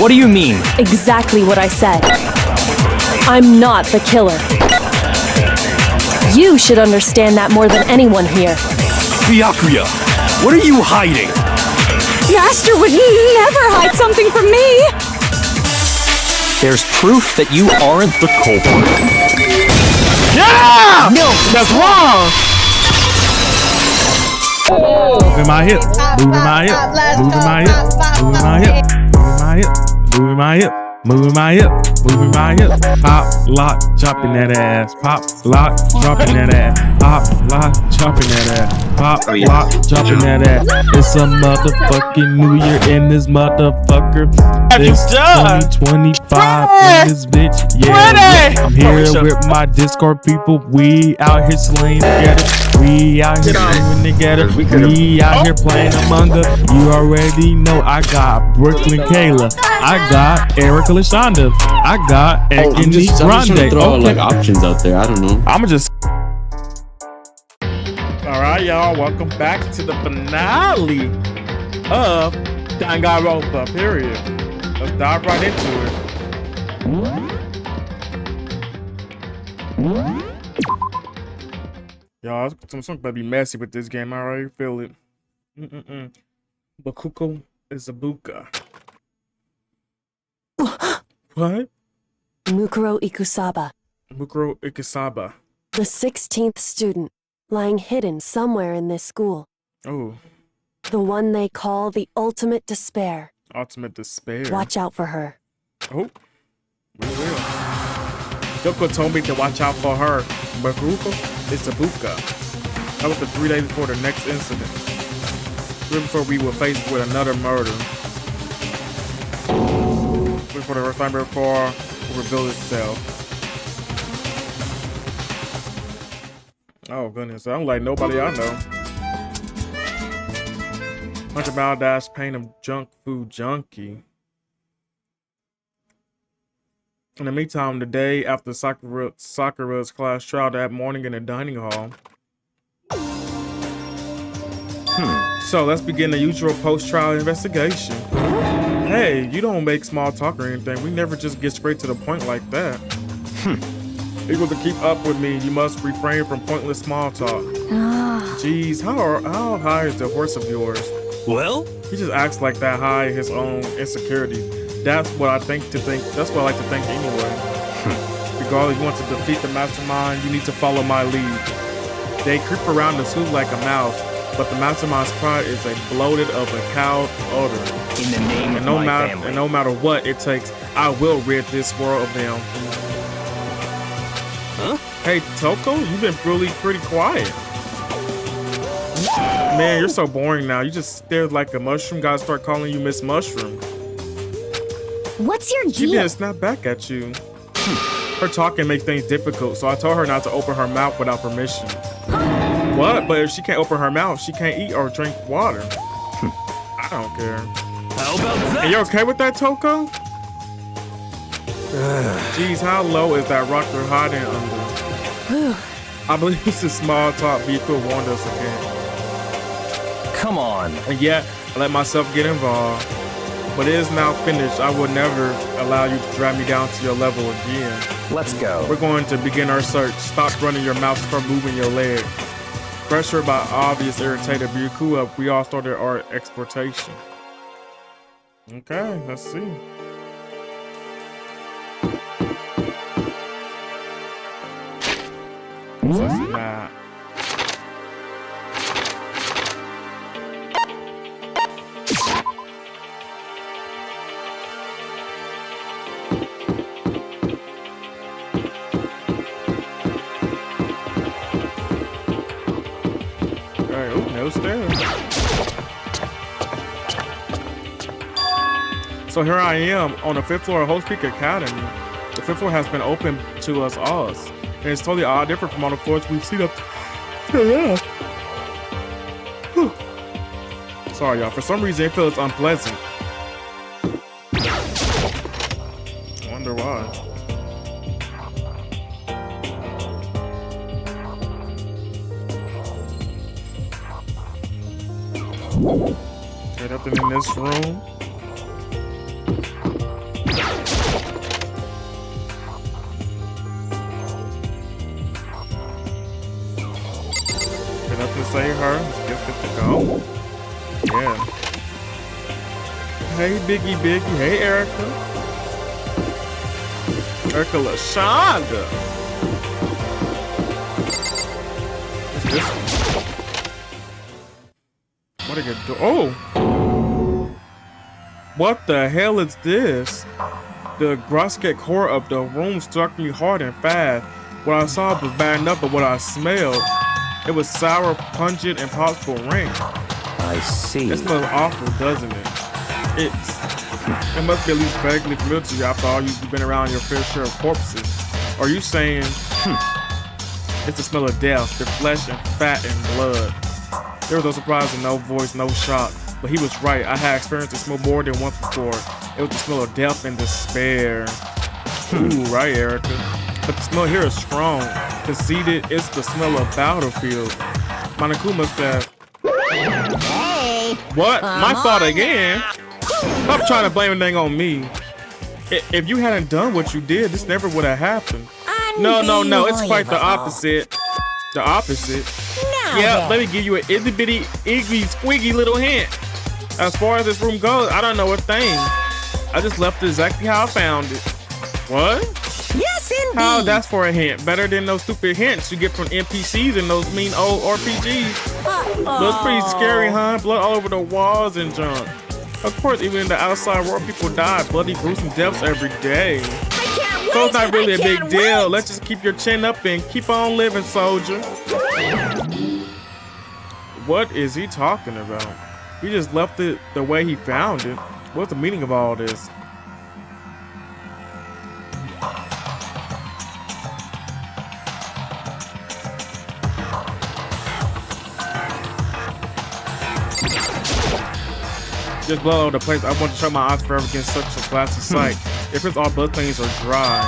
What do you mean? Exactly what I said. I'm not the killer. You should understand that more than anyone here. Byakuya, what are you hiding? Master would never hide something from me! There's proof that you aren't the culprit. Yeah! No, That's wrong! Moving my hip, moving my hip, moving my hip, moving my hip, moving my hip, moving my hip, moving my hip, moving my hip. Pop, lock, chopping that ass. Pop, lock, dropping that ass. Pop, lock, chopping that ass. Pop, lock, dropping that ass. It's a motherfucking New Year in this motherfucker. It's 2025 in this bitch. Yeah, I'm here with my Discord people. We out here slaying together. We out here slaying together. We out here playing Among Us. You already know I got Brooklyn Kayla. I got Erica Lashonda. I got Ekini I'm just trying to Grande. throw like options out there. I don't know. I'ma just. All right, y'all. Welcome back to the finale of Danganronpa. Period. Let's dive right into it. Y'all, something better be messy with this game. I already feel it. Bakuko is a buka. What? Mukuro Ikusaba, Mukuro Ikisaba. the 16th student, lying hidden somewhere in this school. Oh, The one they call the ultimate despair. ultimate despair. Watch out for her. Oh, we will. Yoko told me to watch out for her. Bakuko is a buka. That was the 3 days before the next incident. Right before we were faced with another murder. Before the first time before it revealed itself. Oh goodness, I don't like nobody I know. Bunch of maldash pain of junk food junkie. In the meantime, the day after Sakura's class trial that morning in the dining hall. So let's begin the usual post-trial investigation. Hey, you don't make small talk or anything. We never just get straight to the point like that. Equal to keep up with me, you must refrain from pointless small talk. Jeez, how high is the horse of yours? Well? He just acts like that high his own insecurity. That's what I think. That's what I like to think anyway. Regardless, you want to defeat the mastermind, you need to follow my lead. They creep around the suit like a mouse, but the mastermind's pride is a bloated of a cowed odor. In the name of my family. And no matter what it takes, I will rid this world of them. Huh? Hey, Toko, you've been really pretty quiet. Man, you're so boring now. You just stared like a mushroom. Gotta start calling you Miss Mushroom. What's your She deal? didn't snap back at you. Her talking makes things difficult, so I told her not to open her mouth without permission. What? But if she can't open her mouth, she can't eat or drink water. I don't care. How about that? And you okay with that, Toko? Jeez, how low is that rock they're hiding under? I believe this is small talk. Biko warned us again. Come on. And yet, I let myself get involved. But it is now finished. I will never allow you to drag me down to your level again. Let's go. We're going to begin our search. Stop running your mouth, start moving your leg. Pressured by obvious irritated Byakuya, we all started our exploitation. Okay, let's see. What's that? No stairs. So here I am on the 5th floor of Host Peak Academy. The 5th floor has been open to us all. And it's totally different from all the floors we've seen up to now. Sorry, y'all. For some reason, it feels unpleasant. I wonder why. Okay, nothing in this room. Hey, Biggie. Hey, Erica. Erica LaShonda. What's this one? What did I do? Oh! What the hell is this? The grotesque core of the room struck me hard and fast. What I saw was bad enough, but what I smelled, it was sour, pungent, and possible rank. I see. It smells awful, doesn't it? It must be at least vaguely familiar to you after all you've been around your fair share of corpses. Are you saying, it's the smell of death, the flesh and fat and blood? There was no surprise and no voice, no shock. But he was right. I had experienced the smell more than once before. It was the smell of death and despair. Ooh, right, Erica. But the smell here is strong. Conceited, it's the smell of battlefield. Monokuma says, Hey! what? My fault again? Stop trying to blame anything on me. If you hadn't done what you did, this never would have happened. No. It's quite the opposite. The opposite. Yeah, let me give you an itty bitty, iggy, squiggy little hint. As far as this room goes, I don't know a thing. I just left it exactly how I found it. What? Yes, indeed. How? That's for a hint. Better than those stupid hints you get from NPCs and those mean old RPGs. Looks pretty scary, huh? Blood all over the walls and junk. Of course, even in the outside world, people die. Bloody, gruesome deaths every day. So it's not really a big deal. Let's just keep your chin up and keep on living, soldier. What is he talking about? He just left it the way he found it. What's the meaning of all this? Just blood all over the place. I want to shut my eyes forever against such a classy sight. If it's all blood stains are dry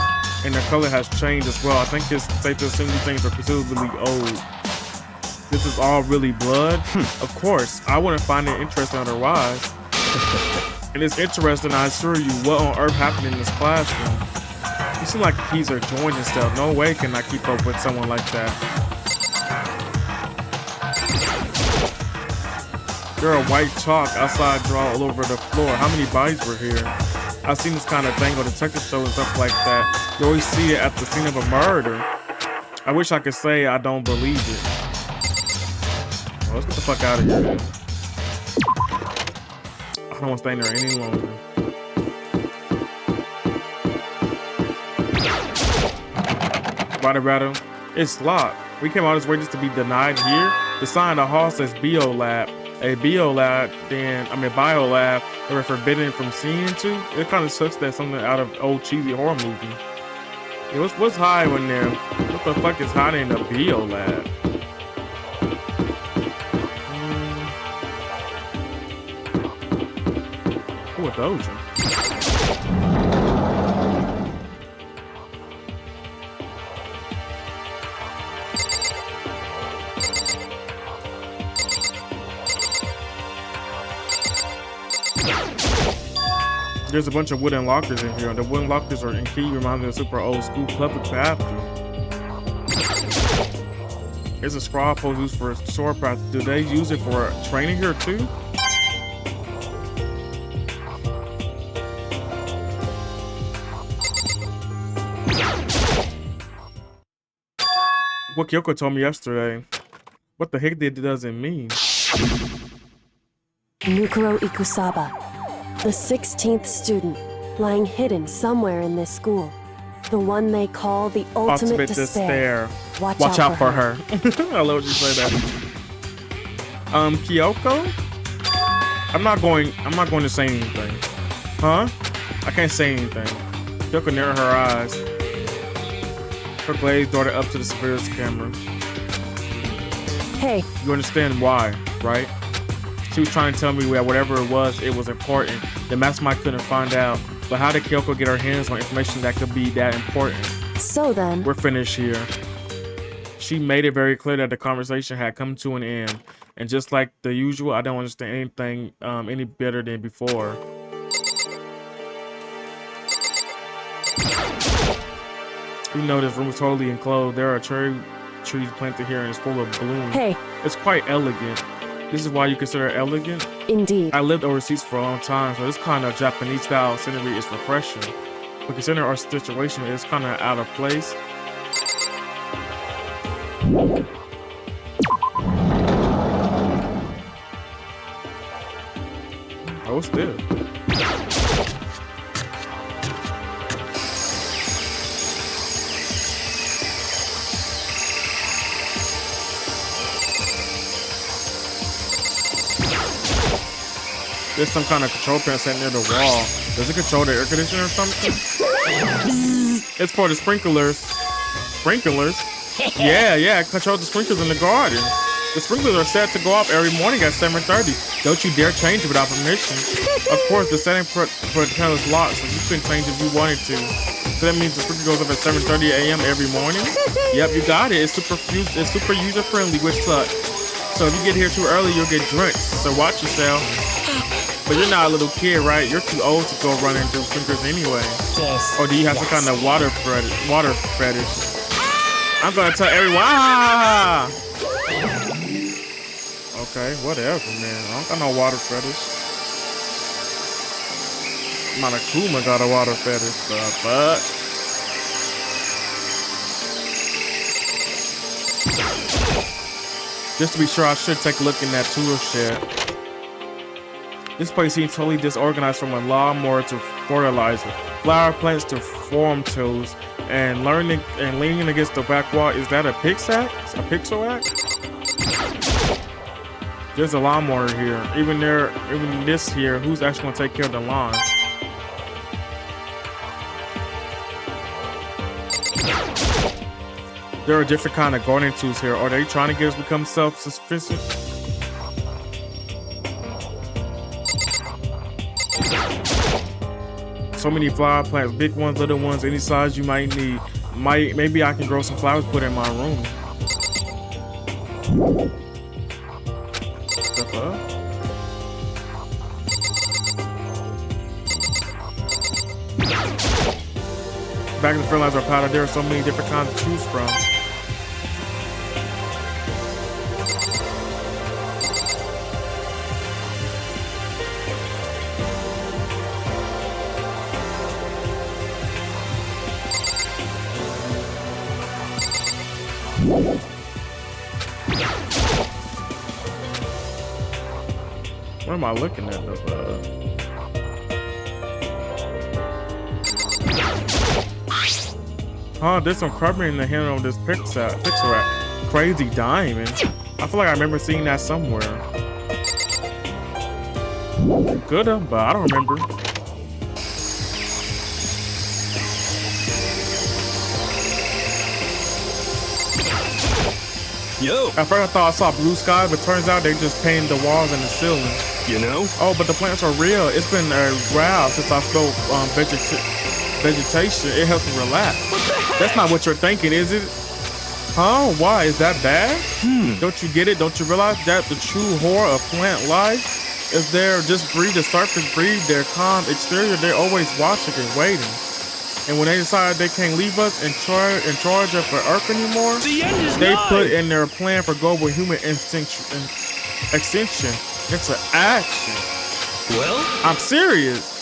and their color has changed as well, I think it's safe to assume these things are considerably old. This is all really blood? Of course, I wouldn't find it interesting otherwise. And it's interesting, I assure you, what on earth happened in this classroom? You seem like the keys are joined and stuff. No way can I keep up with someone like that. There are white chalk outside draw all over the floor. How many bodies were here? I've seen this kind of thing on detective shows and stuff like that. You always see it at the scene of a murder. I wish I could say I don't believe it. Well, let's get the fuck out of here. I don't want to stay in there any longer. Rather, it's locked. We came all this way just to be denied here. The sign in the hall says Bio Lab. A bio lab, bio lab that we're forbidden from seeing into. It kind of sucks that something out of old cheesy horror movie. Yeah, what's hiding in there? What the fuck is hiding in the bio lab? Who are those? There's a bunch of wooden lockers in here. The wooden lockers are in key, remind me of super old school public bathroom. It's a scroll post used for sword practice. Do they use it for training here too? What KYOKO told me yesterday. What the heck does it mean? Mukuro Ikusaba, the 16th student, lying hidden somewhere in this school. The one they call the ultimate despair. Watch out for her. I love when you say that. KYOKO? I'm not going to say anything. Huh? I can't say anything. KYOKO narrowed her eyes. Her glazed darted up to the Severus camera. Hey. You understand why, right? She was trying to tell me that whatever it was important. The mastermind couldn't find out. But how did KYOKO get her hands on information that could be that important? So then... We're finished here. She made it very clear that the conversation had come to an end. And just like the usual, I don't understand anything any better than before. You know this room is totally enclosed. There are cherry trees planted here and it's full of bloom. Hey. It's quite elegant. This is why you consider it elegant. Indeed. I lived overseas for a long time, so this kind of Japanese style scenery is refreshing. But considering our situation, it's kind of out of place. Oh, what's this? There's some kind of control panel set near the wall. Does it control the air conditioner or something? It's for the sprinklers. Sprinklers? Yeah, it controls the sprinklers in the garden. The sprinklers are set to go off every morning at 7:30. Don't you dare change it without permission. Of course, the setting for the panel is locked, so you can change if you wanted to. So that means the sprinkler goes up at 7:30 a.m. every morning? Yep, you got it. It's super user-friendly, which sucks. So if you get here too early, you'll get drenched. So watch yourself. But you're not a little kid, right? You're too old to go running through sprinklers anyway. Yes. Or do you have some kind of water fetish? I'm gonna tell everyone. Ah! Okay, whatever, man. I don't got no water fetish. Monokuma got a water fetish, but just to be sure, I should take a look in that tool shed. This place seems totally disorganized, from a lawnmower to fertilizer, flower plants to farm tools, and leaning against the back wall. Is that a pixel act? There's a lawnmower here. Even this here, who's actually gonna take care of the lawn? There are different kind of gardening tools here. Are they trying to get us to become self-sufficient? So many flower plants, big ones, little ones, any size you might need. Maybe I can grow some flowers, put in my room. Step up. Back in the fertilizer powder, there are so many different kinds to choose from. What am I looking at? There's some crumbling in the handle of this pixel art. Crazy diamond. I feel like I remember seeing that somewhere. Coulda, but I don't remember. Yo! At first I thought I saw blue sky, but turns out they just painted the walls and the ceiling. You know? Oh, but the plants are real. It's been a while since I smelled vegetation. It helps me relax. That's not what you're thinking, is it? Huh? Why? Is that bad? Don't you get it? Don't you realize that the true horror of plant life is there? Just breathe the surface, breathe their calm exterior. They're always watching and waiting. And when they decide they can't leave us in charge of the earth anymore, they put in their plan for global human extinction into action. Well, I'm serious.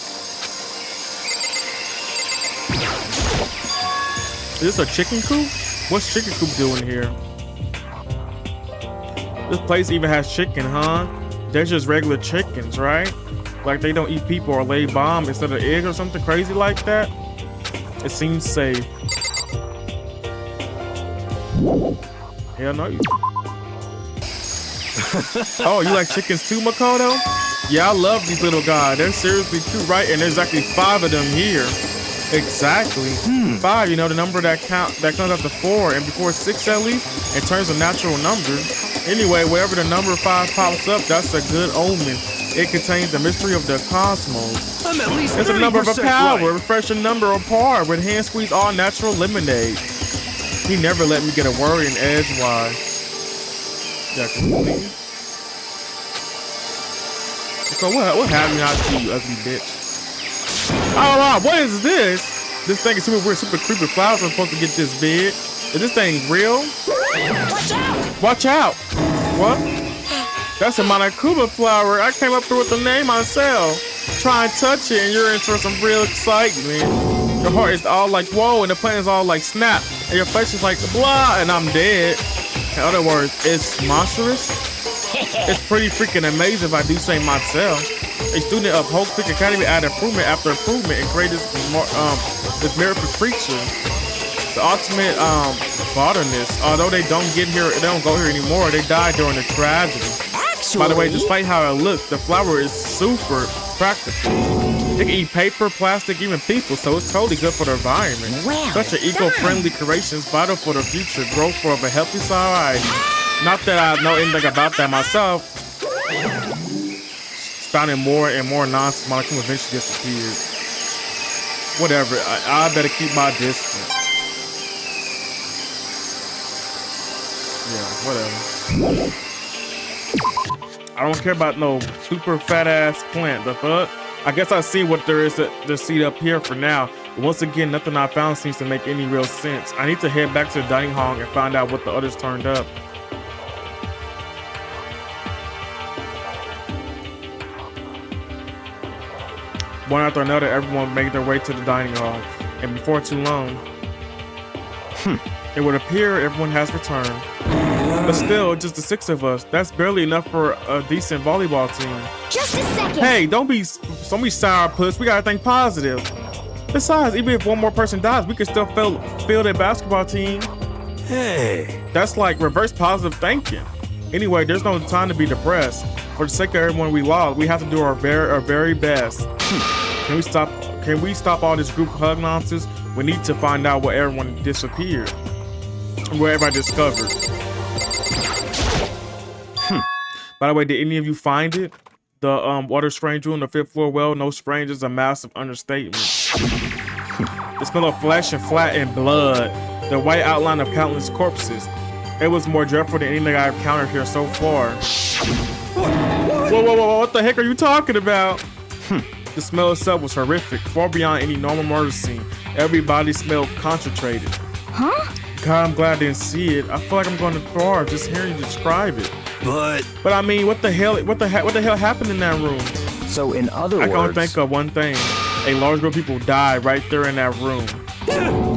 Is this a chicken coop? What's chicken coop doing here? This place even has chicken, huh? They're just regular chickens, right? Like they don't eat people or lay bombs instead of eggs or something crazy like that. It seems safe. Hell no. Oh, you like chickens too, Makoto? Yeah, I love these little guys. They're seriously cute, right? And there's actually 5 of them here. Exactly. 5, you know, the number that comes up to 4, and before 6 at least, in terms of natural numbers. Anyway, wherever the number 5 pops up, that's a good omen. It contains the mystery of the cosmos. I'm at least It's a number of a 30% power, right. refreshing number of par with hand squeeze all natural lemonade. He never let me get a word in edgewise. Yeah, can you please? So what have you not see, you ugly bitch? Oh wow, what is this? This thing is super weird, super creepy. Flowers are supposed to get this big. Is this thing real? Watch out! Watch out! What? That's a Monokuma flower. I came up here with the name myself. Try and touch it and you're in for some real excitement. Your heart is all like, whoa, and the plant is all like, snap. And your face is like, blah, and I'm dead. In other words, it's monstrous. It's pretty freaking amazing if I do say myself. A student of Hope Peak Academy added improvement after improvement and created this miracle creature. The ultimate botanist. Although they don't go here anymore, they died during the tragedy. Actually, by the way, despite how it looks, the flower is super practical. It can eat paper, plastic, even people, so it's totally good for the environment. Well Such an eco-friendly creation is vital for the future growth of a healthy society. Not that I know anything about that myself. Spouting more and more nonsense, Monokuma eventually disappeared. Whatever, I better keep my distance. Yeah, whatever. I don't care about no super fat ass plant. The fuck? I guess I see what there is to see up here for now. But once again, nothing I found seems to make any real sense. I need to head back to the dining hall and find out what the others turned up. One after another, everyone made their way to the dining hall. And before too long, it would appear everyone has returned. But still, just the 6 of us. That's barely enough for a decent volleyball team. Just a second. Hey, don't be sourpuss. We gotta think positive. Besides, even if one more person dies, we can still field a basketball team. Hey. That's like reverse positive thinking. Anyway, there's no time to be depressed. For the sake of everyone we lost, we have to do our very best. Can we stop all this group hug nonsense? We need to find out where everyone disappeared. Where everybody discovered. By the way, did any of you find it? The water stranger on the 5th floor? Well, no stranger is a massive understatement. The smell of flesh and flat and blood. The white outline of countless corpses. It was more dreadful than anything I've encountered here so far. Whoa, what the heck are you talking about? The smell itself was horrific, far beyond any normal murder scene. Everybody smelled concentrated. Huh? God, I'm glad I didn't see it. I feel like I'm going to throw up just hearing you describe it. But I mean, what the hell happened in that room? so in other I can only words, think of one thing. A large group of people died right there in that room.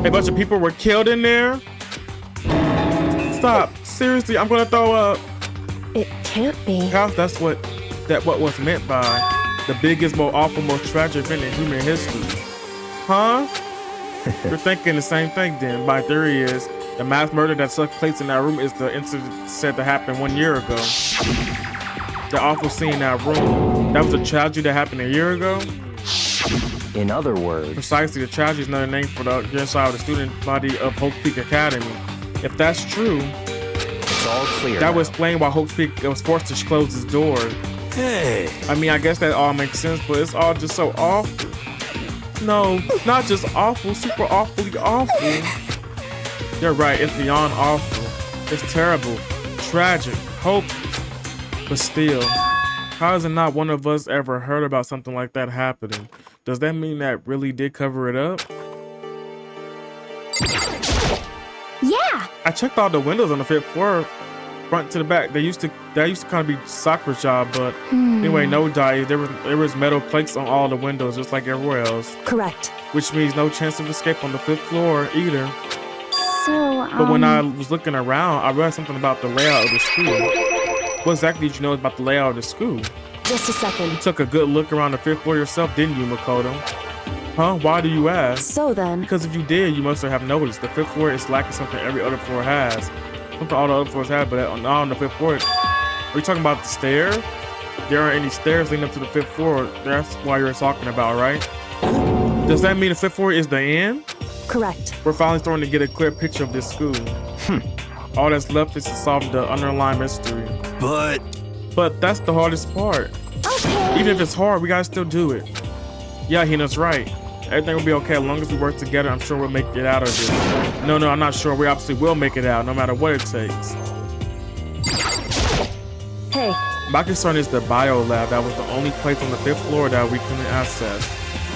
A bunch of people were killed in there? Stop. Seriously, I'm gonna throw up. It can't be. Perhaps that's what was meant by the biggest, most awful, most tragic event in human history. Huh? You're thinking the same thing then. My theory is the mass murder that took place in that room is the incident said to happen 1 year ago. The awful scene in that room. That was a tragedy that happened a year ago? in other words, Precisely, the tragedy is another name for the genocide of the student body of Hope Peak Academy. If that's true, it's all clear. that now. would explain why Hope Peak was forced to close its doors. Hey. I mean, I guess that all makes sense, but it's all just so awful. No, not just awful, super awfully awful. You're right, it's beyond awful. It's terrible, tragic, hopeless. But still, how has not one of us ever heard about something like that happening? Does that mean that really did cover it up? Yeah. I checked all the windows on the 5th floor, front to the back. They used to kind of be soccer job, but anyway, no dice. There was metal plates on all the windows, just like everywhere else. Correct. Which means no chance of escape on the 5th floor either. So, But when I was looking around, I read something about the layout of the school. What exactly did you know about the layout of the school? Just a second. You took a good look around the 5th floor yourself, didn't you, Makoto? Huh? Why do you ask? So then, Because if you did, you must have noticed. The 5th floor is lacking something every other floor has. Something all the other floors have, but not on the 5th floor. Are you talking about the stairs? There aren't any stairs leading up to the 5th floor. That's why you're talking about, right? Does that mean the 5th floor is the end? correct. We're finally starting to get a clear picture of this school. All that's left is to solve the underlying mystery. But But that's the hardest part. okay. Even if it's hard, we gotta still do it. Yeah, Hina's right. Everything will be okay as long as we work together. I'm sure we'll make it out of this. No, I'm not sure. We obviously will make it out, no matter what it takes. Hey, My concern is the bio lab. That was the only place on the 5th floor that we couldn't access.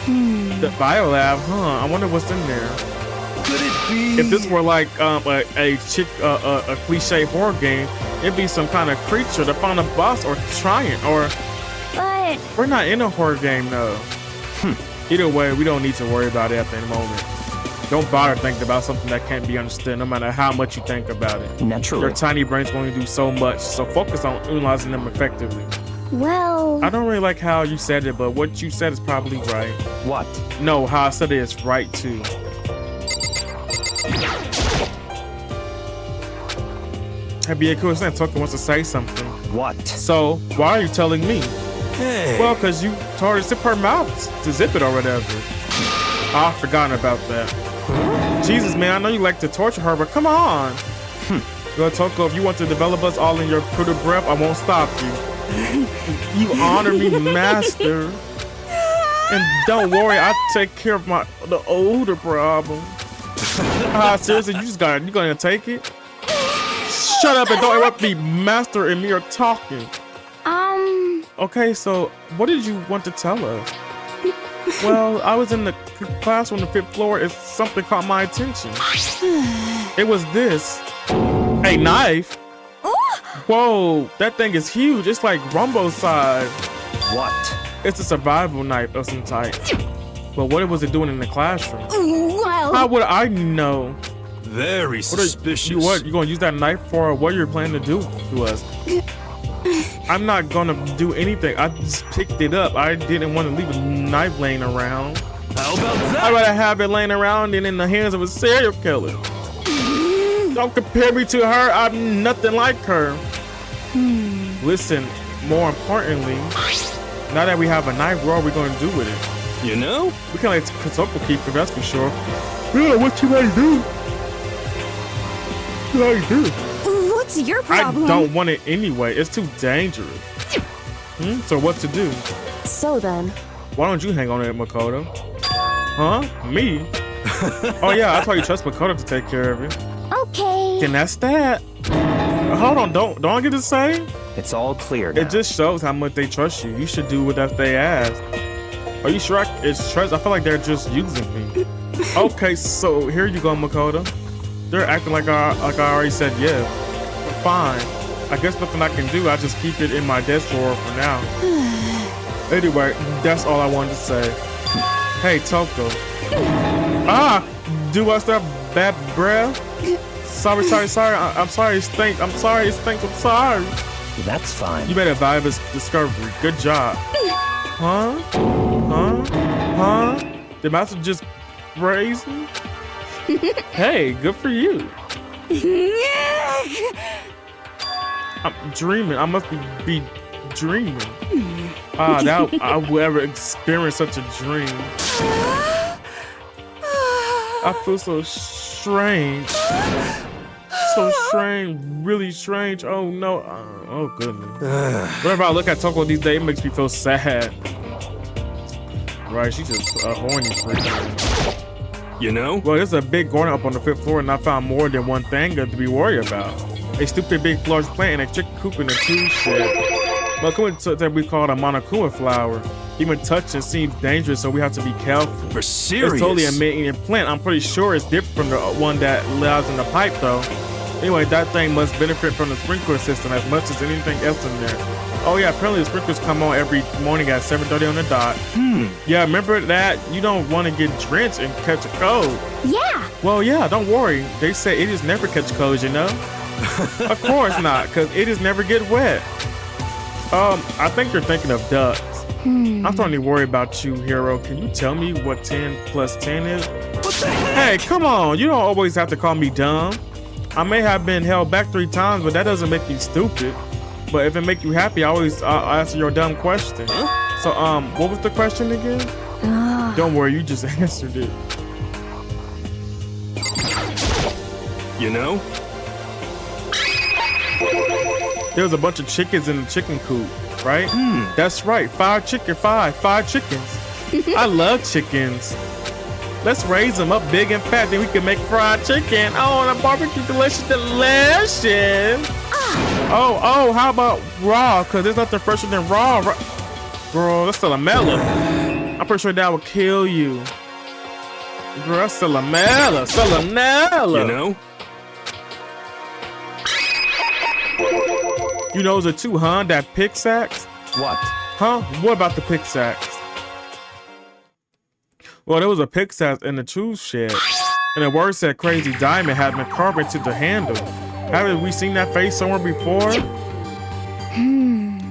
The bio lab, huh? I wonder what's in there. Could it be? If this were like a cliche horror game, it'd be some kind of creature to find a boss or trying. Or But we're not in a horror game though. Either way, we don't need to worry about it at the moment. Don't bother thinking about something that can't be understood, no matter how much you think about it. Naturally. Your tiny brains can only do so much, so focus on utilizing them effectively. well, I don't really like how you said it, but what you said is probably right. What? No, how I said it is right too. Hey, be a cool thing. Tucker wants to say something. What? So why are you telling me? Hey. Well, cause you told her to zip her mouth, to zip it or whatever. I've forgotten about that. Jesus, man, I know you like to torture her, but come on. Well, Toko, if you want to develop us all in your cruder breath, I won't stop you. You honor me, master. And don't worry, I'll take care of the older problem. Seriously, you gonna take it? Shut up and don't interrupt me, master, and me are talking. Okay, so what did you want to tell us? Well, I was in the classroom on the 5th floor and something caught my attention. It was this. A knife? Whoa, that thing is huge. It's like Rumbo's size. What? It's a survival knife of some type. But what was it doing in the classroom? well, How would I know? Very You suspicious. gonna use that knife for? What you're planning to do to us? I'm not gonna do anything. I just picked it up. I didn't want to leave a knife laying around. How about that? I'd rather have it laying around than in the hands of a serial killer. Don't compare me to her. I'm nothing like her. Listen, more importantly, now that we have a knife, what are we gonna do with it? You know? We can't let Kotoko keep it, that's for sure. Yeah, what you gonna do? What you gonna do? what's your problem? I don't want it anyway. It's too dangerous. So what to do? So then, Why don't you hang on to it, Makoto? Huh? Me? Oh yeah, I told you trust Makoto to take care of it. Okay. And that's that. Hold on, don't I get to say? It's all clear now. It just shows how much they trust you. You should do what they ask. Are you sure it's trust? I feel like they're just using me. Okay, so here you go, Makoto. They're acting like I already said yes. Fine. I guess nothing I can do. I just keep it in my desk drawer for now. Anyway, that's all I wanted to say. Hey, Toko. Do I still have bad breath? Sorry. I'm sorry, it stinks. I'm sorry. That's fine. You made a valuable discovery. Good job. Huh? Did Master just praise me? Hey, good for you. I'm dreaming. I must be dreaming. That I will ever experience such a dream. I feel so strange. So strange, really strange. Oh no. Oh goodness. Whenever I look at Toko these days, it makes me feel sad. Right, she's just a horny freak. You know? Well, there's a big garden up on the 5th floor, and I found more than one thing to be worried about. A stupid big flourish plant and a chicken coop in a tool shed. But that we call it a monokuma flower. Even touching seems dangerous, so we have to be careful. For serious? It's totally a man-eating plant. I'm pretty sure it's different from the one that lives in the pipe, though. Anyway, that thing must benefit from the sprinkler system as much as anything else in there. Oh yeah, apparently the sprinklers come on every morning at 7:30 on the dot. Yeah, remember that? You don't want to get drenched and catch a cold. Yeah. Well, yeah, don't worry. They say it is never catch colds, you know? Of course not, because it is never get wet. I think you're thinking of ducks. I'm starting to worry about you, Hero. Can you tell me what 10 plus 10 is? What the heck? Hey, come on. You don't always have to call me dumb. I may have been held back 3 times, but that doesn't make you stupid. But if it make you happy, I'll answer your dumb question. So, what was the question again? Don't worry, you just answered it. You know? There was a bunch of chickens in the chicken coop, right? That's right, 5 chickens. I love chickens. Let's raise them up big and fat, then we can make fried chicken. Oh, and a barbecue delicious. Oh, how about raw? Cause there's nothing fresher than raw. Bro, that's still a melon. I'm pretty sure that would kill you. Girl, that's Salamella. Salamella. You know? You know the two, huh? That pickaxe? What? Huh? What about the pickaxe? Well, there was a pickaxe in the tool shed, and the word said Crazy Diamond had been carved into the handle. Haven't we seen that face somewhere before?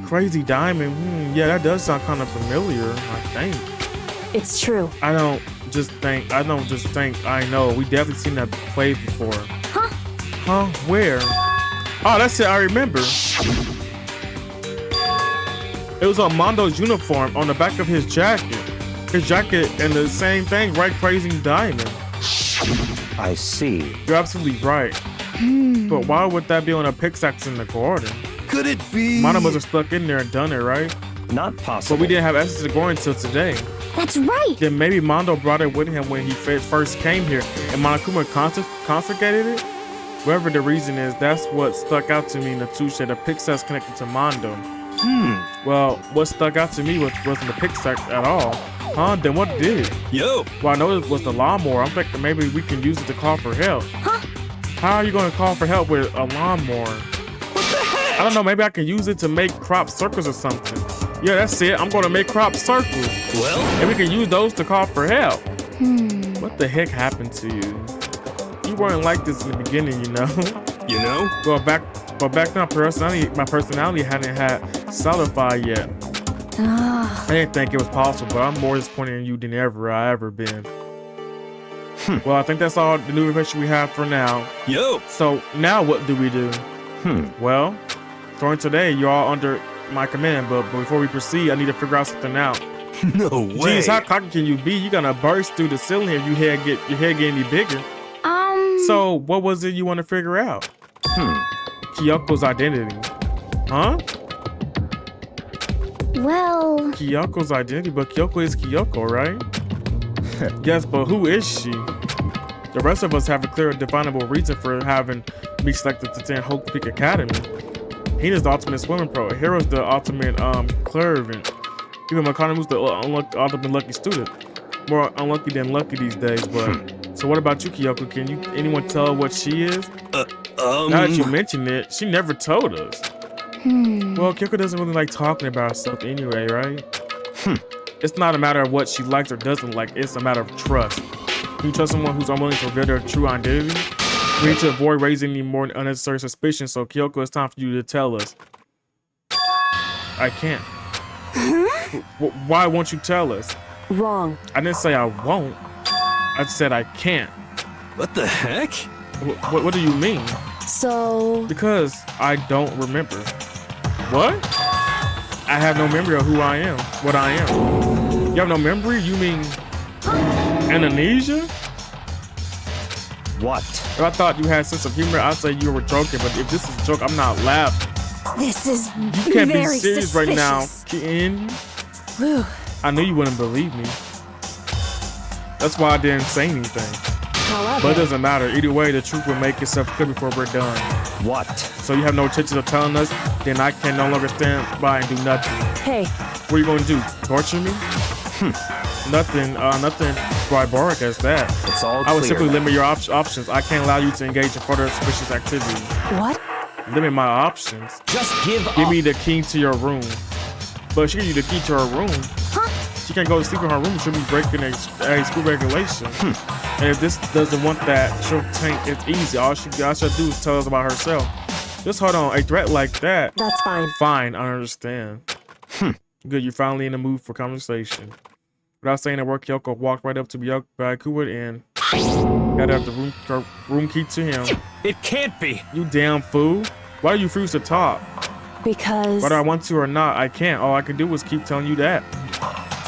Crazy Diamond. Yeah, that does sound kind of familiar, I think. It's true. I don't just think I know. We definitely seen that play before. Huh? Huh? Where? Oh, that's it. I remember. It was on Mondo's uniform on the back of his jacket. His jacket and the same thing, right? Crazy Diamond. I see. You're absolutely right. But why would that be on a pickaxe in the garden? Could it be? Mondo must have stuck in there and done it, right? Not possible. But we didn't have access to the garden until today. That's right. Then maybe Mondo brought it with him when he first came here, and Monokuma confiscated it. Whatever the reason is, that's what stuck out to me in the two shed. The pickaxe connected to Mondo. Well, what stuck out to me wasn't the pickaxe at all. Huh? Then what did? Yo. Well, I know it was the lawnmower. I'm thinking maybe we can use it to call for help. Huh? How are you going to call for help with a lawnmower? What the heck? I don't know. Maybe I can use it to make crop circles or something. Yeah, that's it. I'm going to make crop circles. Well? And we can use those to call for help. What the heck happened to you? You weren't like this in the beginning, you know? You know? Well, back then, my personality hadn't had solidified yet. I didn't think it was possible, but I'm more disappointed in you than I ever been. Well, I think that's all the new information we have for now. Yo. So now what do we do? Well, starting today, you're all under my command, but before we proceed, I need to figure out something out. No way. Jeez, how cocky can you be? You're gonna burst through the ceiling if your head get any bigger. So what was it you want to figure out? Kyoko's identity. Huh? Well, Kyoko's identity, but Kyoko is Kyoko, right? Yes, but who is she? The rest of us have a clear and definable reason for having me selected to attend Hope Peak Academy. Hina's the ultimate swimming pro. Hero's the ultimate clairvoyant. Even Makanamu's the ultimate lucky student. More unlucky than lucky these days, but... So what about you, Kyoko? Can anyone tell what she is? Now that you mention it, she never told us. Well, Kyoko doesn't really like talking about herself anyway, right? It's not a matter of what she likes or doesn't like, it's a matter of trust. Can you trust someone who's unwilling to reveal their true identity? We need to avoid raising any more unnecessary suspicion, so Kyoko, it's time for you to tell us. I can't. Why won't you tell us? Wrong. I didn't say I won't. I said I can't. What the heck? What do you mean? So... Because I don't remember. What? I have no memory of who I am, what I am. You have no memory? You mean amnesia? What? If I thought you had a sense of humor, I'd say you were joking, but if this is a joke, I'm not laughing. this is You can't be very serious suspicious. right now, Ken. Whew. I knew you wouldn't believe me. That's why I didn't say anything. However... But it doesn't matter. Either way, the truth will make itself clear before we're done. What? So you have no intention of telling us, then I can no longer stand by and do nothing. Hey, What are you going to do? Torture me? Nothing barbaric as that. It's all I would clear simply now. limit your options. I can't allow you to engage in further suspicious activity. what? Limit my options. Just give Give up. me the key to your room. But she give you the key to her room. She can't go to sleep in her room. She'll be breaking a school regulation. And if this doesn't want that, she'll tank. It's easy. All she'll do is tell us about herself. Just hold on. A threat like that. That's fine. Fine, I understand. Good, you're finally in the mood for conversation. Without saying a word, Kyoko walked right up to Byakuya and got out the room key to him. It can't be. You damn fool. Why do you refuse to talk? Because... Whether I want to or not, I can't. All I can do is keep telling you that.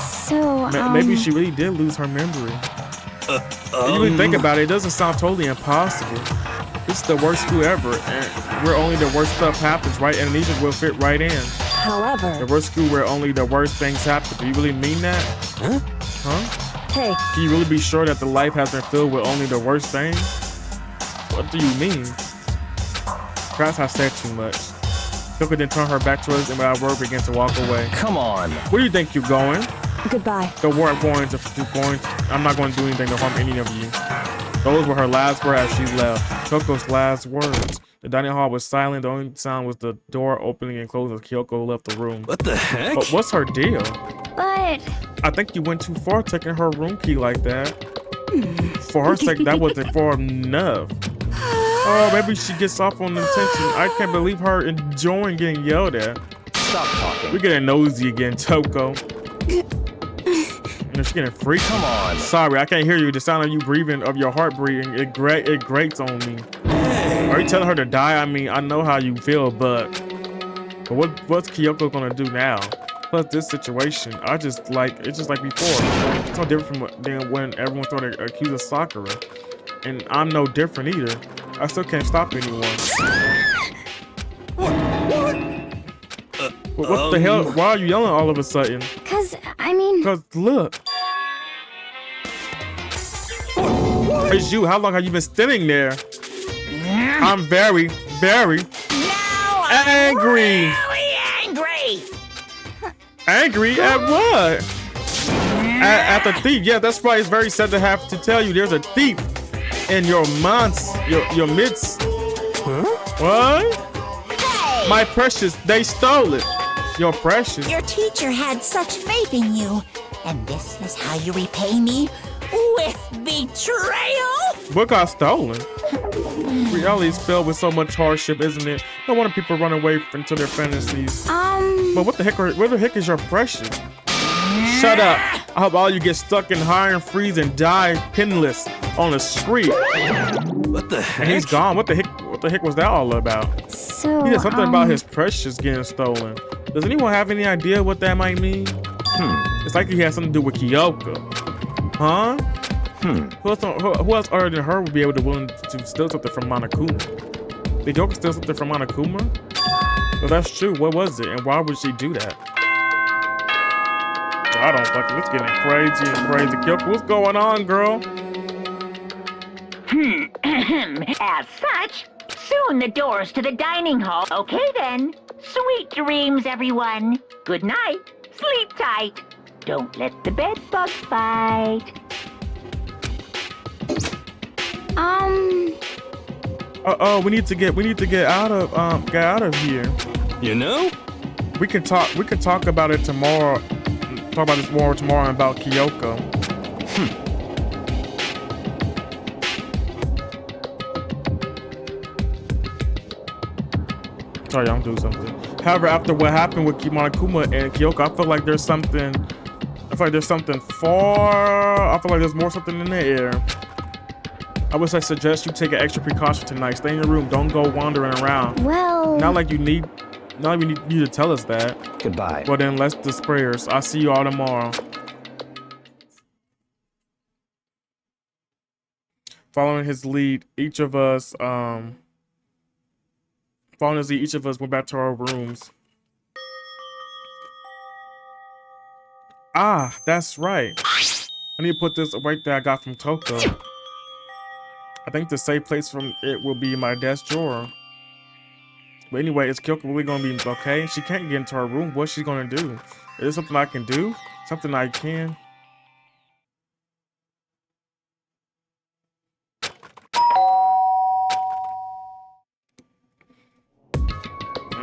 So, Maybe she really did lose her memory. If you really think about it, it doesn't sound totally impossible. This is the worst school ever, and where only the worst stuff happens, right? Amnesia will fit right in. However... The worst school where only the worst things happen. Do you really mean that? Huh? Hey, Can you really be sure that the life has been filled with only the worst things? What do you mean? Perhaps I said too much. Kyoko then turned her back to us and without word began to walk away. Come on. Where do you think you're going? goodbye. The war going to I'm not going to do anything to harm any of you. Those were her last words as she left. Kyoko's last words. The dining hall was silent. The only sound was the door opening and closing as Kyoko left the room. What the heck? But what's her deal? But I think you went too far taking her room key like that. For her sake, that wasn't far enough. Oh, maybe she gets off on intention. I can't believe her enjoying getting yelled at. Stop talking. We're getting nosy again, Toko. She's getting free. Come on. Sorry, I can't hear you. The sound of you breathing, of your heart breathing, it grates on me. Hey. Are you telling her to die? I mean, I know how you feel, but what's Kyoko gonna do now? Plus this situation, it's just like before. It's no different than when everyone started accusing Sakura, and I'm no different either. I still can't stop anyone. What the hell? Why are you yelling all of a sudden? cause I mean, Cause look. It's you. How long have you been standing there? I'm very, very Now I'm angry. really angry. Angry at what? At the thief. Yeah, that's right. It's very sad to have to tell you there's a thief in your your midst. Huh? What? Hey, My precious, they stole it. Your precious. your teacher had such faith in you, and this is how you repay me with betrayal. What got stolen? Reality is filled with so much hardship, isn't it? No wonder people run away into their fantasies. But what the heck? Where the heck is your precious? Shut up! I hope all you get stuck in iron freeze and die penniless on the street. What the heck? And he's gone. What the heck? What the heck was that all about? so He said something about his precious getting stolen. Does anyone have any idea what that might mean? It's like he has something to do with Kyoko. Huh? Who else other than her would be able to willing to steal something from Monokuma? Did Kyoko steal something from Monokuma? Well, that's true. What was it, and why would she do that? I don't fucking. It's getting crazy and crazy. Kyoko, what's going on, girl? As such, soon the doors to the dining hall. Okay then. Sweet dreams, everyone. Good night. Sleep tight. Don't let the bed bugs bite. We need to get out of here. You know? We can talk about it tomorrow. Talk about this more tomorrow about Kyoko. Sorry, I'm doing something. However, after what happened with Monokuma and Kyoko, I feel like there's something. I feel like there's something far. I feel like there's more something in the air. I would suggest you take an extra precaution tonight. Stay in your room. Don't go wandering around. well, Not like we need you to tell us that. Goodbye. Well then, let's just prayers. I'll see you all tomorrow. Following his lead, each of us went back to our rooms. Ah, that's right. I need to put this right there I got from Toko. I think the safe place from it will be my desk drawer. But anyway, is Kyoko really gonna be okay? She can't get into her room. What's she gonna do? Is there something I can do? Something I can?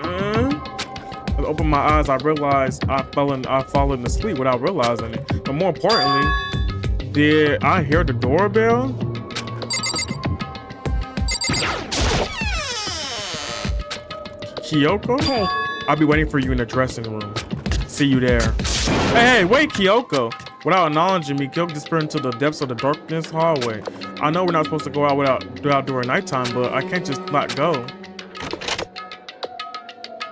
I opened my eyes, I realized I've fallen asleep without realizing it. But more importantly, did I hear the doorbell? Kyoko? Hey. I'll be waiting for you in the dressing room. See you there. Hey, wait, Kyoko. Without acknowledging me, Kyoko disappeared into the depths of the darkness hallway. I know we're not supposed to go out during nighttime, but I can't just not go.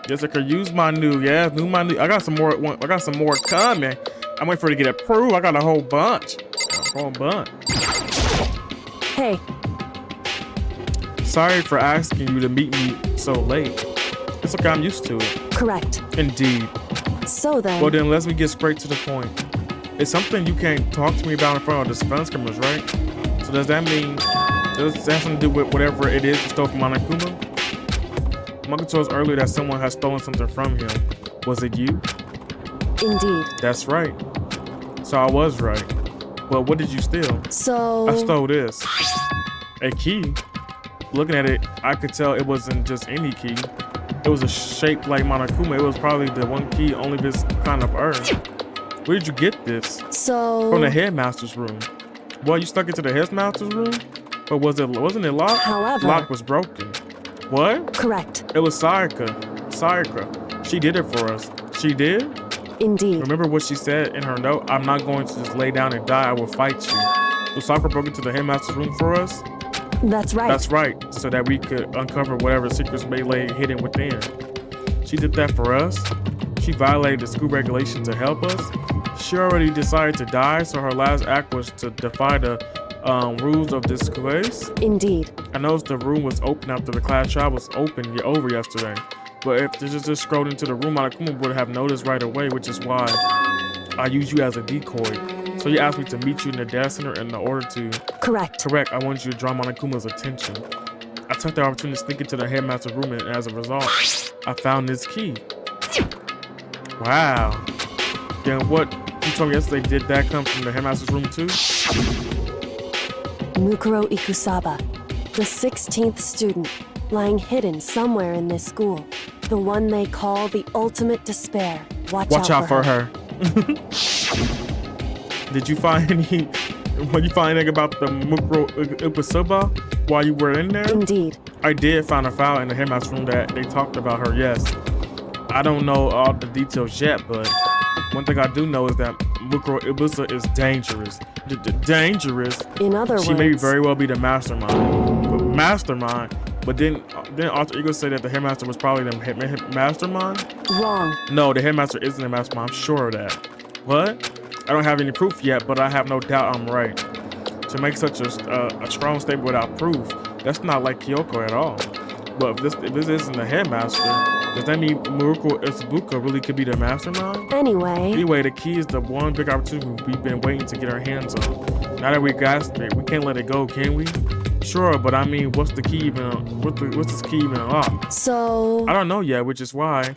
Yes, I could use my new. I got some more. I got some more coming. I'm waiting for it to get approved. I got a whole bunch. Hey, Sorry for asking you to meet me so late. It's okay, I'm used to it. correct. Indeed. So then, Well then, let's get straight to the point. It's something you can't talk to me about in front of the surveillance cameras, right? So does that mean, does it have something to do with whatever it is you stole from Monokuma? Monkey told us earlier that someone has stolen something from him. Was it you? indeed. That's right. So I was right. But what did you steal? So... I stole this. A key. Looking at it, I could tell it wasn't just any key. It was a shape like Monokuma. It was probably the one key only this kind of earth. Where did you get this? So... From the headmaster's room. Boy, you stuck it to the headmaster's room? Or wasn't it locked? However... Lock was broken. What? Correct. It was Sayaka. She did it for us. She did? Indeed. Remember what she said in her note? I'm not going to just lay down and die. I will fight you. So Sakura broke into the headmaster's room for us? That's right. That's right. So that we could uncover whatever secrets may lay hidden within. She did that for us? She violated the school regulation to help us? She already decided to die, so her last act was to defy the rules of this place? Indeed. I noticed the room was open after the class trial was over yesterday. But if this just scrolled into the room, Monokuma would have noticed right away, which is why I use you as a decoy. So you asked me to meet you in the data center in order to... Correct. Correct. I wanted you to draw Monokuma's attention. I took the opportunity to sneak into the headmaster's room, and as a result, I found this key. Wow. Then what you told me yesterday, did that come from the headmaster's room too? Mukuro Ikusaba, the 16th student, lying hidden somewhere in this school. The one they call the ultimate despair. Watch out for her. Did you find anything about the Mukuro Ikusaba while you were in there? Indeed. I did find a file in the headmaster's room that they talked about her, yes. I don't know all the details yet, but one thing I do know is that Mukuro Ibusa is dangerous. Dangerous? In other words... She may very well be the mastermind. But didn't Alter Ego say that the headmaster was probably the mastermind? Wrong. No, the headmaster isn't the mastermind. I'm sure of that. What? I don't have any proof yet, but I have no doubt I'm right. To make such a strong statement without proof, that's not like KYOKO at all. But if this isn't the headmaster, does that mean Murako Izubuka really could be the mastermind? Anyway, the key is the one big opportunity we've been waiting to get our hands on. Now that we grasped it, we can't let it go, can we? Sure, but I mean, what's the key even? What's this key even unlock? So... I don't know yet, which is why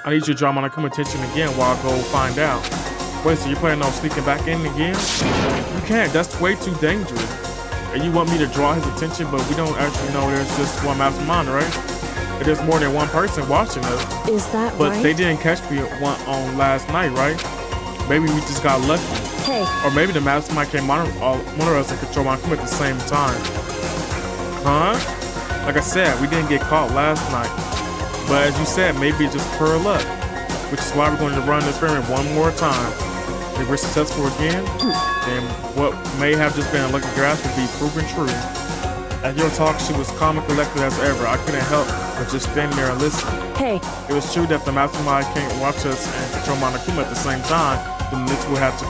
I need you to draw Monokuma attention again while I go find out. Wait, so you're planning on sneaking back in again? You can't, that's way too dangerous. And you want me to draw his attention, but we don't actually know there's just one mastermind, right? There's more than one person watching us. Is that but right? But they didn't catch me on last night, right? Maybe we just got lucky. Hey. Or maybe the mastermind can monitor us and control Monokuma at the same time. Huh? Like I said, we didn't get caught last night. But as you said, maybe just pure luck. Which is why we're going to run the experiment one more time. If we're successful again, then what may have just been a lucky grasp will be proven true. At your talk, she was calm and collected as ever. I couldn't help but just stand there and listen. Hey. It was true that the mastermind can't watch us and control Monokuma at the same time. Then this will have to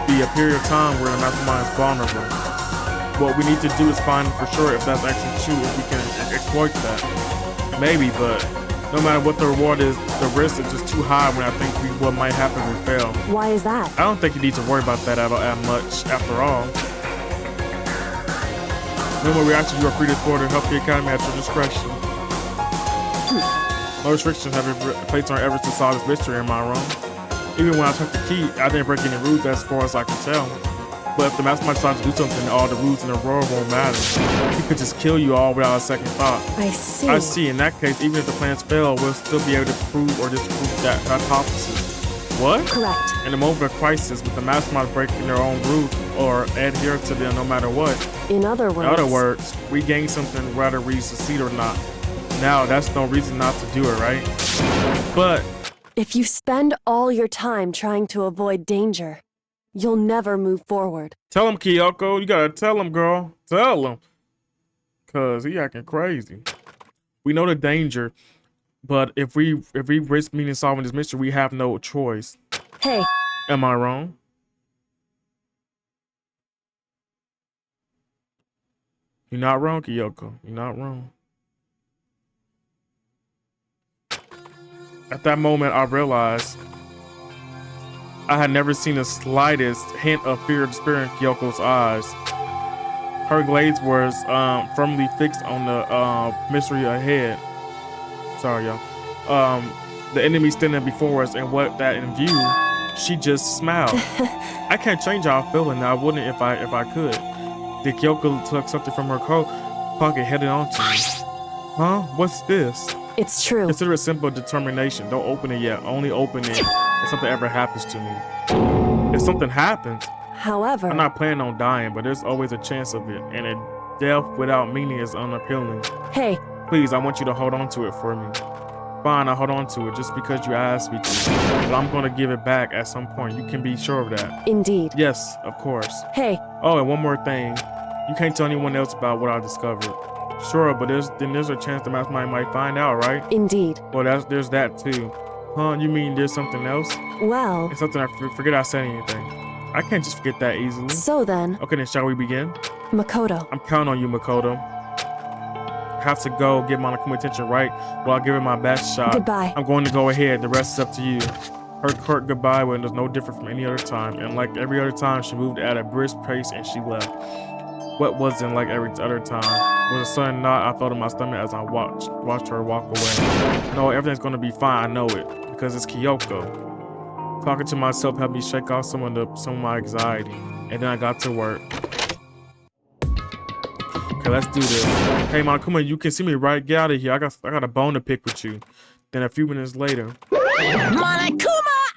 be a period of time where the mastermind is vulnerable. What we need to do is find for sure if that's actually true, if we can exploit that. Maybe, but no matter what the reward is, the risk is just too high when I think what might happen if we fail. Why is that? I don't think you need to worry about that at much, after all. No more reaction, you are free to explore the Healthcare Academy at your discretion. No restrictions have been placed on our efforts to solve this mystery, am I wrong? Even when I took the key, I didn't break any rules as far as I can tell. But if the mastermind decides to do something, all the rules in the world won't matter. He could just kill you all without a second thought. I see. I see. In that case, even if the plans fail, we'll still be able to prove or disprove that hypothesis. What? Correct. In a moment of crisis, with the mastermind breaking their own rules or adhere to them no matter what. In other words, we gain something whether we succeed or not. Now, that's no reason not to do it, right? But if you spend all your time trying to avoid danger, you'll never move forward. Tell him, KYOKO. You gotta tell him, girl. Tell him. Cause he acting crazy. We know the danger, but if we risk meeting solving this mystery, we have no choice. Hey. Am I wrong? You're not wrong, KYOKO. You're not wrong. At that moment, I realized I had never seen the slightest hint of fear or despair in KYOKO's eyes. Her gaze was firmly fixed on the mystery ahead. Sorry, y'all. The enemy standing before us, and what that in view, She just smiled. I can't change how I'm feeling. I wouldn't if I could. Did Kyoko took something from her coat pocket, headed on to me. Huh? What's this? It's true. Consider it simple determination. Don't open it yet. Only open it if something ever happens to me. If something happens, However, I'm not planning on dying, but there's always a chance of it. And a death without meaning is unappealing. hey, Please, I want you to hold on to it for me. Fine, I'll hold on to it just because you asked me to. But I'm going to give it back at some point. You can be sure of that. indeed. Yes, of course. Hey, Oh, and one more thing. You can't tell anyone else about what I discovered. Sure, but there's a chance the mastermind might find out, right? indeed. Well, there's that too. Huh? You mean there's something else? Well, It's something I forget I said anything. I can't just forget that easily. so then, Okay, then shall we begin? Makoto. I'm counting on you, Makoto. Have to go get Monokuma attention right while I give it my best shot. Goodbye. I'm going to go ahead. The rest is up to you. Her curt goodbye was no different from any other time, and like every other time, she moved at a brisk pace and she left. What wasn't like every other time? With a sudden nod, I felt in my stomach as I watched her walk away. No, everything's gonna be fine. I know it because it's Kyoko. Talking to myself helped me shake off some of my anxiety, and then I got to work. Okay, let's do this. Hey, Monokuma, you can see me, right? Get out of here. I got a bone to pick with you. Then a few minutes later. Monokuma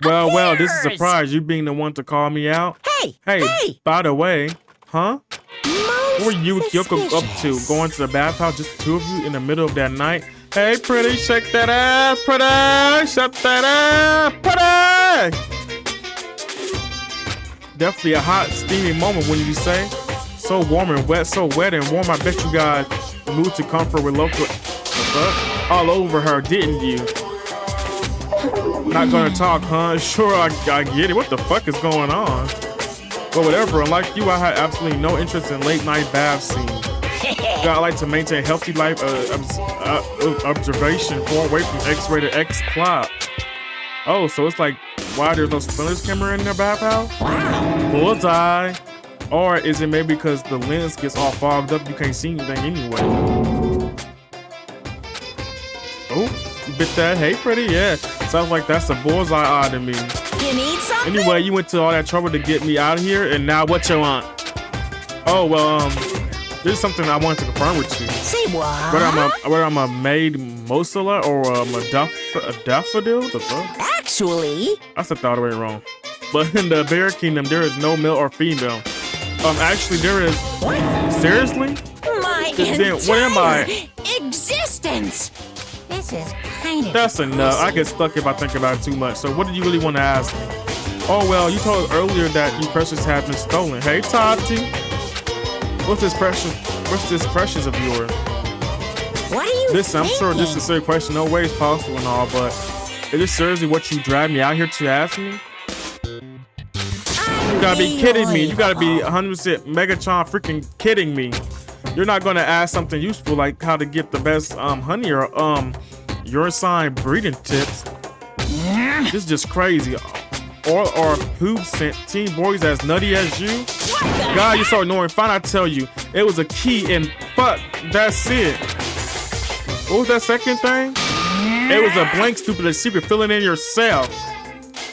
Well, this is a appears! surprise. You being the one to call me out. Hey, By the way, huh? What were you and Kyoko up to? suspicious. Going to the bathhouse, just the two of you in the middle of that night? Hey, pretty, shake that ass, pretty, shut that ass, pretty. Definitely a hot, steamy moment, wouldn't you say? So warm and wet, so wet and warm. I bet you guys moved to comfort with local all over her, didn't you? Not gonna talk, huh? Sure, I get it. What the fuck is going on? But whatever, unlike you, I had absolutely no interest in late night bath scenes. I like to maintain healthy life observation, far away from X-rated X plot. Oh, so it's like why there's no surveillance camera in their bathhouse? Bullseye. Or is it maybe because the lens gets all fogged up, you can't see anything anyway? Oh, you bit that? Hey, pretty, yeah. Sounds like that's a bullseye eye to me. You need something? Anyway, you went to all that trouble to get me out of here, and now what you want? Oh, well, this is something I wanted to confirm with you. Say what? Whether I'm a maid Mosula or a daffodil? The fuck? Actually, I said that all the way wrong. But in the Bear Kingdom, there is no male or female. Actually, there is. Seriously? my Then what am I? existence. This is kind of That's enough. I get stuck if I think about it too much. So what did you really want to ask me? Oh, well, you told us earlier that your precious had been stolen. Hey, Tati. What's this precious of yours? What are you Listen, I'm sure this is a thinking? silly question. No way it's possible and all, but is this seriously what you dragged me out here to ask me? You gotta be kidding me. You gotta be 100% Megatron freaking kidding me. You're not gonna ask something useful like how to get the best honey or your sign breeding tips. This is just crazy. Or poop sent teen boys as nutty as you. God, you're so annoying. Fine, I tell you. It was a key and fuck, that's it. What was that second thing? It was a blank stupid secret. Fill it in yourself.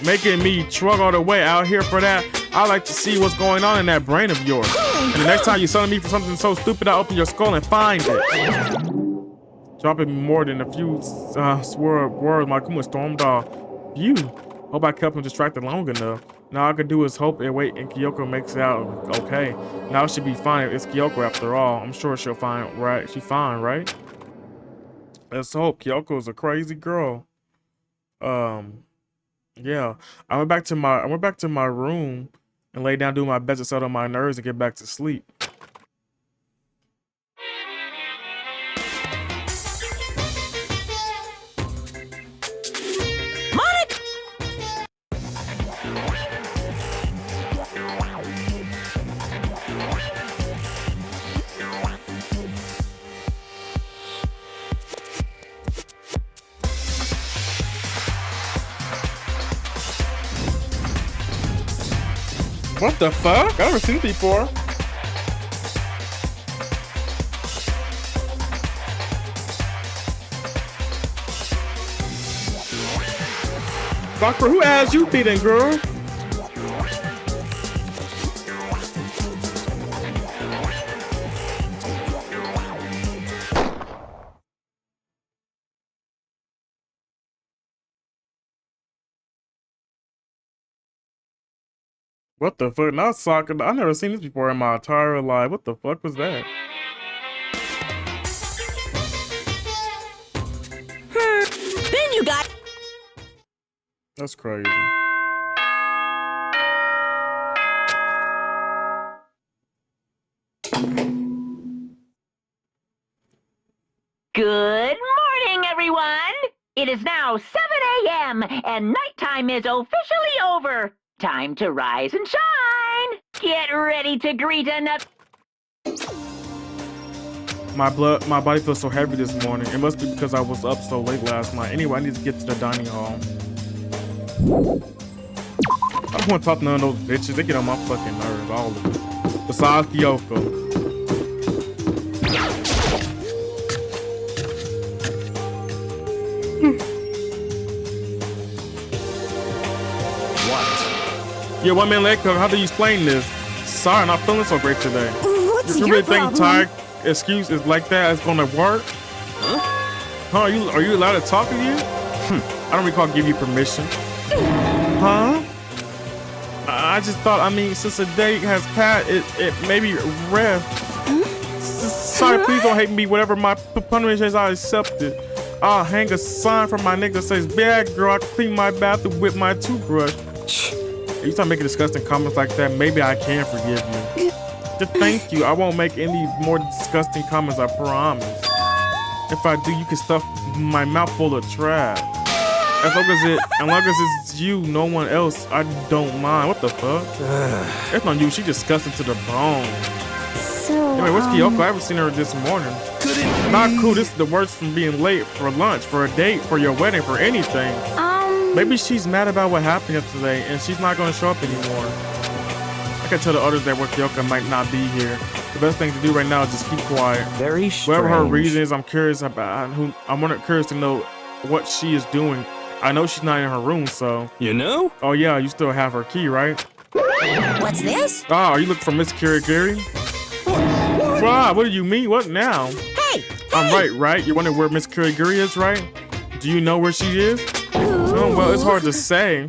Making me shrug all the way out here for that. I like to see what's going on in that brain of yours. And the next time you're selling me for something so stupid, I'll open your skull and find it. Dropping more than a few words, my Kuma stormed off. Phew. Hope I kept him distracted long enough. Now all I can do is hope and wait and Kyoko makes it out okay. Now it should be fine. It's Kyoko after all. I'm sure she'll find right. She's fine, right? Let's hope. Kyoko's a crazy girl. Yeah. I went back to my room and lay down doing my best to settle my nerves and get back to sleep. What the fuck? I've never seen it before. Doctor, who asked you beating, girl? What the fuck? Not soccer. I never seen this before in my entire life. What the fuck was that? Then you got. That's crazy. Good morning, everyone! It is now 7 a.m. and nighttime is officially over. Time to rise and shine! Get ready to greet another... My body feels so heavy this morning. It must be because I was up so late last night. Anyway, I need to get to the dining hall. I don't want to talk to none of those bitches. They get on my fucking nerves, all of them. Besides KYOKO. What? Yeah, 1 minute late. How do you explain this? Sorry, I'm not feeling so great today. What's You your really think problem? tired excuse is like that? It's gonna work? Huh? Are you allowed to talk to you? I don't recall giving you permission. Huh? I just thought, I mean, since the day has passed, it may be rare. Sorry, please don't hate me. Whatever my punishment is, I accept it. I'll hang a sign from my nigga that says, "Bad girl, I clean my bathroom with my toothbrush." If you start making disgusting comments like that, maybe I can forgive you. Just thank you. I won't make any more disgusting comments, I promise. If I do, you can stuff my mouth full of trash. As long as it's you, no one else, I don't mind. What the fuck? It's not you. She disgusting to the bone. So, Anyway, where's KYOKO? I haven't seen her this morning. Could it Not cool. This is the worst from being late for lunch, for a date, for your wedding, for anything. Maybe she's mad about what happened yesterday and she's not going to show up anymore. I can tell the others that KYOKO might not be here. The best thing to do right now is just keep quiet. very Whatever her strange. reason is, I'm curious about curious to know what she is doing. I know she's not in her room, so. You know? Oh yeah, you still have her key, right? What's this? Ah, are you looking for Miss Kirigiri? Rob, what do you mean? What now? Hey! I'm right? You wondering where Miss Kirigiri is, right? Do you know where she is? Oh, well, it's hard to say.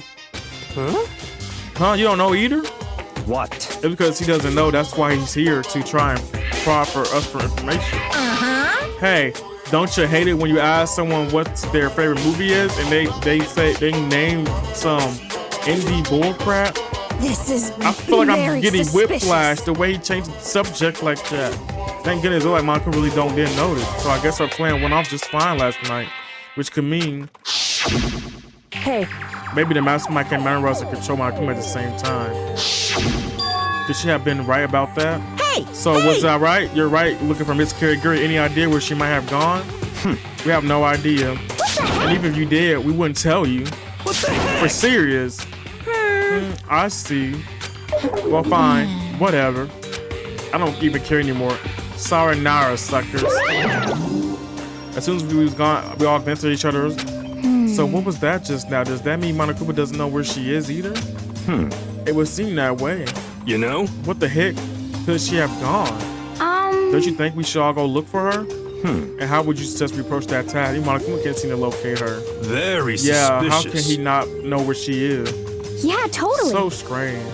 Huh? You don't know either? What? It's because he doesn't know. That's why he's here, to try and prod for us for information. Hey, don't you hate it when you ask someone what their favorite movie is and they say they name some indie bullcrap? This is I feel like I'm very getting suspicious. whiplash the way he changed the subject like that. Thank goodness, like Monica really didn't notice. So I guess our plan went off just fine last night, which could mean hey, maybe the mastermind can't remember us and control my team at the same time. Could she have been right about that? Hey! So was I right? You're right. Looking for Miss Kirigiri. Any idea where she might have gone? We have no idea. And even if you did, we wouldn't tell you. What the heck? We're serious. I see. Well, fine. Whatever. I don't even care anymore. Sayonara, suckers. As soon as we was gone, we all glanced at each other. So what was that just now? Does that mean Monokuma doesn't know where she is either? It would seem that way. You know? What the heck could she have gone? Don't you think we should all go look for her? And how would you suggest we approach that task? Monokuma can't seem to locate her. Very Yeah, suspicious. how can he not know where she is? Yeah, totally. So strange.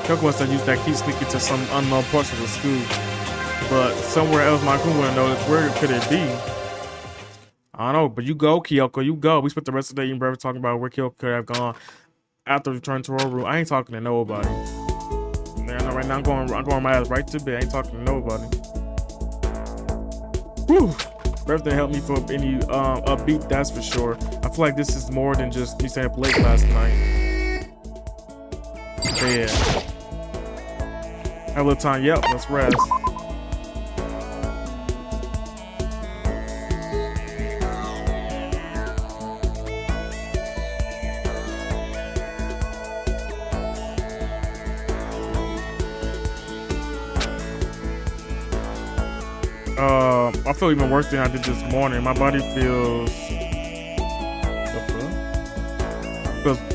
KYOKO must have used that key sneaking to some unknown portion of the school. But somewhere else Monokuma wouldn't know. Where could it be? I don't know, but you go, KYOKO, you go. We spent the rest of the day eating breakfast talking about where KYOKO could have gone after returning to her room. I ain't talking to nobody. Man, right now I'm going my ass right to bed. I ain't talking to nobody. Whew. Birthday helped me for any upbeat, that's for sure. I feel like this is more than just me staying up late last night. Bed. Have a little time. Yep, let's rest. I feel even worse than I did this morning. My body feels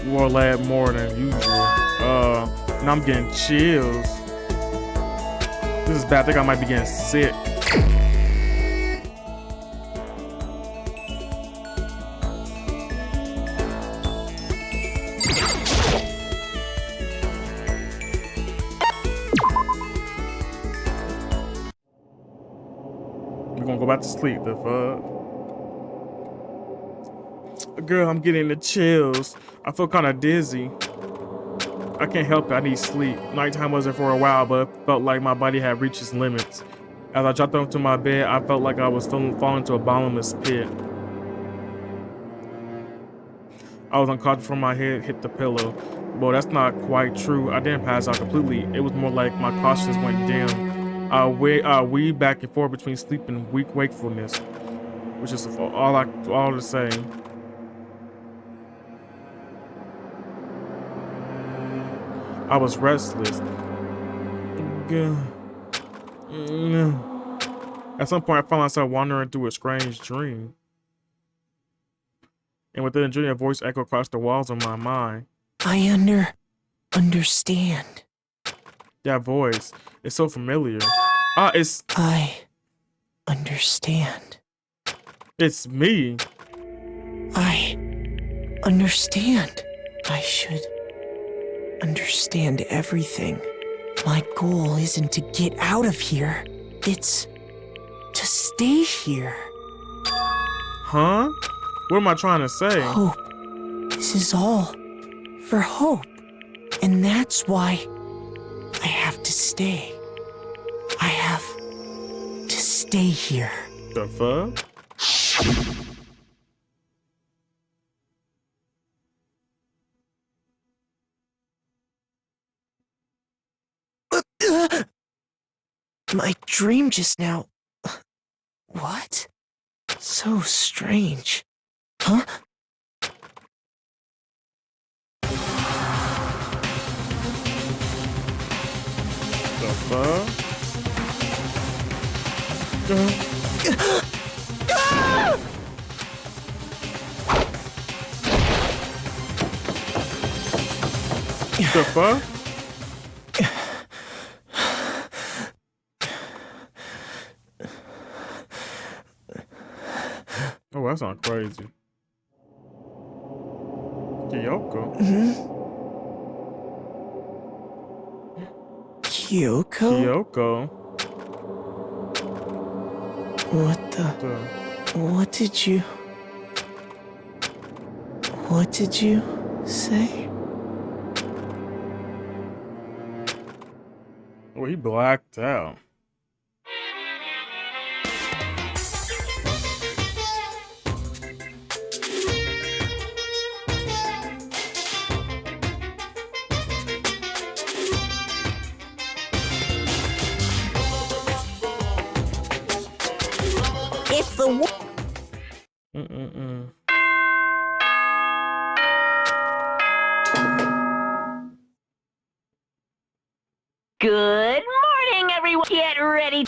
more lad more than usual. And I'm getting chills. This is bad. I think I might be getting sick. We're gonna go back to sleep. The fuck? Girl, I'm getting the chills. I feel kind of dizzy. I can't help it. I need sleep. Nighttime wasn't for a while, but it felt like my body had reached its limits. As I dropped onto my bed, I felt like I was falling into a bottomless pit. I was unconscious from my head hit the pillow. Well, that's not quite true. I didn't pass out completely. It was more like my consciousness went dim. I weaved back and forth between sleep and weak wakefulness, which is all the same. I was restless. At some point, I found myself wandering through a strange dream. And within the dream, a voice echoed across the walls of my mind. I understand. That voice is so familiar. It's... I understand. It's me. I understand. I should understand everything. My goal isn't to get out of here. It's to stay here. Huh? What am I trying to say? Hope. This is all for hope. And that's why I have to stay. I have to stay here. The fuck? My dream just now. What? So strange. Huh? The fuck? The fuck? Oh, that sounds crazy. KYOKO. KYOKO? KYOKO. What the? What did you say? Oh, he blacked out. If the Good morning, everyone. Get ready.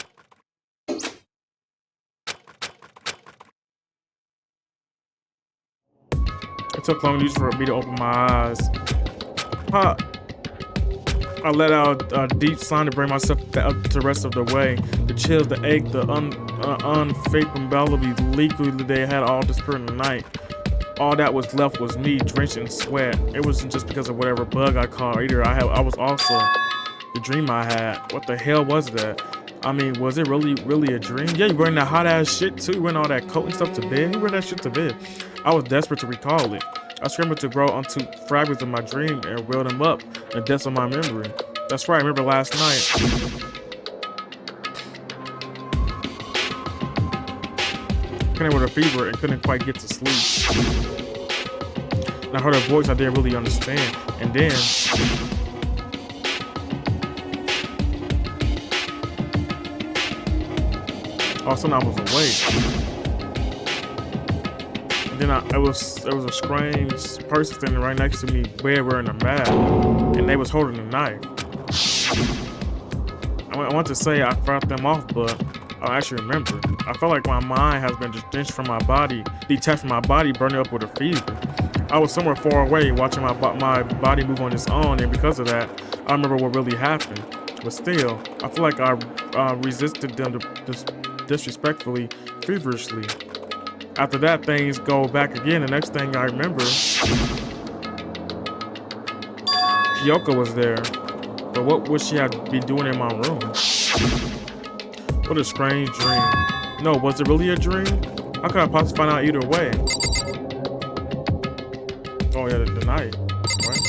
It took long for me to open my eyes. I let out a deep sigh to bring myself up to the rest of the way. The chills, the ache, the unfathomability, legally they had all disappeared in the night. All that was left was me, drenched in sweat. It wasn't just because of whatever bug I caught either. I was also the dream I had. What the hell was that? I mean, was it really a dream? Yeah, you wearing that hot ass shit too. You wearing all that coat and stuff to bed. You wear that shit to bed. I was desperate to recall it. I scrambled to grow onto fragments of my dream and reel them up in the depths of my memory. That's right, I remember last night. Couldn't with a fever and couldn't quite get to sleep. And I heard a voice I didn't really understand. And then all of a sudden I was awake. And then it was a strange person standing right next to me, bed wearing a mask, and they was holding a knife. I want to say I fought them off, but I actually remember. I felt like my mind has been detached from my body, burning up with a fever. I was somewhere far away watching my body move on its own, and because of that, I remember what really happened. But still, I feel like I resisted them disrespectfully, feverishly. After that, things go back again. The next thing I remember, KYOKO was there. But what would she have be doing in my room? What a strange dream. No, was it really a dream? How could I possibly find out either way? Oh yeah, the night, right?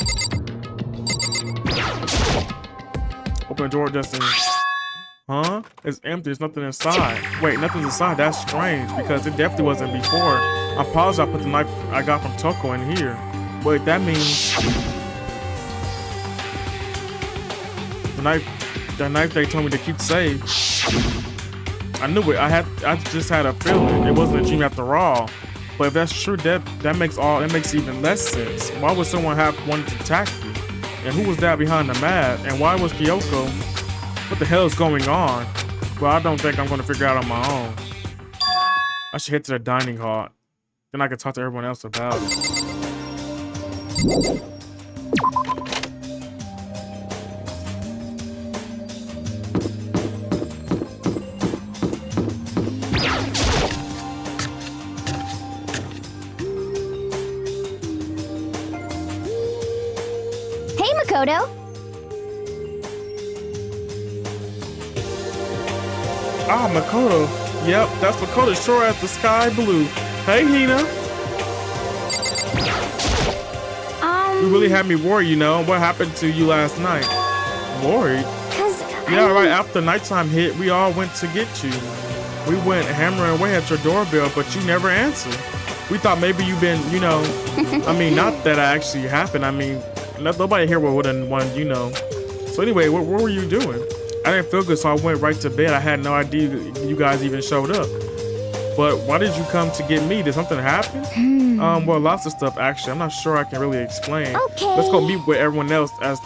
Open the door just in. Huh? It's empty. There's nothing inside. Wait, nothing's inside. That's strange because it definitely wasn't before. I'm positive I put the knife I got from KYOKO in here. Wait, that means the knife they told me to keep safe. I knew it. I just had a feeling it wasn't a dream after all. But if that's true, that makes even less sense. Why would someone have wanted to attack you? And who was that behind the mask? And why was KYOKO? What the hell is going on? Well, I don't think I'm going to figure out on my own. I should head to the dining hall. Then I can talk to everyone else about it. Hey, Makoto. Ah, Makoto. Yep, that's Makoto, sure as the sky blue. Hey, Hina. You really had me worried, you know. What happened to you last night? Worried? Yeah, right after nighttime hit, we all went to get you. We went hammering away at your doorbell, but you never answered. We thought maybe you've been, you know, I mean, not that actually happened. I mean, nobody here would have wanted, you know. So anyway, what were you doing? I didn't feel good, so I went right to bed. I had no idea you guys even showed up. But why did you come to get me? Did something happen? Well, lots of stuff actually. I'm not sure I can really explain. Okay. Let's go meet with everyone else, as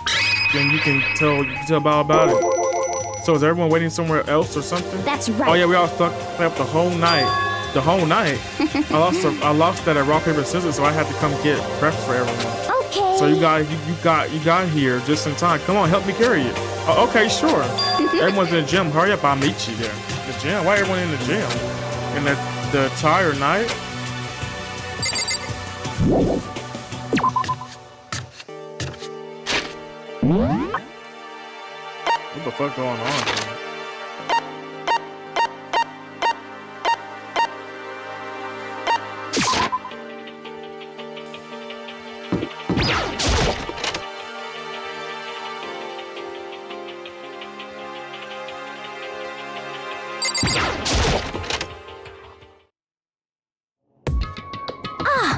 then you can tell about it. So is everyone waiting somewhere else or something? That's right. Oh yeah, we all stayed up the whole night. The whole night. I lost that at rock paper scissors, so I had to come get breakfast for everyone. Okay. So you got here just in time. Come on, help me carry it. Oh, okay, sure. Everyone's in the gym. Hurry up, I'll meet you there. The gym? Why everyone in the gym? In the entire night? What the fuck going on here?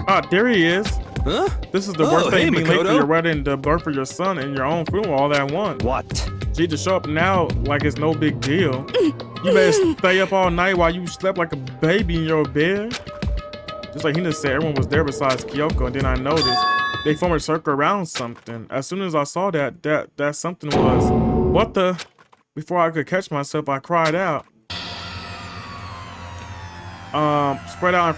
Ah, there he is. Huh? This is the worst thing, being late for Makoto. your wedding, the birth of your son, and your own funeral all at once. What? Gee, to show up now like it's no big deal. You better stay up all night while you slept like a baby in your bed. Just like Hina said, everyone was there besides KYOKO, and then I noticed they formed a circle around something. As soon as I saw that something was, what the? Before I could catch myself, I cried out. Spread out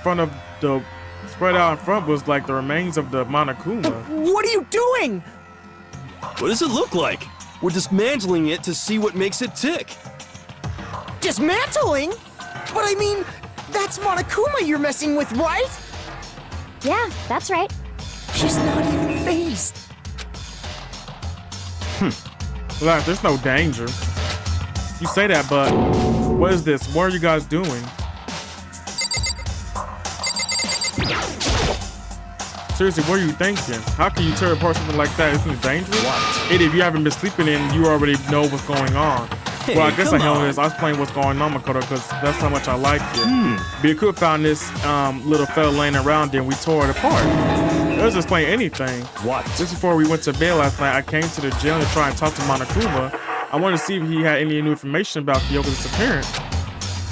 in front was like the remains of the Monokuma. What are you doing? What does it look like? We're dismantling it to see what makes it tick. Dismantling? But I mean, that's Monokuma you're messing with, right? Yeah, that's right. She's not even phased. Like, there's no danger. You say that, but what is this? What are you guys doing? Seriously, what are you thinking? How can you tear apart something like that? Isn't it dangerous? What? If you haven't been sleeping in, you already know what's going on. Hey, well, I guess I come know on. this. I was playing what's going on, Makoto, because that's how much I like it. But you could have found this little fella laying around there and we tore it apart. It doesn't explain anything. What? Just before we went to bed last night, I came to the gym to try and talk to Monokuma. I wanted to see if he had any new information about KYOKO's disappearance.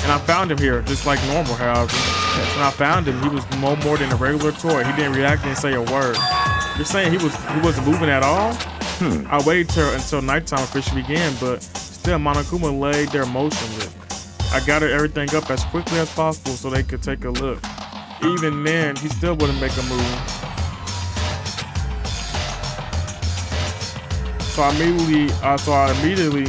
And I found him here, just like normal, however. When I found him, he was no more than a regular toy. He didn't react and say a word. You're saying he wasn't moving at all? I waited until nighttime officially began, but still Monokuma laid there motionless. I gathered everything up as quickly as possible so they could take a look. Even then, he still wouldn't make a move. So I immediately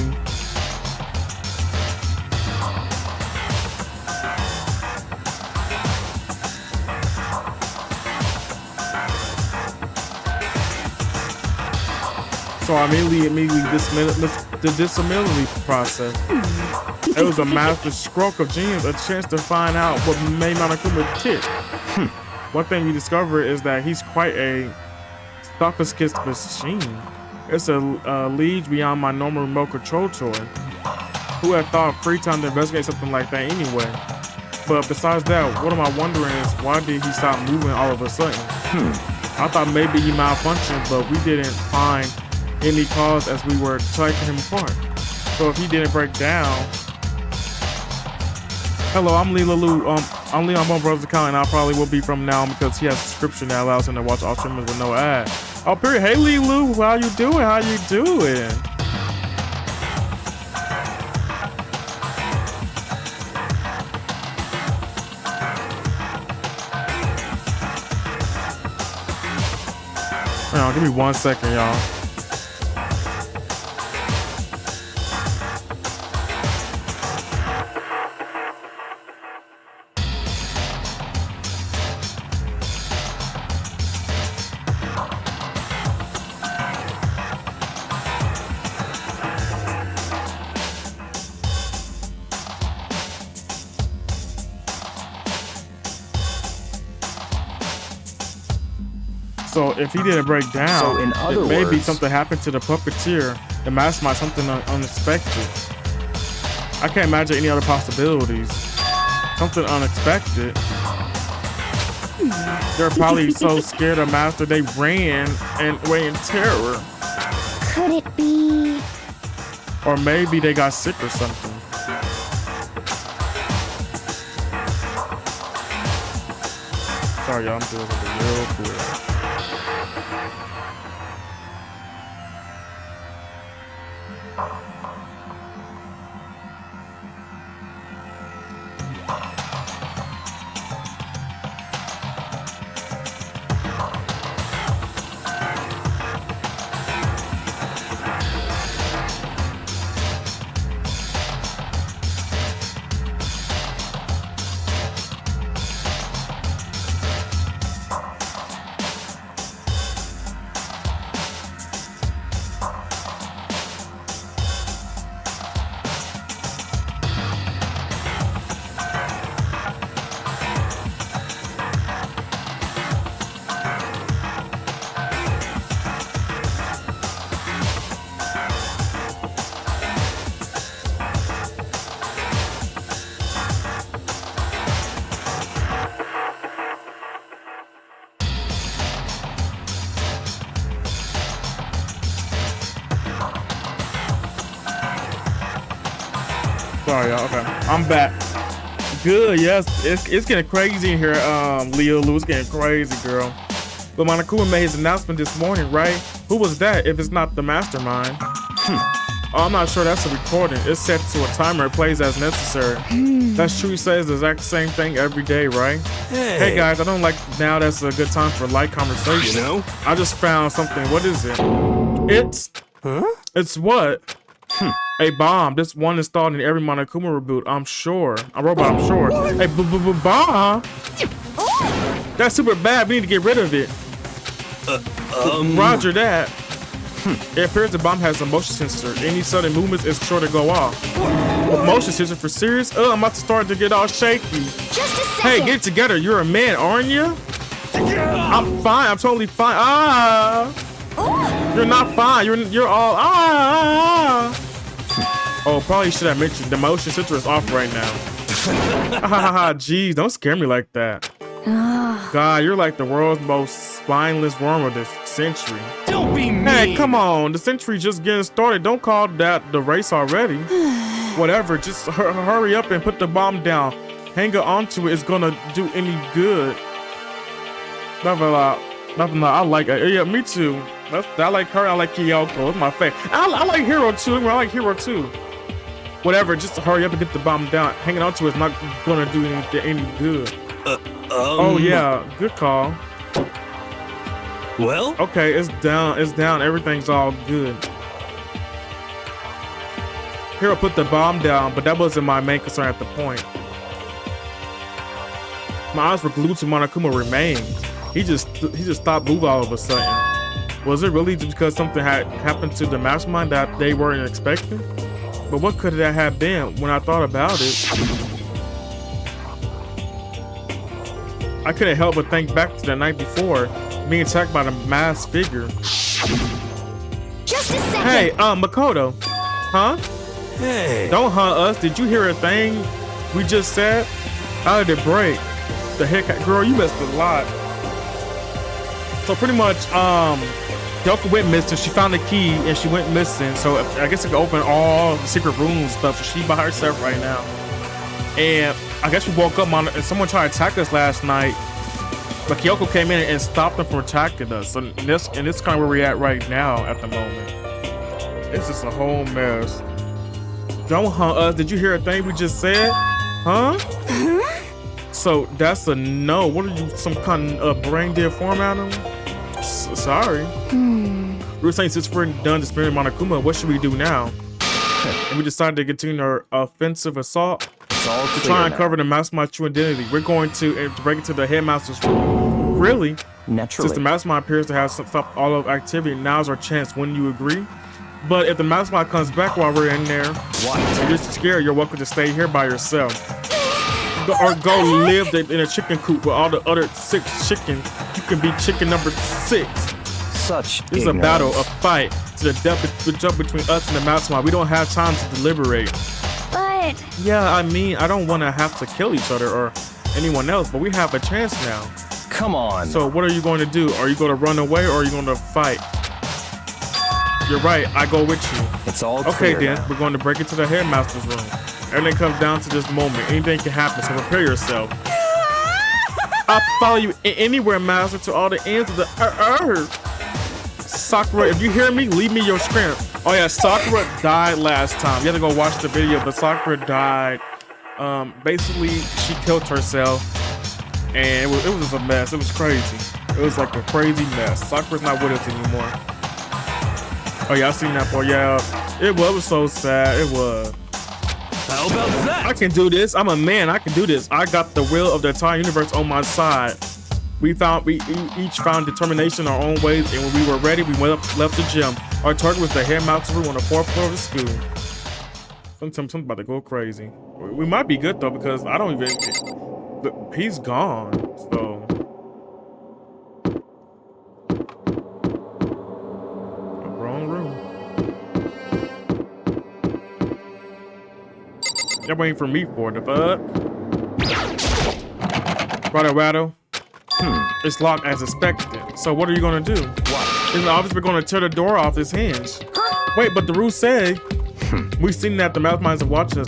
So I immediately dismissed the disability process. It was a master stroke of genius, a chance to find out what made Monokuma tick. One thing we discovered is that he's quite a sophisticated machine. It's a league beyond my normal remote control toy. Who had thought of free time to investigate something like that anyway? But besides that, what am I wondering is why did he stop moving all of a sudden? I thought maybe he malfunctioned, but we didn't find any cause as we were taking him apart. So if he didn't break down. Hello, I'm Lee Lalu. I'm Lee on my brother's account, and I probably will be from now on because he has a subscription that allows him to watch all streamers with no ad. Oh, period. Hey, Lee Lu, how you doing? How you doing? Hang on, give me 1 second, y'all. So if he didn't break down, So in other then maybe words- something happened to the puppeteer, the mastermind, something unexpected. I can't imagine any other possibilities. Something unexpected. They're probably so scared of Master they ran and away in terror. Could it be? Or maybe they got sick or something. Sorry, y'all, I'm doing it real quick. Sorry, y'all. Okay, I'm back. Good, yes. It's getting crazy in here, Leo Lou. It's getting crazy, girl. But Monokuma made his announcement this morning, right? Who was that if it's not the mastermind? Oh, I'm not sure that's a recording. It's set to a timer. It plays as necessary. That's true. He says the exact same thing every day, right? Hey guys, I don't like now. That's a good time for light conversation. You know? I just found something. What is it? It's what? A bomb. This one installed in every Monokuma reboot. I'm sure. A robot. I'm sure. Hey, bomb. That's super bad. We need to get rid of it. Roger that. It appears the bomb has a motion sensor. Any sudden movements is sure to go off. A motion sensor for serious? I'm about to start to get all shaky. Just a second. Hey, get it together. You're a man, aren't you? I'm fine. I'm totally fine. You're not fine. You're all Oh, probably should have mentioned the motion sensor is off right now. Jeez, don't scare me like that. God, you're like the world's most spineless worm of this century. Don't be mean. Hey, come on. The century just getting started. Don't call that the race already. Whatever. Just hurry up and put the bomb down. Hang onto it. It's gonna do any good. Nothing. I like it. Yeah, me too. I like her. I like KYOKO. It's my favorite. I like Hero too. I like Hero too. Whatever. Just hurry up and get the bomb down. Hanging onto it's not gonna do any good. Oh yeah, good call. Well? Okay, it's down. It's down. Everything's all good. Hero put the bomb down, but that wasn't my main concern at the point. My eyes were glued to Monokuma remains. He just stopped moving all of a sudden. Was it really just because something had happened to the mastermind that they weren't expecting? But what could that have been when I thought about it? I couldn't help but think back to the night before, being attacked by the masked figure. Just a second. Hey, Makoto. Huh? Hey. Don't hunt us. Did you hear a thing we just said? How did it break? The heck, girl, you missed a lot. So pretty much, Kyoko went missing. She found the key and she went missing. So I guess it could open all the secret rooms and stuff. So she's by herself right now. And I guess we woke up on and someone tried to attack us last night. But Kyoko came in and stopped them from attacking us. So this is kind of where we're at right now at the moment. It's just a whole mess. Don't hunt us. Did you hear a thing we just said? Huh? So that's a no. What are you, some kind of brain dead format? Sorry. We were saying since we're done disappearing Monokuma, what should we do now? And we decided to continue our offensive assault to try and cover the mastermind's true identity. We're going to break into the headmaster's room. Really? Naturally. Since the mastermind appears to have stopped all of activity, now's our chance. Wouldn't you agree? But if the mastermind comes back while we're in there, and you're scared, you're welcome to stay here by yourself. Or go live in a chicken coop with all the other 6 chickens. You can be chicken number 6. Such This is a battle, a fight to the death between us and the mastermind. We don't have time to deliberate. But Yeah, I mean, I don't want to have to kill each other or anyone else, but we have a chance now. Come on. So what are you going to do? Are you going to run away or are you going to fight? You're right, I go with you. It's all Okay clear then, now. we're going to break into the headmaster's room. Everything comes down to this moment. Anything can happen, so prepare yourself. I'll follow you anywhere, master, to all the ends of the earth. Sakura, if you hear me, leave me your strength. Oh yeah, Sakura died last time. You have to go watch the video, but Sakura died. Basically, she killed herself. And it was just a mess. It was crazy. It was like a crazy mess. Sakura's not with us anymore. Oh yeah, I seen that for yeah. It was so sad. It was. How about that? I can do this. I'm a man. I can do this. I got the will of the entire universe on my side. We each found determination in our own ways, and when we were ready, we left the gym. Our target was the headmaster's room on the 4th floor of the school. Something about to go crazy. We might be good though because I don't even. He's gone. So. Wrong room. You're waiting for me for the fuck. Rattle. It's locked as expected. So what are you gonna do? What? It's obvious we're gonna tear the door off this hinge. Wait, but the rules say we've seen that the masterminds have watched us.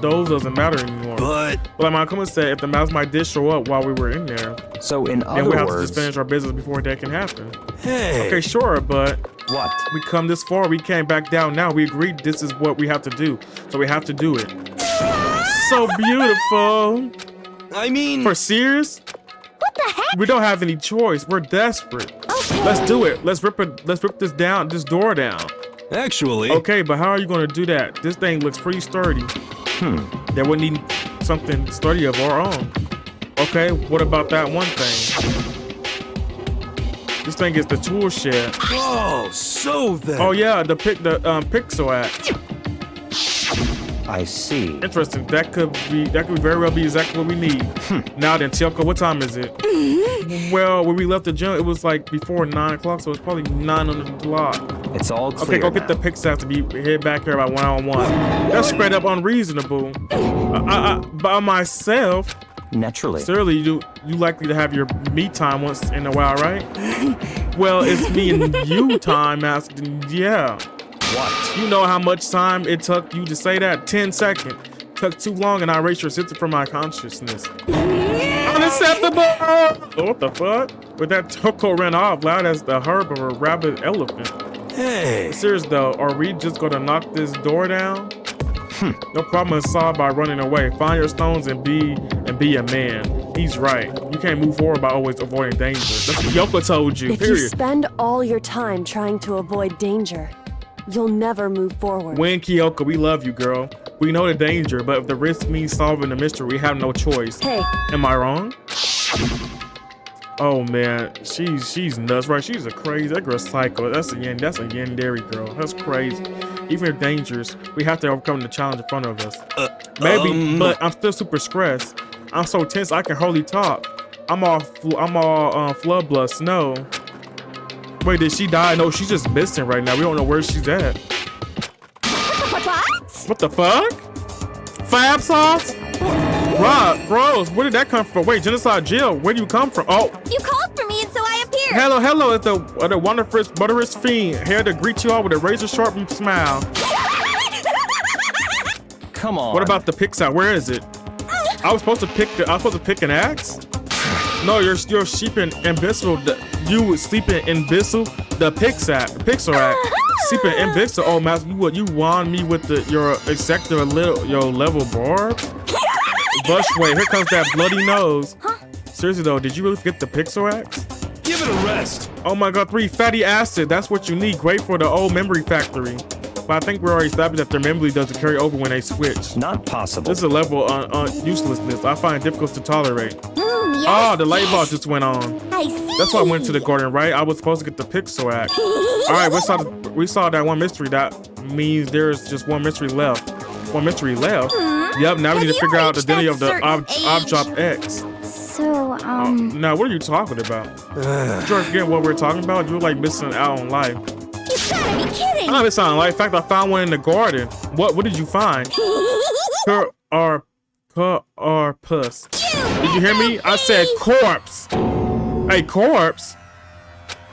Those doesn't matter anymore. But like my comment said, if the mastermind did show up while we were in there, So in then other we have to words, just finish our business before that can happen. hey, Okay, sure, but what? we come this far, we came back down now. We agreed this is what we have to do, so we have to do it. So beautiful. I mean, For serious? what the heck? We don't have any choice. We're desperate. Okay. Let's do it. Let's rip this door down. actually, Okay, but how are you gonna do that? This thing looks pretty sturdy. That would need something sturdy of our own. Okay, what about that one thing? This thing is the tool shed. oh, so then. Oh yeah, the pixel act. I see. Interesting. That could very well be exactly what we need. Now then, Kyoko, what time is it? Well, when we left the gym, it was like before 9 o'clock, so it's probably 9 on the clock. It's all clear. Okay, go get now. the pixel to head back here by 1-on-1. That's straight up unreasonable. By myself. Naturally. Surely you likely to have your me time once in a while, right? Well, it's me and you time, Master. Yeah. What? You know how much time it took you to say that? 10 seconds. Took too long and I erased your sister from my consciousness. Unacceptable! Oh, what the fuck? But that Toko ran off loud as the herb of a rabid elephant. Hey, Serious though, are we just gonna knock this door down? No problem is solved by running away. Find your stones and be a man. He's right. You can't move forward by always avoiding danger. That's what Kyoko told you, If you period. spend all your time trying to avoid danger, you'll never move forward. Win, Kyoko, we love you, girl. We know the danger, but if the risk means solving the mystery, we have no choice. Hey, Am I wrong? Oh man, she's nuts, right? She's a crazy. That girl's psycho. That's a yandere girl. That's crazy. Even if dangerous, we have to overcome the challenge in front of us. Maybe, but I'm still super stressed. I'm so tense I can hardly talk. I'm all flood blood snow. Wait, did she die? No, she's just missing right now. We don't know where she's at. What the fuck? Fab sauce? Rob, bros, where did that come from? Wait, Genocide Jill, where do you come from? Oh. You called for me and so I appeared. Hello, it's the wonderful butterous fiend here to greet you all with a razor sharp smile. Come on. What about the pixel? Where is it? I was supposed to pick an axe? No, you're sleeping imbecile. You sleeping imbecile. The pixel axe. Sleeping imbecile. Oh, master, you won me with your executive your level bar. Bushway, here comes that bloody nose. Seriously though, did you really get the pixel axe? Give it a rest. Oh my god, 3 fatty acid. That's what you need. Great for the old memory factory. But I think we already established that their memory doesn't carry over when they switch. Not possible. This is a level on uselessness I find difficult to tolerate. Yes, Oh, the light bulb just went on. I see. That's why I went to the garden, right? I was supposed to get the pixel axe. All right, we saw that one mystery. That means there's just one mystery left. One mystery left. Yep. Now we need to figure out the identity of the object X. So, Now, what are you talking about? George, forget what we're talking about. You're like missing out on life. You gotta be kidding. I'm not missing out on life. In fact, I found one in the garden. What did you find? Puss. Did you hear me? I said corpse. A corpse?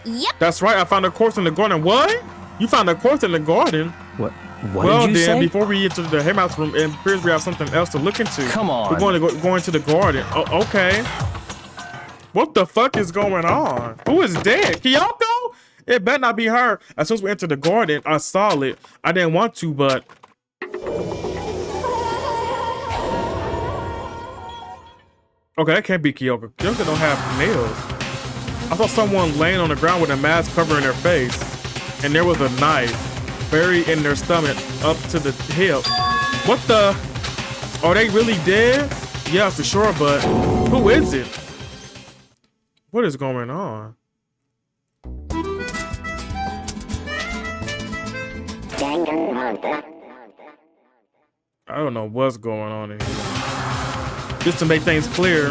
Yep. That's right. I found a corpse in the garden. What? You found a corpse in the garden? What Well, did you then, say? before we enter the Haymouse room, it appears we have something else to look into. Come on. We're going to go into the garden. Oh, okay. What the fuck is going on? Who is dead? KYOKO? It better not be her. As soon as we entered the garden, I saw it. I didn't want to, but... Okay, that can't be KYOKO. KYOKO don't have nails. I saw someone laying on the ground with a mask covering their face. And there was a knife buried in their stomach up to the hip. What the? Are they really dead? Yeah, for sure, but who is it? What is going on? Danganronpa. I don't know what's going on here. Just to make things clear,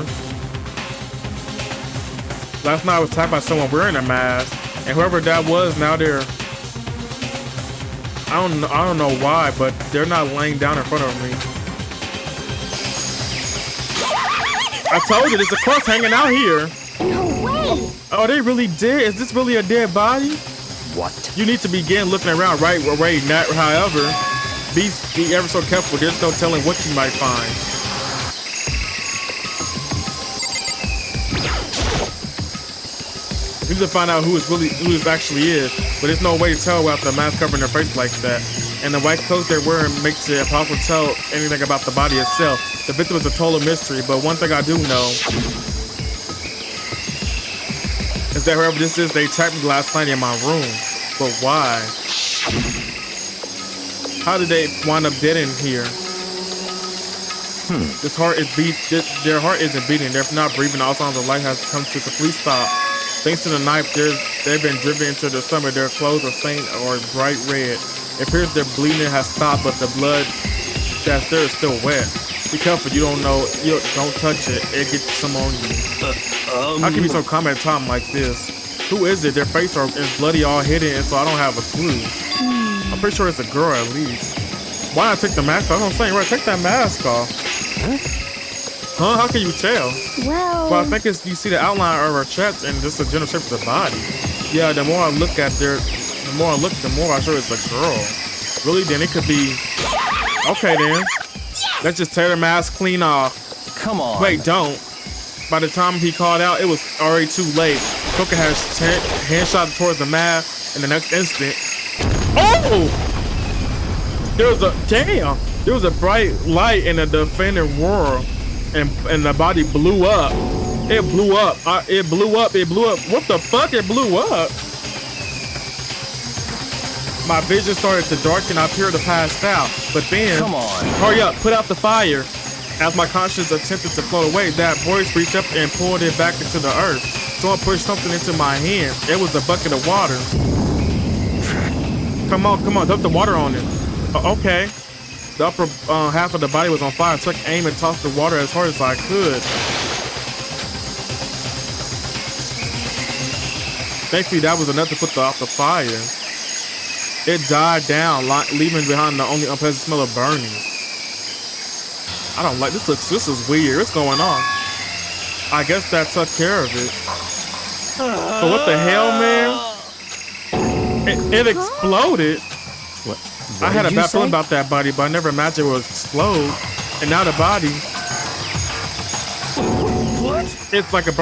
last night I was attacked by someone wearing a mask, and whoever that was, now they're... I don't know why, but they're not laying down in front of me. I told you, there's a corpse hanging out here. No way. Oh, they really dead? Is this really a dead body? What? You need to begin looking around, right? Not, however, be ever so careful. There's no telling what you might find. We need to find out who this actually is, but there's no way to tell without the mask covering their face like that. And the white clothes they're wearing makes it impossible to tell anything about the body itself. The victim is a total mystery, but one thing I do know is that whoever this is, they attacked me last night in my room. But why? How did they wind up dead in here? This heart is their heart isn't beating. They're not breathing. All signs of life has come to a complete stop. Thanks to the knife, they've been driven into their stomach. Their clothes are stained or bright red. It appears their bleeding has stopped, but the blood that's there is still wet. Be careful, you don't know. You don't touch it. It gets some on you. How can you be so calm at a time like this? Who is it? Their face is bloody, all hidden, and so I don't have a clue. I'm pretty sure it's a girl at least. Why not take the mask off? I'm saying, right, take that mask off. Huh? How can you tell? Well, I think it's you see the outline of her chest and just the general shape of the body. Yeah, the more I look, the more I'm sure it's a girl. Really? Then it could be. Okay, then. Let's just tear the mask clean off. Come on. Wait, don't. By the time he called out, it was already too late. Coca has hand shot towards the mask, and the next instant, oh! There was a bright light in the defending world. And the body blew up. It blew up. It blew up. What the fuck? It blew up. My vision started to darken. I appeared to pass out. But then, come on, hurry up, put out the fire. As my conscience attempted to float away, that voice reached up and pulled it back into the earth. someone pushed something into my hand. It was a bucket of water. Come on, dump the water on it. Okay. The upper half of the body was on fire. I took aim and tossed the water as hard as I could. Thankfully, that was enough to put out the fire. It died down, leaving behind the only unpleasant smell of burning. I don't like this. This is weird. What's going on? I guess that took care of it. But what the hell, man? It exploded. What I had a did you bad feeling say? about that body, but I never imagined it would explode. And now the body, What? it's like a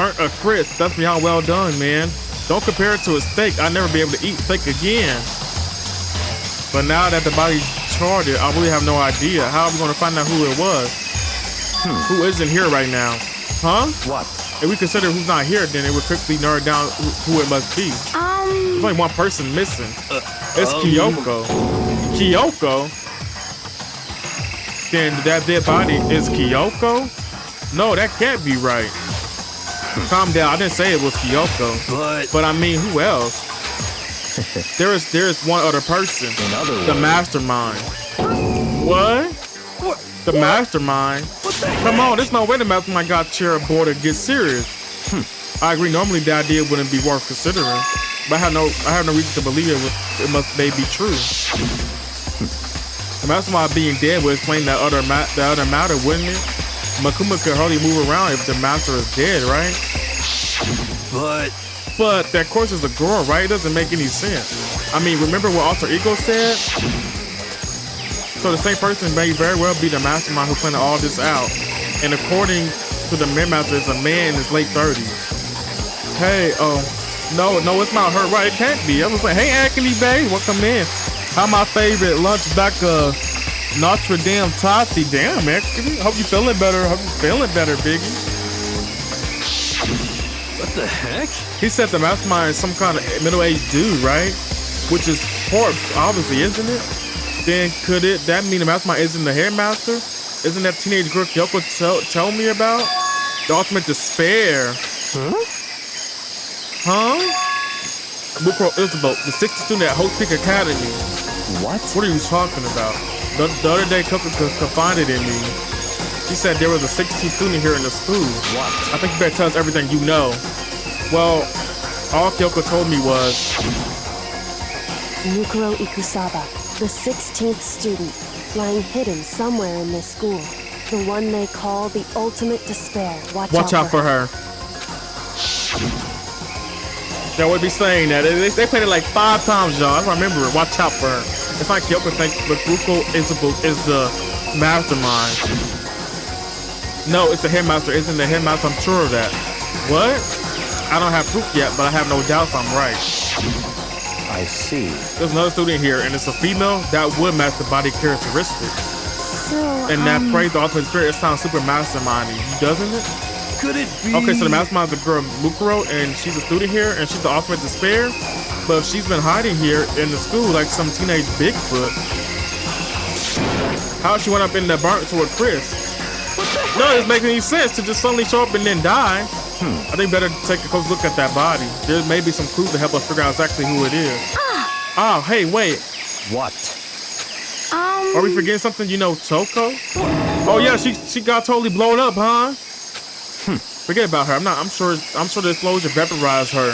crisp. That's beyond well done, man. Don't compare it to a steak. I'd never be able to eat steak again. But now that the body charred it, I really have no idea. How are we going to find out who it was? Who isn't here right now? Huh? What? If we consider who's not here, then it would quickly narrow down who it must be. There's only one person missing. It's KYOKO. KYOKO? Then that dead body is KYOKO? No, that can't be right. Calm down. I didn't say it was KYOKO. But I mean, who else? There is one other person. In other words, The mastermind. What? The mastermind? Come on, there's no way the mastermind got chair aboard to get serious. I agree. Normally the idea wouldn't be worth considering, but I have no reason to believe it must may be true. The mastermind being dead would explain that other matter, wouldn't it? Makuma could hardly move around if the master is dead, right? But that course is a girl, right? It doesn't make any sense. I mean, remember what Alter Ego said? So the same person may very well be the mastermind who planned all this out. And according to the Mirror Master, is a man in his late 30s. Hey, no, it's not her, right? It can't be. I was like, hey, Acne Bay, welcome in. How my favorite lunch back Notre Dame Tati. Damn, man. Hope you feeling better. Biggie. What the heck? He said the mastermind is some kind of middle-aged dude, right? Which is corpse, obviously, isn't it? Then could that mean the mastermind isn't the headmaster? Isn't that teenage girl KYOKO tell me about? The ultimate despair. Huh? Mukuro Isabel, the 60th student at Hope Peak Academy. what? What are you talking about? The other day, KYOKO confided in me. She said there was a 16th student here in the school. What? I think you better tell us everything you know. Well, all KYOKO told me was Mukuro Ikusaba, the 16th student, lying hidden somewhere in this school. The one they call the ultimate despair. Watch out for her. That would be saying that. They played it like 5 times, y'all. I remember it. Watch out for her. It's like KYOKO thinks Mukuro is the mastermind. No, it's the headmaster. Isn't the headmaster? I'm sure of that. What? I don't have proof yet, but I have no doubts I'm right. I see. There's another student here, and it's a female. That would match the body characteristics. So, And that phrase, the ultimate spirit, it sounds super mastermindy, doesn't it? Could it be? Okay, so the mastermind is the girl Mukuro, and she's a student here, and she's the ultimate despair. But if she's been hiding here in the school like some teenage Bigfoot, how she went up in the burnt to a crisp? No, it doesn't make any sense to just suddenly show up and then die. I think better take a close look at that body. There may be some clues to help us figure out exactly who it is. Oh, hey, wait. What? Are we forgetting something? You know, Toko? Oh yeah, she got totally blown up, huh? Forget about her. I'm sure the explosion vaporized her.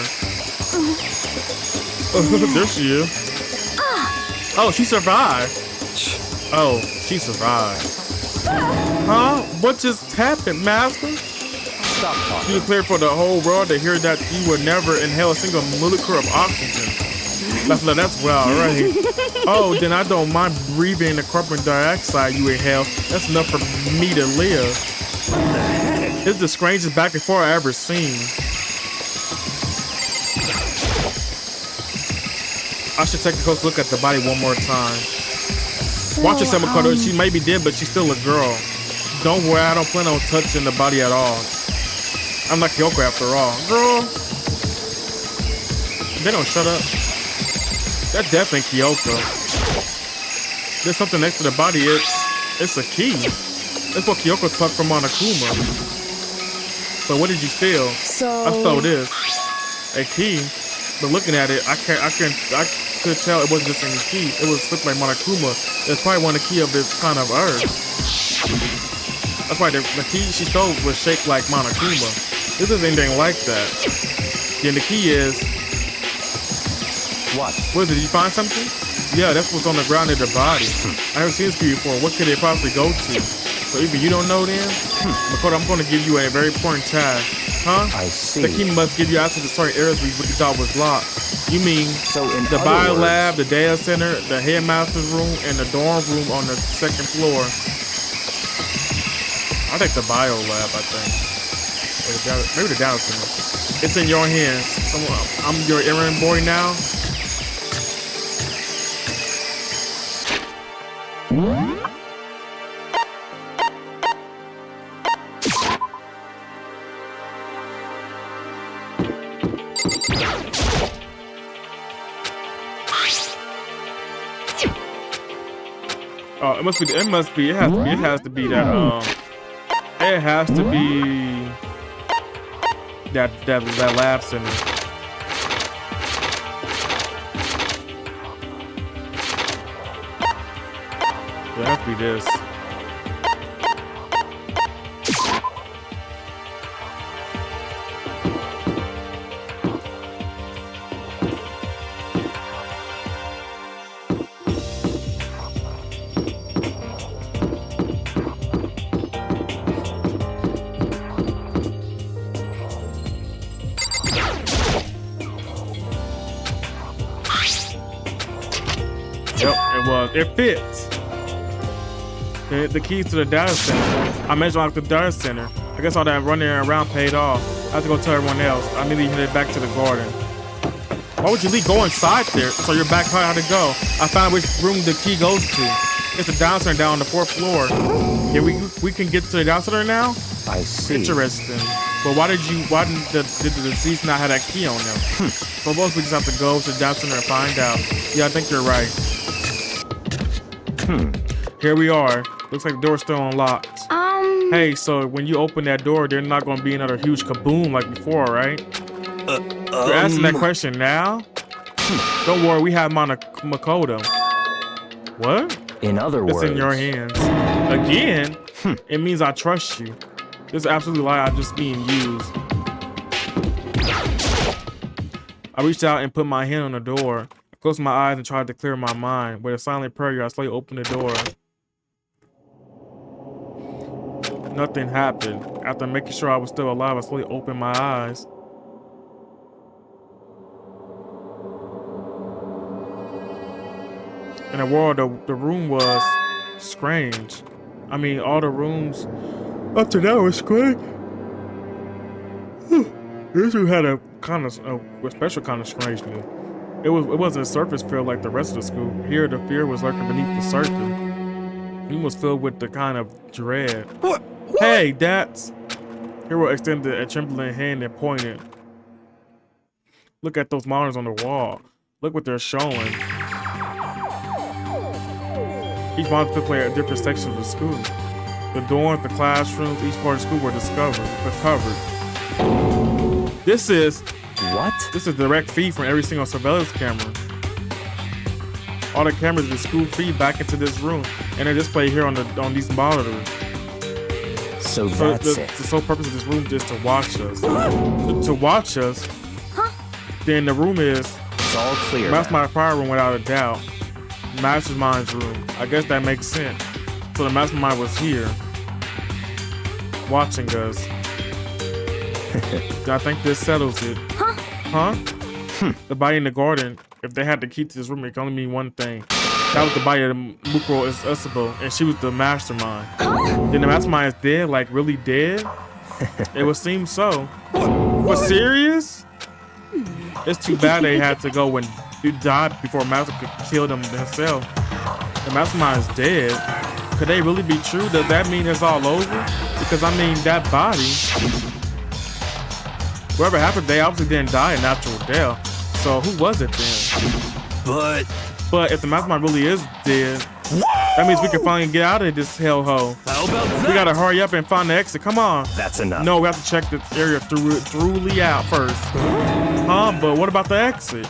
There she is. Oh, she survived. Oh, she survived. Huh? What just happened, Master? Stop talking. You declared for the whole world to hear that you would never inhale a single molecule of oxygen. That's well, right? Oh, then I don't mind breathing the carbon dioxide you inhale. That's enough for me to live. What the heck? It's the strangest back and forth I ever seen. I should take a close look at the body one more time. Watch yourself, Makoto. She may be dead, but she's still a girl. Don't worry, I don't plan on touching the body at all. I'm like KYOKO after all. Girl. They don't shut up. That's definitely KYOKO. There's something next to the body. It's a key. That's what KYOKO took from Monokuma. But what did you steal? So I stole this. A key. But looking at it, I could tell it wasn't just any key. It was looked like Monokuma. It's probably one of the key of this kind of earth. That's why the key she stole was shaped like Monokuma. This isn't anything like that. Then the key is. What? What is it? Did you find something? Yeah, that's what's on the ground of the body. I haven't seen this key before. What could it possibly go to? So even you don't know then? Makoto, I'm going to give you a very important task. Huh? I see. The key must give you access to certain areas we thought was locked. You mean So in the other bio words- lab, the data center, the headmaster's room, and the dorm room on the second floor. I think the bio lab, I think. Or maybe the data center. It's in your hands. I'm your errand boy now. Oh, it has to be that, it has to be that lab center. It has to be this. Yep, it was. It fits. The keys to the data center. I mentioned like the data center. I guess all that running around paid off. I have to go tell everyone else. I immediately headed back to the garden. Why would you leave? Go inside there so your back how to go. I found which room the key goes to. It's the data center down on the 4th floor. Yeah, we can get to the data center now? I see. Interesting. But why did the deceased not have that key on them? So most we just have to go to the data center and find out. Yeah, I think you're right. Here we are. Looks like the door's still unlocked. Hey, so when you open that door, there's not going to be another huge kaboom like before, right? You're asking that question now? Don't worry, we have Makoto. What? In other words, It's in your hands. Again? It means I trust you. This is absolutely lie. I'm just being used. I reached out and put my hand on the door. I closed my eyes and tried to clear my mind. With a silent prayer, I slowly opened the door. Nothing happened. After making sure I was still alive, I slowly opened my eyes. In the world, the room was strange. I mean, all the rooms up to now were strange. This room had a kind of a special kind of strangeness. It wasn't a surface feel like the rest of the school. Here, the fear was lurking beneath the surface. He was filled with the kind of dread. What? Hey, that's... Hero extended a trembling hand and pointed. Look at those monitors on the wall. Look what they're showing. Each monitor could play at different sections of the school. The dorms, the classrooms, each part of the school were covered. This is... What? This is direct feed from every single surveillance camera. All the cameras in the school feed back into this room, and they're displayed here on these monitors. So that's it. The sole purpose of this room is to watch us. To watch us. Then the room is. It's all clear. Mastermind fire room without a doubt. Mastermind's room. I guess that makes sense. So the mastermind was here, watching us. I think this settles it. Huh? The body in the garden. If they had the key to this room, it can only mean one thing. That was the body of Mukuro Usubo, and she was the mastermind. Then the mastermind is dead, like really dead? It would seem so. What, serious? It's too bad they had to go and die before Master could kill them himself. The mastermind is dead. Could they really be true? Does that mean it's all over? Because I mean, that body, whatever happened, they obviously didn't die a natural death. So who was it then? But if the mastermind really is dead, That means we can finally get out of this hellhole. How about that? We gotta hurry up and find the exit. Come on. That's enough. No, we have to check this area thoroughly out first. But what about the exit?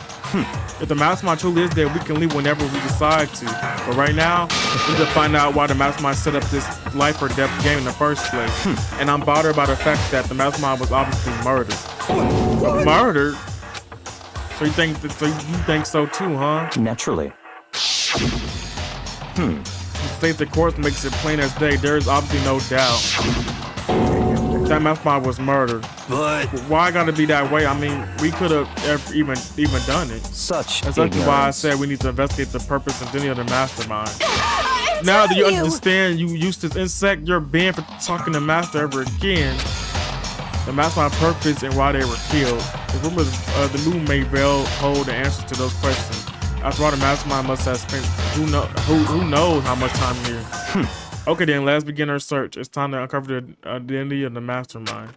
If the mastermind truly is dead, we can leave whenever we decide to. But right now, we need to find out why the mastermind set up this life or death game in the first place. And I'm bothered by the fact that the mastermind was obviously murdered. Murdered? So you think so too, huh? Naturally. The state the course makes it plain as day. There is obviously no doubt that mastermind was murdered. But why gotta be that way? I mean, we could have even done it. Such That's exactly why I ignorance. said we need to investigate the purpose and identity of the mastermind. I'm Now that you telling understand, you useless insect, you're banned for talking to Master ever again. The mastermind purpose and why they were killed. The rumors of the moon may well hold the answers to those questions. After all, the mastermind must have spent who knows how much time here. Okay then, let's begin our search. It's time to uncover the identity of the mastermind.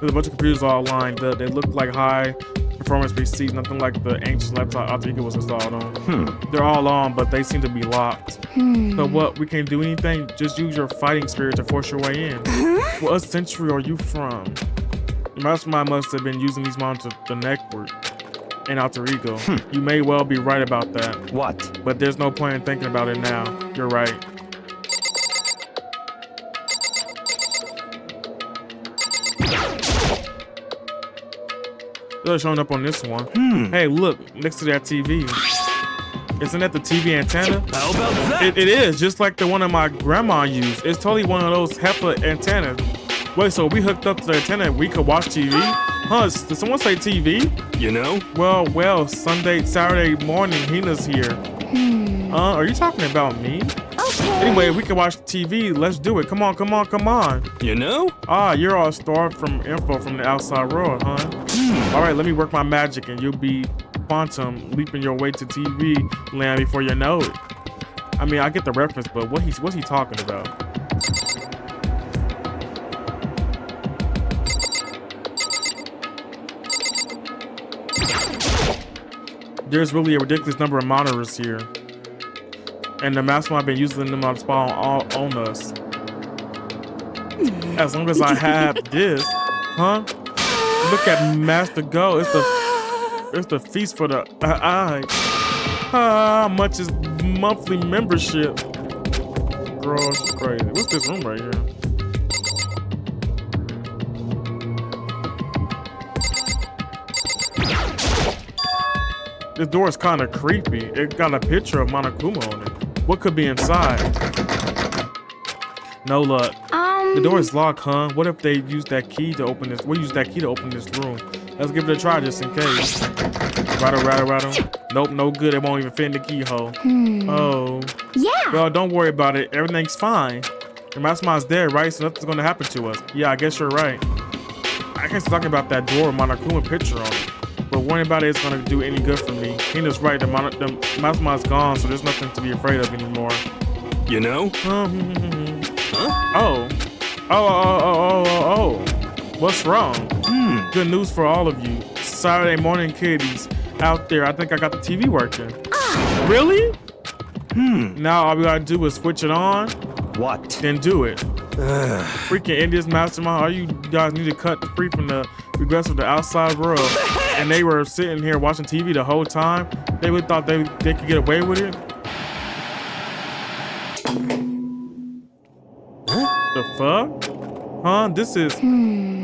There's a bunch of computers all lined up. They look like high performance PCs, nothing like the ancient laptop Alter Ego was installed on. They're all on, but they seem to be locked. So what, we can't do anything? Just use your fighting spirit to force your way in. What century are you from? The mastermind must have been using these monitors, the network and Alter Ego. You may well be right about that. What? But there's no point in thinking about it now. You're right. They're showing up on this one. Hey, look, next to that TV. Isn't that the TV antenna? how about that? It is, just like the one that my grandma used. It's totally one of those HEPA antennas. Wait, so we hooked up to the antenna and we could watch TV? Huh, did someone say TV? You know? Well, Saturday morning, Hina's here. Are you talking about me? Okay. Anyway, we can watch TV. Let's do it. Come on. You know? Ah, you're all starved from info from the outside world, huh? All right, let me work my magic and you'll be quantum leaping your way to TV land before you know it. I mean, I get the reference, but what's he talking about? There's really a ridiculous number of monitors here. And the mastermind been using them on spawn all on us. As long as I have this, huh? Look at Master Go. It's the feast for the eye. How much is monthly membership? Bro, it's crazy. What's this room right here? This door is kind of creepy. It got a picture of Monokuma on it. What could be inside? No luck. The door is locked, huh? What if they use that key to open this? We'll use that key to open this room. Let's give it a try just in case. Rattle. Nope, no good. It won't even fit in the keyhole. Oh. Yeah. Well, don't worry about it. Everything's fine. The mastermind's dead, right? So nothing's gonna happen to us. Yeah, I guess you're right. I can't stop talking about that door with Monokuma picture on it. But worrying about it is gonna do any good for me. Hina's right. The mastermind's gone, so there's nothing to be afraid of anymore. You know? Huh? Huh? Oh. What's wrong? Good news for all of you. Saturday morning kiddies out there. I think I got the TV working. Really? Now all we gotta do is switch it on. What? Then do it. Freaking India's mastermind. All you guys need to cut free from the regrets of the outside world. And they were sitting here watching TV the whole time. They would thought they could get away with it. The fuck? Huh? This is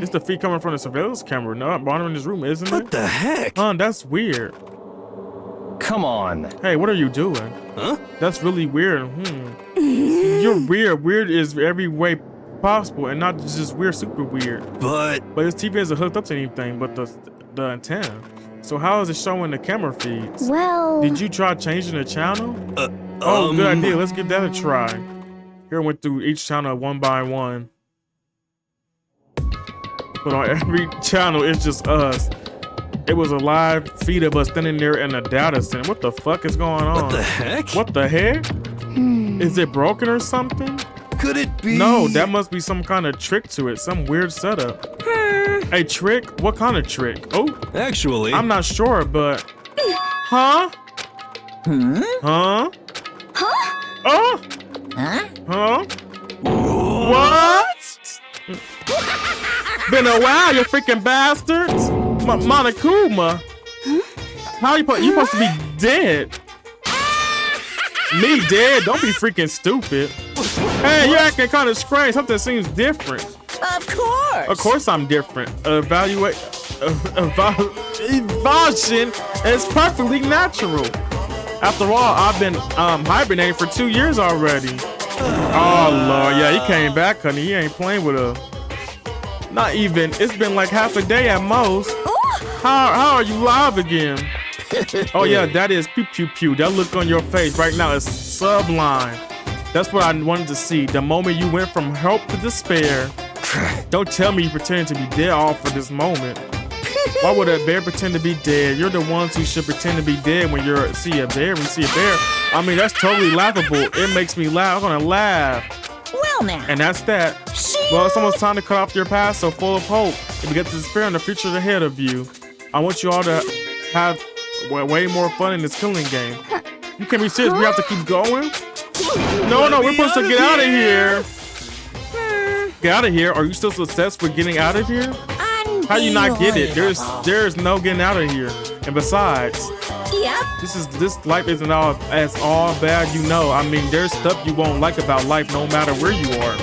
it's the feed coming from the surveillance camera, not monitoring this room, isn't it? What the heck? Huh, that's weird. Come on. Hey, what are you doing? Huh? That's really weird. You're weird. Weird is every way possible and not just weird, super weird. But his TV isn't hooked up to anything but the antenna. So how is it showing the camera feeds? Well. Did you try changing the channel? Oh, good idea. Let's give that a try. Here I went through each channel one by one. But on every channel, it's just us. It was a live feed of us standing there in a data center. What the fuck is going on? What the heck? What the heck? Is it broken or something? Could it be? No, that must be some kind of trick to it. Some weird setup. A trick? What kind of trick? Oh, actually, I'm not sure, but Huh? Huh? Oh? Huh? What? Been a while, you freaking bastards. Monokuma. How you supposed to be dead? Me dead? Don't be freaking stupid. Hey, you're acting kind of strange. Something seems different. Of course. Of course I'm different. Evaluation is perfectly natural. After all, I've been hibernating for 2 years already. Oh Lord, yeah, he came back, honey. He ain't playing with her. Not even. It's been like half a day at most. How are you live again? Oh yeah, that is pew pew pew. That look on your face right now is sublime. That's what I wanted to see. The moment you went from hope to despair. Don't tell me you pretend to be dead all for this moment. Why would a bear pretend to be dead? You're the ones who should pretend to be dead when you see a bear. When you see a bear, I mean that's totally laughable. It makes me laugh. I'm gonna laugh. Well now. And that's that. Well, it's almost time to cut off your past so full of hope. If you get to despair in the future ahead of you, I want you all to have way more fun in this killing game. You can't be serious. We have to keep going. No, we're supposed to get out of here. Get out of here? Are you still obsessed with getting out of here? How you not get it? There's no getting out of here. And besides, this life isn't all bad, you know. I mean, there's stuff you won't like about life no matter where you are.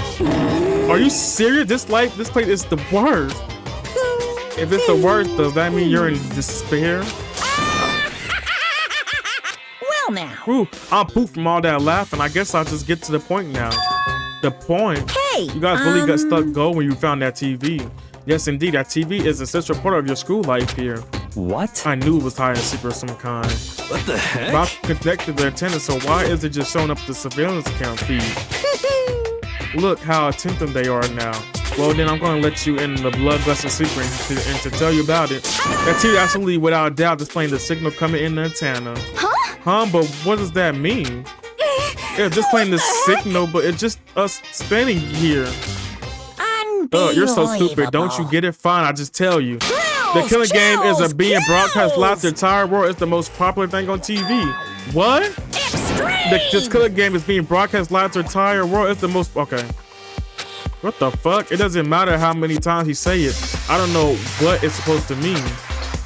Are you serious? This place is the worst. If it's the worst, does that mean you're in despair? Well now. Ooh, I'm pooped from all that laughing. I guess I'll just get to the point now. The point? Hey, you guys really got stuck gold when you found that TV. Yes, indeed, that TV is a central part of your school life here. What? I knew it was hiding a secret of some kind. What the heck? Bob connected the antenna, so why is it just showing up the surveillance cam feed? Look how attentive they are now. Well, then I'm going to let you in the blood-busting secret and to tell you about it. That TV absolutely, without a doubt, displaying the signal coming in the antenna. Huh? But what does that mean? Yeah, displaying the signal, but it's just us standing here. You're so stupid. Don't you get it? Fine, I just tell you. The killing game is being broadcast live to the entire world. It's the most popular thing on TV. What? This killing game is being broadcast live to the entire world. It's the most... Okay. What the fuck? It doesn't matter how many times he say it. I don't know what it's supposed to mean.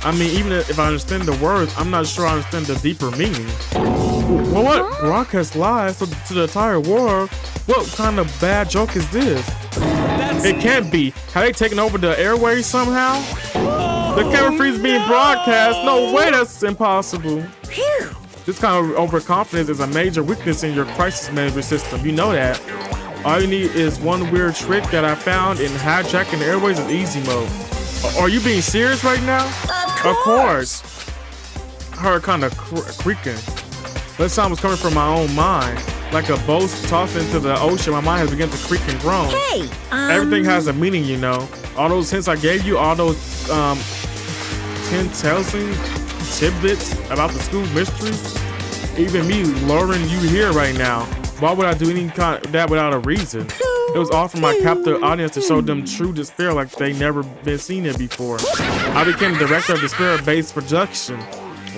I mean, even if I understand the words, I'm not sure I understand the deeper meaning. Well, what? Broadcast live to the entire world? What kind of bad joke is this? It can't be. Have they taken over the airways somehow? The camera feed is being broadcast. No way, that's impossible. This kind of overconfidence is a major weakness in your crisis management system. You know that. All you need is one weird trick that I found in hijacking the airways in easy mode. Are you being serious right now? Of course. Her kind of creaking. That sound was coming from my own mind. Like a boat tossed into the ocean, my mind has begun to creak and groan. Hey, everything has a meaning, you know. All those hints I gave you, all those 10,000 tidbits about the school mysteries, even me luring you here right now. Why would I do any kind of that without a reason? It was all for my captive audience to show them true despair like they never been seen it before. I became the director of despair-based production.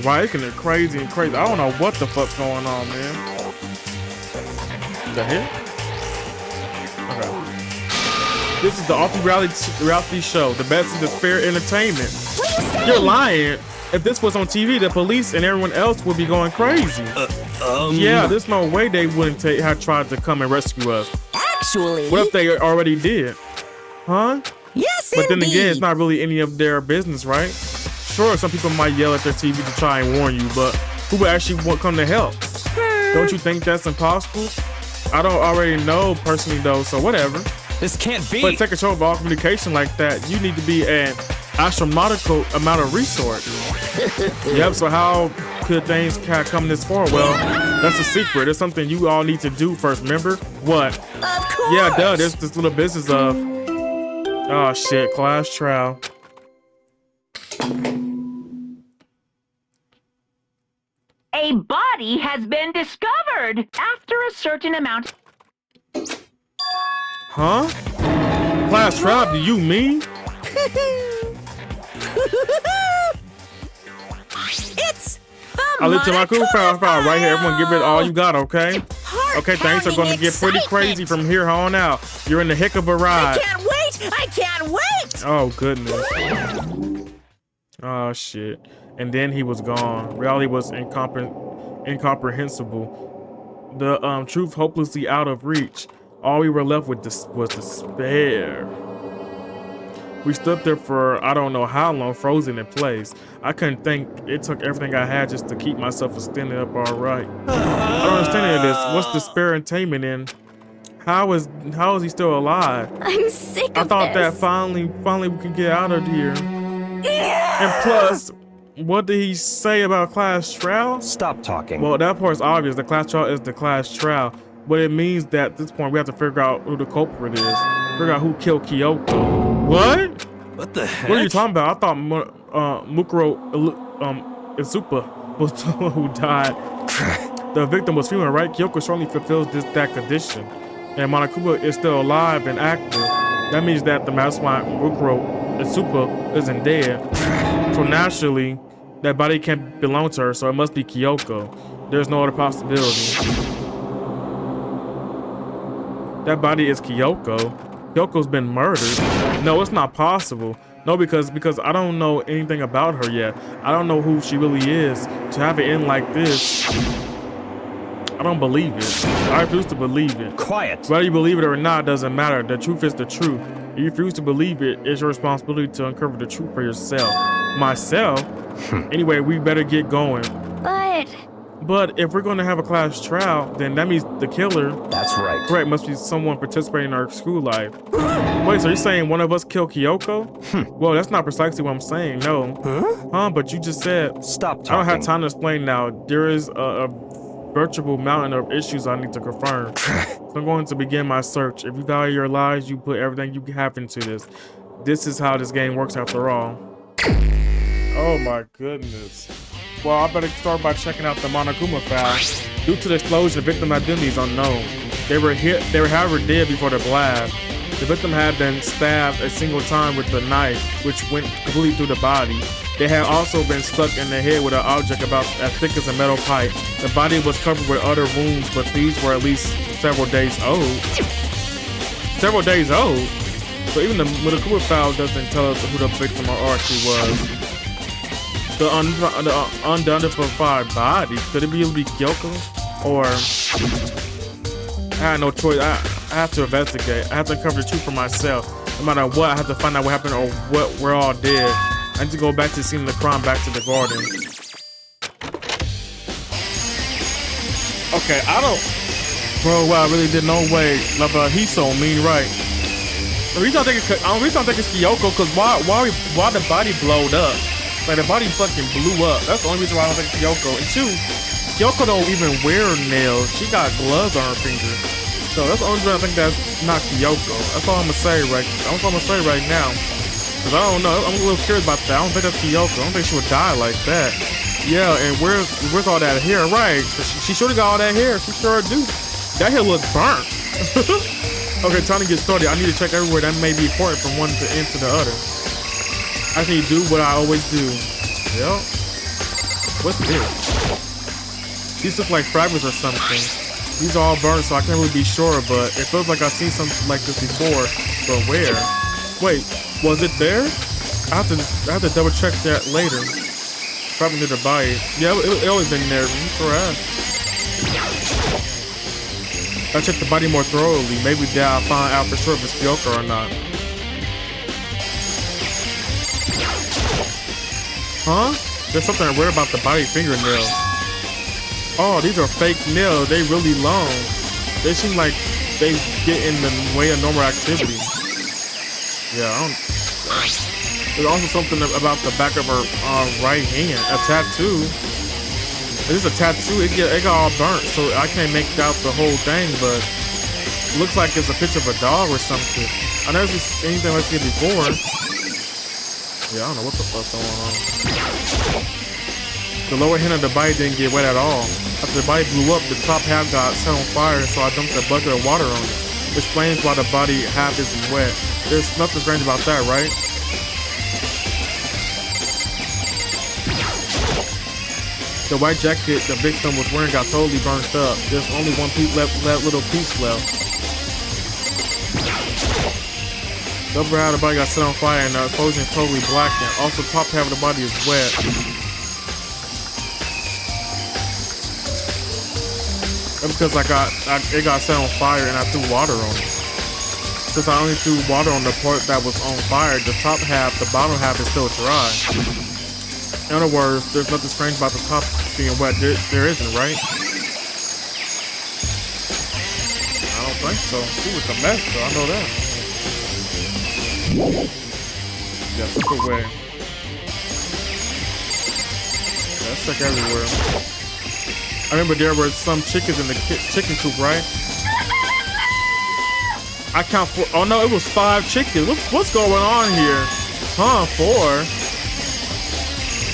Wow, it's getting crazy and crazy. I don't know what the fuck's going on, man. The hell? Okay. This is the Awful reality show, the best in despair entertainment. You're lying. If this was on TV, the police and everyone else would be going crazy. Yeah, there's no way they wouldn't have tried to come and rescue us. Actually, what if they already did? Huh? Yes, but then indeed. again, it's not really any of their business, right? Sure, some people might yell at their TV to try and warn you, but who would actually come to help? Don't you think that's impossible? I don't already know personally though, so whatever. This can't be. But to take control of all communication like that, you need to be an astronomical amount of resource. Yep, so how could things come this far? Well, that's a secret. It's something you all need to do first, remember? What? Of course. Yeah, duh, there's this little business of... Oh shit, class trial. A body has been discovered after a certain amount. Huh? Class trial, do you mean? It's the I lit to my cool file right here. Everyone give it all you got, okay? Okay, things are gonna get pretty crazy from here on out. You're in the heck of a ride. I can't wait! I can't wait! Oh, goodness. Oh, shit. And then he was gone. Reality was incomprehensible. The truth hopelessly out of reach. All we were left with was despair. We stood there for I don't know how long, frozen in place. I couldn't think. It took everything I had just to keep myself from standing up all right. I don't understand any of this. What's despair and taming in? How is he still alive? I'm sick of I thought this. that finally we could get out of here. And plus, what did he say about class trial? Stop talking. Well, that part's obvious. The class trial is the class trial. But it means that at this point we have to figure out who the culprit is. Figure out who killed Kyoko. What? What the heck? What are you talking about? I thought Mukuro Izupa was the one who died. The victim was human, right? Kyoko certainly fulfills that condition. And Monokuma is still alive and active. That means that the mastermind Mukuro Izupa isn't dead. So naturally, that body can't belong to her, so it must be Kyoko. There's no other possibility. That body is Kyoko. Kyoko's been murdered. No, it's not possible. No, because I don't know anything about her yet. I don't know who she really is. To have it end like this, I don't believe it. I refuse to believe it. Quiet. Whether you believe it or not doesn't matter. The truth is the truth. If you refuse to believe it, it's your responsibility to uncover the truth for yourself. Myself? Anyway, we better get going. But if we're going to have a class trial, then that means the killer, That's right. correct, must be someone participating in our school life. Wait, so you're saying one of us killed Kyoko? Well, that's not precisely what I'm saying, no. But you just said... Stop talking. I don't have time to explain now. There is a virtual mountain of issues I need to confirm. So I'm going to begin my search. If you value your lives, you put everything you have into this. This is how this game works after all. Oh my goodness. Well, I better start by checking out the Monokuma file. Due to the explosion, the victim identity is unknown. They were however dead before the blast. The victim had been stabbed a single time with a knife, which went completely through the body. They had also been stuck in the head with an object about as thick as a metal pipe. The body was covered with other wounds, but these were at least several days old. Several days old? So even the Monokuma file doesn't tell us who the victim or actually was. The unidentified body, could it really be Kyoko? Or I had no choice. I have to investigate. I have to uncover the truth for myself. No matter what, I have to find out what happened or what we're all dead. I need to go back to the scene of the crime, back to the garden. Okay, bro, wow, I really did no way. He's so mean, right? The reason I think it's Kyoko, cause why the body blowed up? Like the body fucking blew up. That's the only reason why I don't think it's Kyoko. And two, Kyoko don't even wear nails. She got gloves on her fingers. So that's the only reason I think that's not Kyoko. That's all I'm gonna say right now. Cause I don't know. I'm a little curious about that. I don't think that's Kyoko. I don't think she would die like that. Yeah, and where's all that hair? Right. She should have got all that hair. She sure do. That hair looks burnt. Okay, time to get started. I need to check everywhere that may be important from one end to the other. I need to do what I always do. Yep. What's this? These look like fragments or something. These are all burnt, so I can't really be sure, but it feels like I've seen something like this before. But where? Wait, was it there? I have to double check that later. Probably near the body. Yeah, it always been there. Correct. I check the body more thoroughly. Maybe I'll find out for sure if it's Kyoko or not. Huh? There's something weird about the body fingernails. Oh, these are fake nails. They really long. They seem like they get in the way of normal activity. Yeah, there's also something about the back of her right hand. A tattoo. This is a tattoo. It got all burnt, so I can't make out the whole thing, but it looks like it's a picture of a dog or something. I never seen anything like this before. Yeah, I don't know what the fuck's going on. The lower hand of the body didn't get wet at all. After the body blew up, the top half got set on fire, so I dumped a bucket of water on it. Which explains why the body half isn't wet. There's nothing strange about that, right? The white jacket the victim was wearing got totally burnt up. There's only one piece left, that little piece left. The upper half of the body got set on fire and the explosion is totally blackened. Also, top half of the body is wet. That's because it got set on fire and I threw water on it. Since I only threw water on the part that was on fire, the top half, the bottom half is still dry. In other words, there's nothing strange about the top being wet. There isn't, right? I don't think so. She was a mess, though. I know that. Yeah, super wet. Let's check everywhere. I remember there were some chickens in the chicken coop, right? I count 4. Oh no, it was 5 chickens. What's going on here? Huh, 4?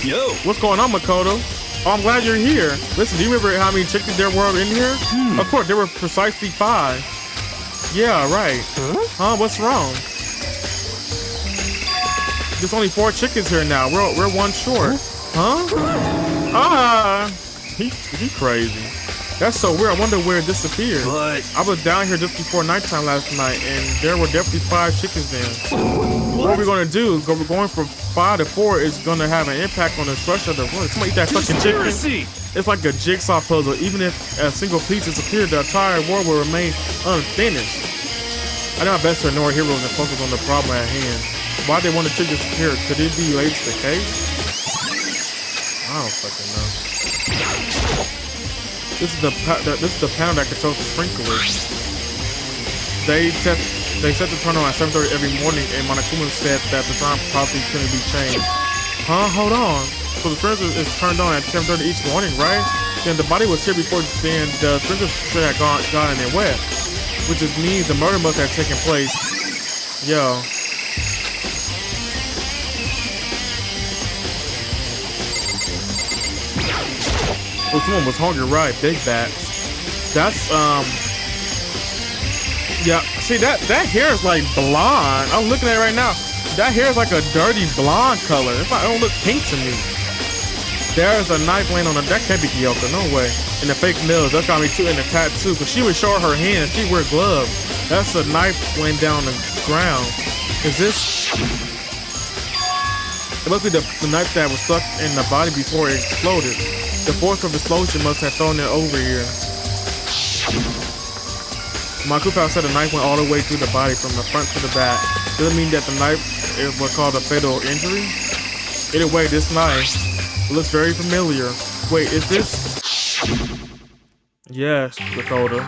Yo, what's going on, Makoto? Oh, I'm glad you're here. Listen, do you remember how many chickens there were in here? Of course, there were precisely 5. Yeah, right. Huh? What's wrong? There's only 4 chickens here now. We're 1 short. Huh? Ah, he crazy. That's so weird. I wonder where it disappeared. But I was down here just before nighttime last night, and there were definitely 5 chickens then. What we're gonna do? We're going from 5 to 4 is gonna have an impact on the structure of the world. Somebody eat that fucking chicken. It's like a jigsaw puzzle. Even if a single piece disappeared, the entire world will remain unfinished. I did my best to ignore heroes and focus on the problem at hand. Why they want the chicken to disappear? Could it be related to the case? I don't fucking know. This is the panel that controls the sprinklers. They set the turn on at 7:30 every morning, and Monokuma said that the time probably couldn't be changed. Huh? Hold on. So the sprinkler is turned on at 7:30 each morning, right? Then the body was here before then the sprinkler should have gone in there wet, which just means the murder must have taken place. Yo. Oh, someone was hungry, right? Big bats. That's yeah. See that hair is like blonde. I'm looking at it right now. That hair is like a dirty blonde color. It don't look pink to me. There's a knife laying on the. That can't be KYOKO, no way. And the fake nails. That got me too. And the tattoo, because she would show her hand. She wear gloves. That's a knife laying down on the ground. Is this? It must be the knife that was stuck in the body before it exploded. The force of explosion must have thrown it over here. Makupa said the knife went all the way through the body from the front to the back. Does it mean that the knife is what's called a fatal injury? Either way, this knife looks very familiar. Wait, is this? Yes, Dakota.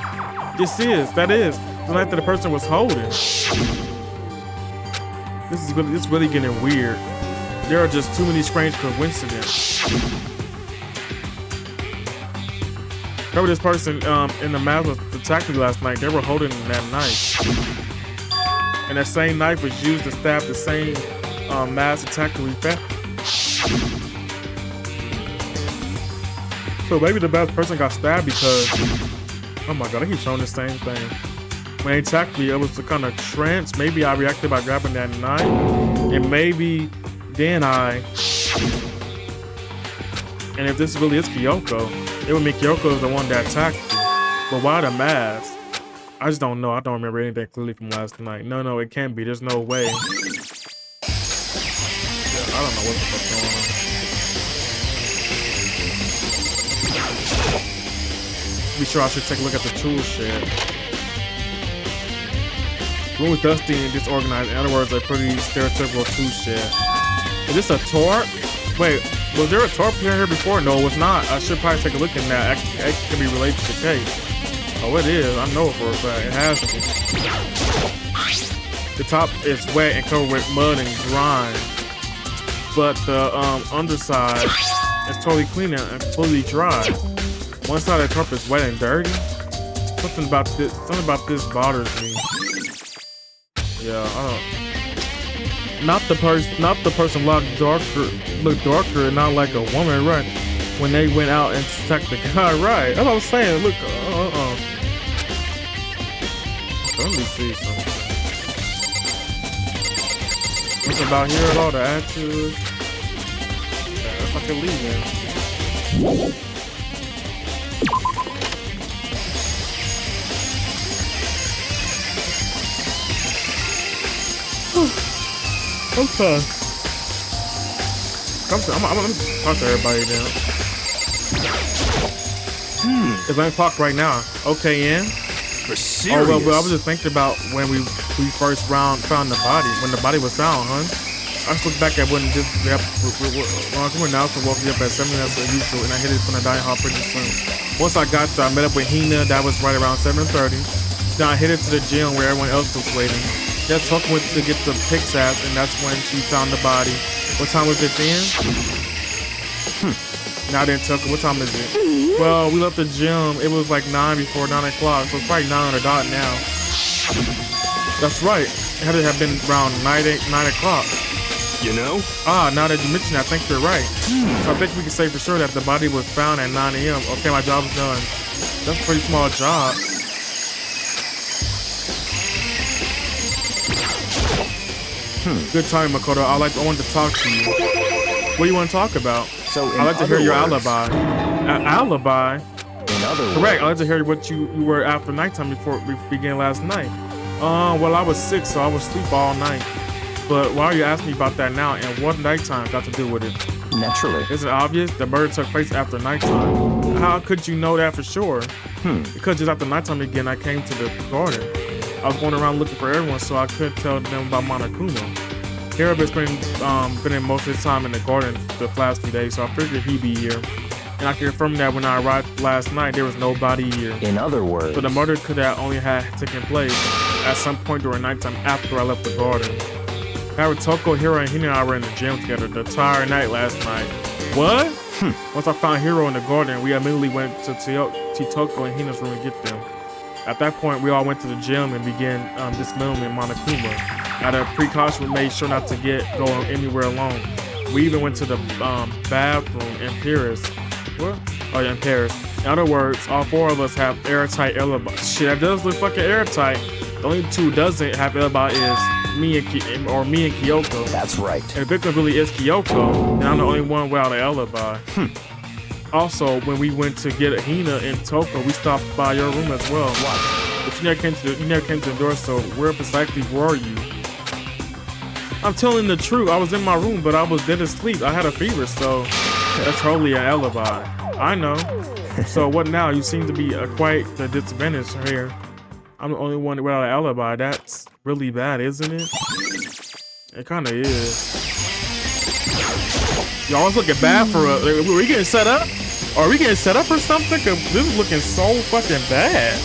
That is the knife that the person was holding. This is really getting weird. There are just too many strange coincidences. Remember this person in the mask was attacked me last night. They were holding that knife. And that same knife was used to stab the same mass attacker we found. So maybe the bad person got stabbed because, oh my god, I keep showing the same thing. When they attacked me, it was the kind of trance. Maybe I reacted by grabbing that knife. And maybe then and if this really is KYOKO, it would mean KYOKO is the one that attacked me. But why the mask? I just don't know. I don't remember anything clearly from last night. No, it can't be. There's no way. Yeah, I don't know what the fuck's going on. Be sure I should take a look at the tool shed. Room was dusty and disorganized. In other words, a pretty stereotypical tool shed. Is this a torp? Wait, was there a torp here before? No, it was not. I should probably take a look at that. It can be related to the case. Oh, it is. I know it for a fact. It has to be. The top is wet and covered with mud and grime, but the underside is totally clean and fully dry. One side of the torp is wet and dirty. Something about this bothers me. Yeah, I don't. Not the person looked darker and not like a woman, right? When they went out and attacked the guy, right? That's what I was saying. Look, let me see something. What's about here at all? The actors. Yeah, that's like a lead in. Okay. I'm gonna talk to everybody now. It's 9 o'clock right now. Okay, Ian. For serious? Oh, well, I was just thinking about when we first found the body, when the body was found, huh? I just looked back at when this announcement woke me up at 7 as usual, and I hit it from the dining hall pretty soon. Once I got there, I met up with Hina. That was right around 7:30. Then I headed to the gym where everyone else was waiting. That Tuck went to get the picks ass, and that's when she found the body. What time was it then? Now then, Tucker, what time is it? Well, we left the gym. It was like 9 o'clock, so it's probably 9 on the dot now. That's right. It had to have been around 9 o'clock. You know? Now that you mention it, I think you're right. So I think we can say for sure that the body was found at 9 a.m. Okay, my job is done. That's a pretty small job. Good time, Makoto. I wanted to talk to you. What do you want to talk about? So I'd like to hear your alibi. Alibi? In other words. Correct. I'd like to hear what you were after nighttime before we began last night. Well, I was sick, so I was asleep all night. But why are you asking me about that now? And what nighttime got to do with it? Naturally. Is it obvious? The murder took place after nighttime. How could you know that for sure? Because just after nighttime again, I came to the garden. I was going around looking for everyone, so I couldn't tell them about Monokuma. Hiro has been in most of his time in the garden the last few days, so I figured he'd be here. And I can confirm that when I arrived last night, there was nobody here. In other words. So the murder could have only had taken place at some point during nighttime after I left the garden. However, Toko, Hiro, and Hina and I were in the gym together the entire night last night. What? Once I found Hiro in the garden, we immediately went to Toko and Hina's room to get them. At that point, we all went to the gym and began dismantling Monokuma. Out of precaution, we made sure not to go anywhere alone. We even went to the bathroom in Paris. What? Oh yeah, in Paris. In other words, all 4 of us have airtight alibi. Shit, that does look fucking airtight. The only 2 doesn't have alibi is me and Kyoko. That's right. And the victim really is Kyoko, and I'm the only one without an alibi. Also, when we went to get Hina and Toko, we stopped by your room as well. What? But you never came to the door, so where precisely were you? I'm telling the truth. I was in my room, but I was dead asleep. I had a fever, so that's totally an alibi. I know. So what now? You seem to be quite the disadvantage here. I'm the only one without an alibi. That's really bad, isn't it? It kind of is. Y'all was looking bad for us. Were we getting set up? Are we getting set up or something? Cause this is looking so fucking bad.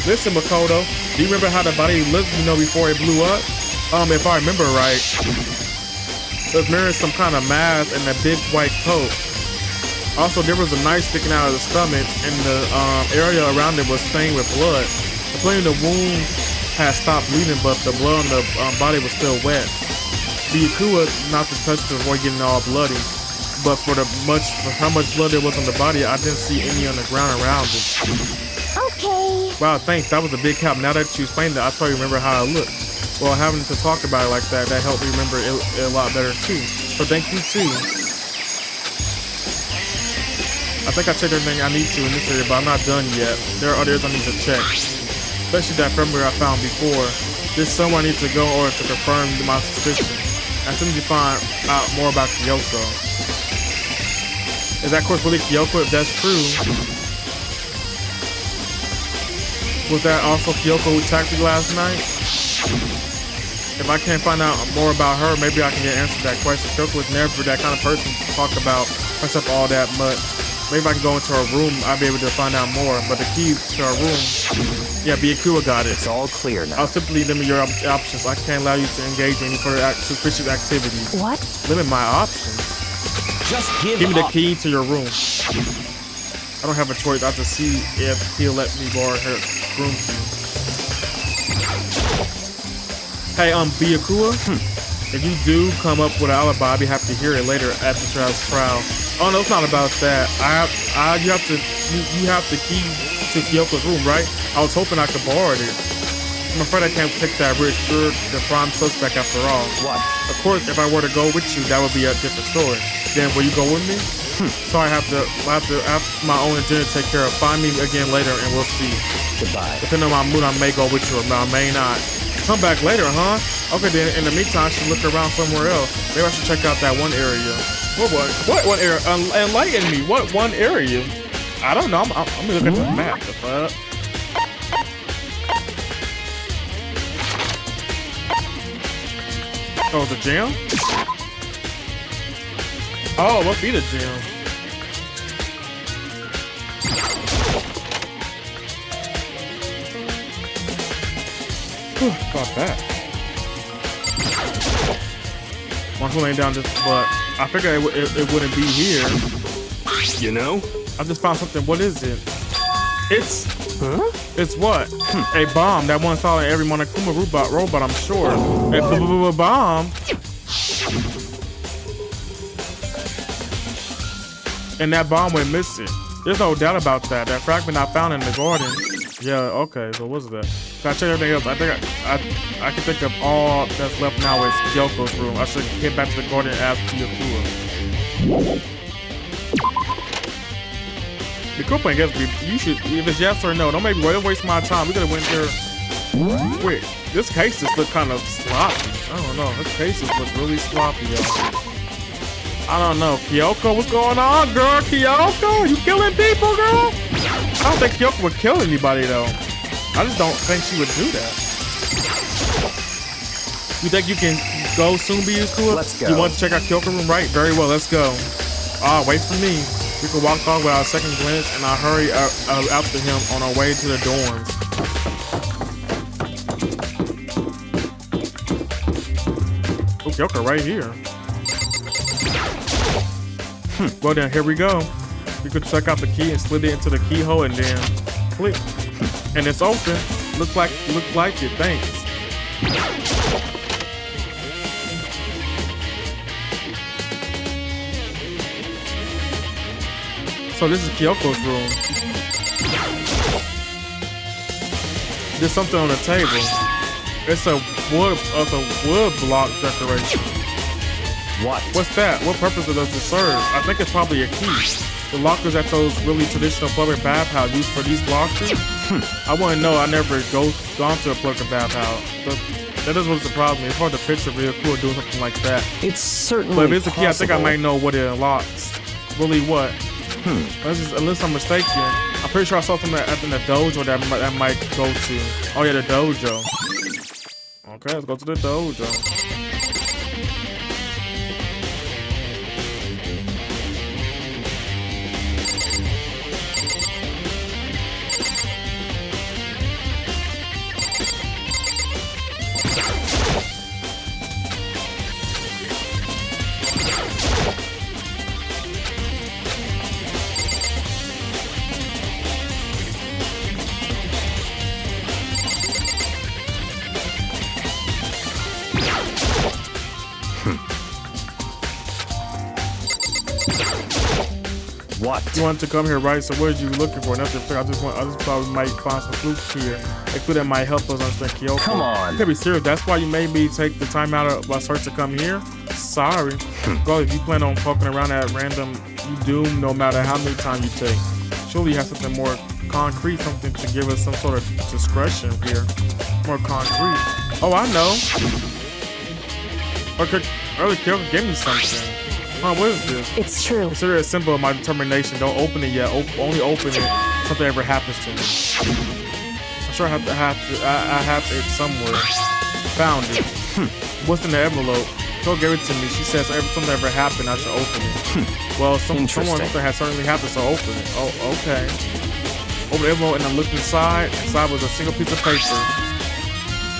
Listen, Makoto, do you remember how the body looked, before it blew up? If I remember right, it was wearing some kind of mask and a big white coat. Also, there was a knife sticking out of the stomach, and the area around it was stained with blood. The wound had stopped bleeding, but the blood on the body was still wet. Byakuya not to touch to avoid getting all bloody, but for how much blood there was on the body, I didn't see any on the ground around it. Okay. Wow, thanks. That was a big help. Now that you explained it, I totally remember how it looked. Well, having to talk about it like that helped me remember it a lot better too. So thank you too. I think I checked everything I need to in this area, but I'm not done yet. There are others I need to check, especially that firmware I found before. There's somewhere I need to go in order to confirm my suspicion. I still need to find out more about Kyoko. Is that course really Kyoko? If that's true, was that also Kyoko who attacked you last night? If I can't find out more about her, maybe I can get answer to that question. Kyoko was never that kind of person to talk about herself all that much. Maybe if I can go into her room, I'll be able to find out more. But the key to her room, yeah, Byakuya got it. It's all clear now. I'll simply limit your options. I can't allow you to engage in any further suspicious activities. What? Limit my options. Just give me the up. key to your room. I don't have a choice. I have to see if he'll let me borrow her room key. Hey, Byakuya, if you do come up with an alibi, I'd be happy to hear it later at the trial. Oh no, it's not about that. You have the key to Kyoko's room, right? I was hoping I could borrow it. I'm afraid I can't take that risk. You're the prime suspect after all. What? Of course, if I were to go with you, that would be a different story. Then will you go with me? Sorry, I have my own agenda to take care of. Find me again later and we'll see. Goodbye. Depending on my mood, I may go with you or I may not. Come back later, huh? Okay, then in the meantime, I should look around somewhere else. Maybe I should check out that one area. What one area? Enlighten me. What one area? I don't know. I'm gonna look at the map. The fuck? Oh, the gym? Oh, what be the gym? Got that. One laying down this, but I figured it wouldn't be here. You know? I just found something. What is it? It's what? A bomb that one saw in every Monokuma robot, I'm sure. A bomb. And that bomb went missing. There's no doubt about that. That fragment I found in the garden. Yeah, okay, so what's that? I check everything else. I think I can think of all that's left now is Kyoko's room. I should get back to the garden and ask Kyokura. The cool thing is, you should, if it's yes or no, don't make me waste my time. We could have went there. Wait, this case just look kind of sloppy. I don't know. This case just look really sloppy, y'all. I don't know. Kyoko, what's going on, girl? Kyoko, you killing people, girl? I don't think Kyoko would kill anybody, though. I just don't think she would do that. You think you can go soon, Kyokura? Let's go. You want to check out Kyoko's room, right? Very well, let's go. Wait for me. We could walk off without a second glance, and I'll hurry after him on our way to the dorms. Oh, Kyoko right here. Well then, here we go. We could check out the key and slid it into the keyhole and then click. And it's open. Look like it, thanks. So this is Kyoko's room. There's something on the table. It's a wood block decoration. What? What's that? What purpose does it serve? I think it's probably a key. The lockers at those really traditional public bathhouses used for these lockers? I wouldn't know. I never gone to a public bathhouse. That is what surprised me. It's hard to picture real cool doing something like that. It's certainly But if it's a key, I think I possible. might know what it unlocks. Really what? Unless I'm mistaken. I'm pretty sure I saw something in the dojo that might go to. Oh yeah, the dojo. Okay, let's go to the dojo. What? You wanted to come here, right? So what are you looking for? Nothing. I just thought we might find some flukes here. They could that might help us understand Kyoko. Come on. You can't be serious. That's why you made me take the time out of my search to come here? Sorry. Girl, if you plan on poking around at random, you doom no matter how many times you take. Surely you have something more concrete, something to give us some sort of discretion here. More concrete. Oh, I know. Okay, earlier Kyoko gave me something. Huh, what is this? It's true. Consider it a symbol of my determination. Don't open it yet. Only open it if something ever happens to me. I'm sure I have it somewhere. Found it. What's in the envelope? Go give it to me. She says if something ever happened, I should open it. Well, something has certainly happened, so open it. Oh, okay. Open the envelope and I looked inside. Inside was a single piece of paper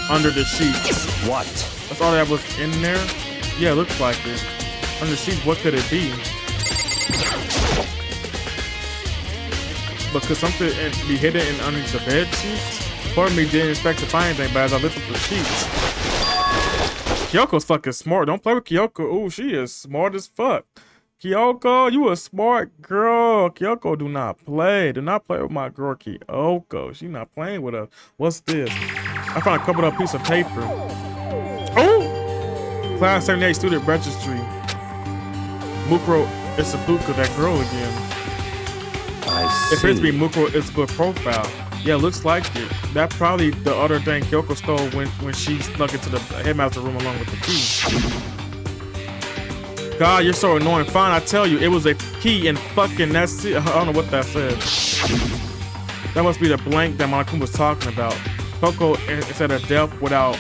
under the sheets. What? That's all that was in there? Yeah, it looks like it. Under the sheets, what could it be? But could something be hidden underneath the bed sheets? Part of me didn't expect to find anything, but as I lifted up the sheets, Kyoko's fucking smart. Don't play with Kyoko. Ooh, she is smart as fuck. Kyoko, you a smart girl. Kyoko, do not play. Do not play with my girl Kyoko. She not playing with us. What's this? I found a coupled up piece of paper. Oh! Class 78 student registry. Mukuro It's Ibuka, that girl again. I It appears to be see. Mukuro Izuku profile. Yeah, looks like it. That's probably the other thing KYOKO stole when she snuck into the headmaster room along with the key. God, you're so annoying. Fine, I tell you, it was a key and fucking that's it. I don't know what that said. That must be the blank that Monokuma was talking about. KYOKO said a death without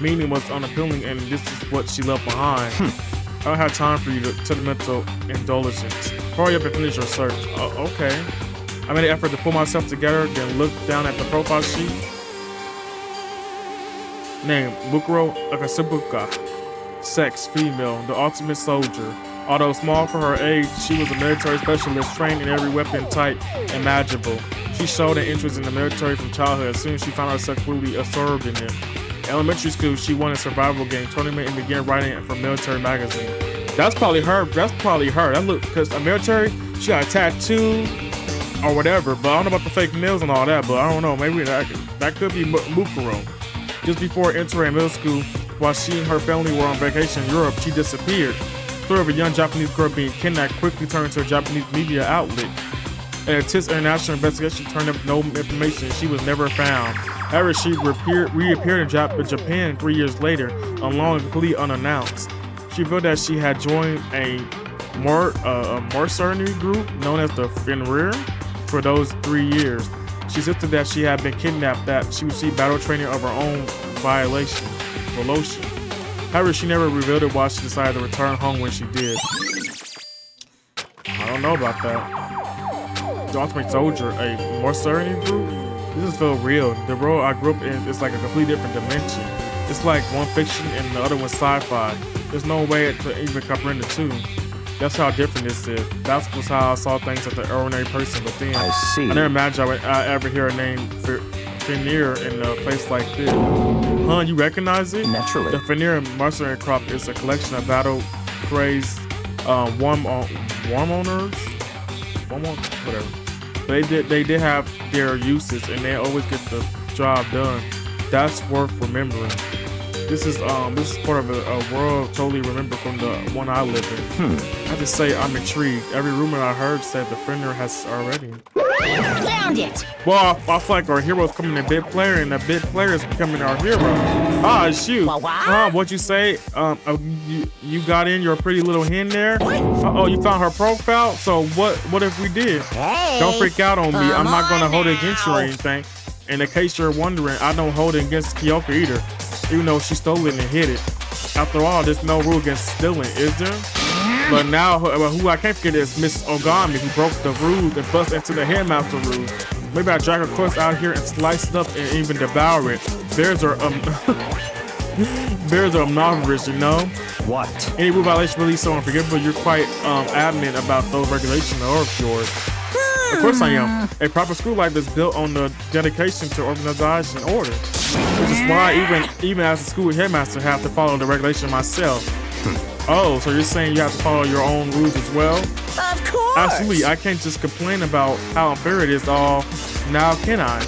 meaning was unappealing, and this is what she left behind. I don't have time for you to sentimental indulgence. Hurry up and finish your search. Okay. I made an effort to pull myself together, then look down at the profile sheet. Name, Mukuro Akasabuka. Sex, female, the ultimate soldier. Although small for her age, she was a military specialist trained in every weapon type imaginable. She showed an interest in the military from childhood as soon as she found herself fully absorbed in them. In elementary school, she won a survival game tournament and began writing for military magazine. That's probably her. That look, because a military, she got a tattoo or whatever. But I don't know about the fake nails and all that. But I don't know. Maybe that could be Mukuro. Just before entering middle school, while she and her family were on vacation in Europe, she disappeared. The story of a young Japanese girl being kidnapped quickly turned into a Japanese media outlet. An intense international investigation turned up no information. She was never found. However, she reappeared in Japan 3 years later, alone and completely unannounced. She revealed that she had joined a mercenary group known as the Fenrir for those 3 years. She insisted that she had been kidnapped, that she received battle training of her own volition. However, she never revealed it why she decided to return home when she did. I don't know about that. The Ultimate Soldier, a mercenary group? This is so real. The world I grew up in is like a completely different dimension. It's like one fiction and the other one's sci-fi. There's no way to even comprehend the two. That's how different this is. That was how I saw things as an ordinary person. But then I see. I never imagined I'd ever hear a name Fenrir in a place like this. Huh, you recognize it? Naturally. The Fenrir mercenary crop is a collection of battle-crazed whatever. They did have their uses, and they always get the job done. That's worth remembering. This is part of a world totally remembered from the one I live in. I have to say I'm intrigued. Every rumor I heard said the Fenrir has already. Found it! Well, I feel like our hero's becoming a big player, and the big player is becoming our hero. Ah, it's you. What you say? You got in your pretty little hen there? Oh, you found her profile? So what if we did? Hey, Don't freak out on me. I'm not gonna hold it against you or anything. And in case you're wondering, I don't hold it against KYOKO either, even though she stole it and hid it. After all, there's no rule against stealing, is there? But now, who I can't forget is Miss Ogami, who broke the rules and busted into the headmaster room. Maybe I drag her close out here and slice it up and even devour it. Bears are omnivorous, you know? What? Any rule violation really so unforgivable. You're quite adamant about those regulations of yours. Of course I am. A proper school life is built on the dedication to organization and order. Which is why even as a school headmaster, I have to follow the regulation myself. Oh, so you're saying you have to follow your own rules as well? of course! Absolutely. I can't just complain about how unfair it is all. Now can I?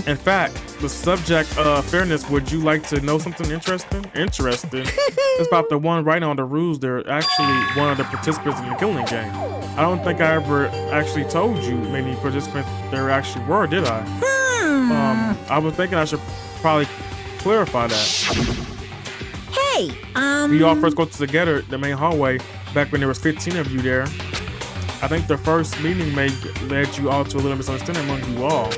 In fact, the subject of fairness, would you like to know something interesting? It's about the one writing on the rules. They're actually one of the participants in the killing game. I don't think I ever actually told you many participants there actually were, did I? I was thinking I should probably clarify that. Hey, We all first go together the main hallway back when there was 15 of you there. I think the first meeting led you all to a little misunderstanding among you all.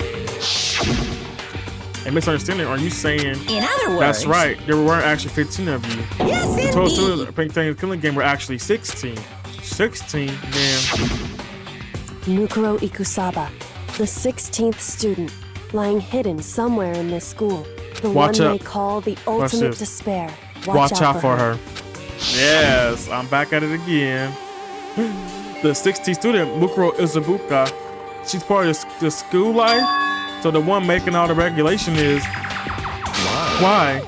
A misunderstanding? Are you saying? in other words... That's right. There weren't actually 15 of you. Yes, The total indeed! of the Pink Things Killing Game were actually 16. 16? Man. Mukuro Ikusaba, the 16th student, lying hidden somewhere in this school. The Watch one out. they call the Watch ultimate this. despair. Watch out for her. Yes, I'm back at it again. The 16th student, Mukuro Izubuka, she's part of the school life. So the one making all the regulation is... Why?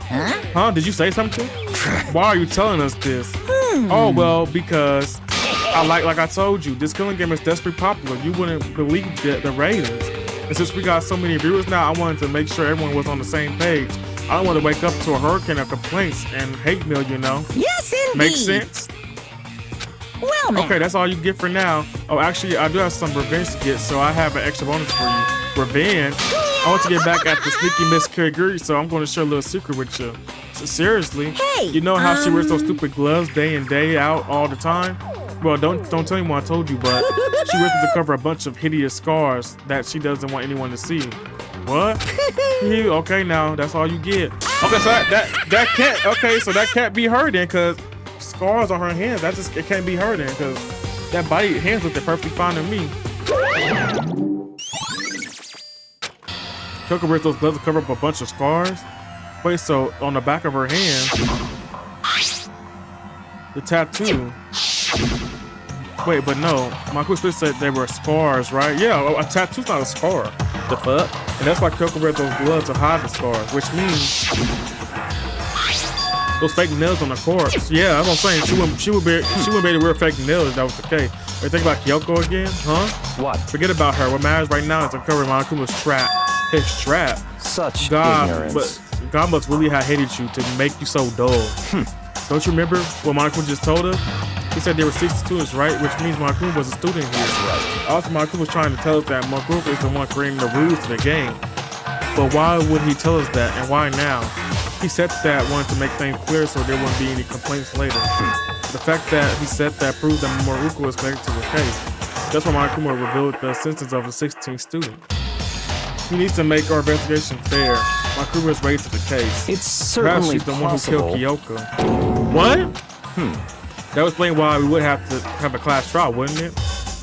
Huh? Did you say something? Why are you telling us this? Oh, well, because like I told you, this killing game is desperately popular. You wouldn't believe the ratings. And since we got so many viewers now, I wanted to make sure everyone was on the same page. I don't want to wake up to a hurricane of complaints and hate mail, you know? Yes, indeed! Makes sense? Well, now. Okay, that's all you get for now. Oh, actually, I do have some revenge to get, so I have an extra bonus for you. Revenge? I want to get back at the sneaky Miss Kiriguri, so I'm going to share a little secret with you. So seriously, Hey, you know how she wears those stupid gloves day in, day out all the time? Well, don't tell anyone I told you, but she wears them to cover a bunch of hideous scars that she doesn't want anyone to see. What? Okay, now that's all you get. Okay, so that can't. Okay, so that can't be her then, cause scars on her hands. It can't be her then, cause that body hands look perfectly fine to me. KYOKO wears those gloves to cover up a bunch of scars. Wait, so on the back of her hand, the tattoo. Wait, but no, my quick said they were scars, right? Yeah, a tattoo's not a scar. The fuck? And that's why KYOKO wears those gloves to hide the scars, which means those fake nails on the corpse. Yeah, that's what I'm saying. She would be able to wear fake nails if that was the case. Wait, think about KYOKO again, huh? What? Forget about her. What matters right now is uncovering Monokuma's trap. His trap. Such God, ignorance. but God must really have hated you to make you so dull. Don't you remember what Monokuma just told us? He said there were 60 students, right? Which means Monokuma was a student here. That's right. Also, Monokuma was trying to tell us that Monokuma is the one creating the rules to the game. But why would he tell us that, and why now? He said that wanted to make things clear so there wouldn't be any complaints later. The fact that he said that proves that Maruko was connected to the case. That's why Monokuma revealed the sentence of the 16th student. He needs to make our investigation fair. Monokuma is raised to the case. It's certainly Perhaps she's the possible. one who killed KYOKO. What? That would explain why we would have to have a class trial, wouldn't it?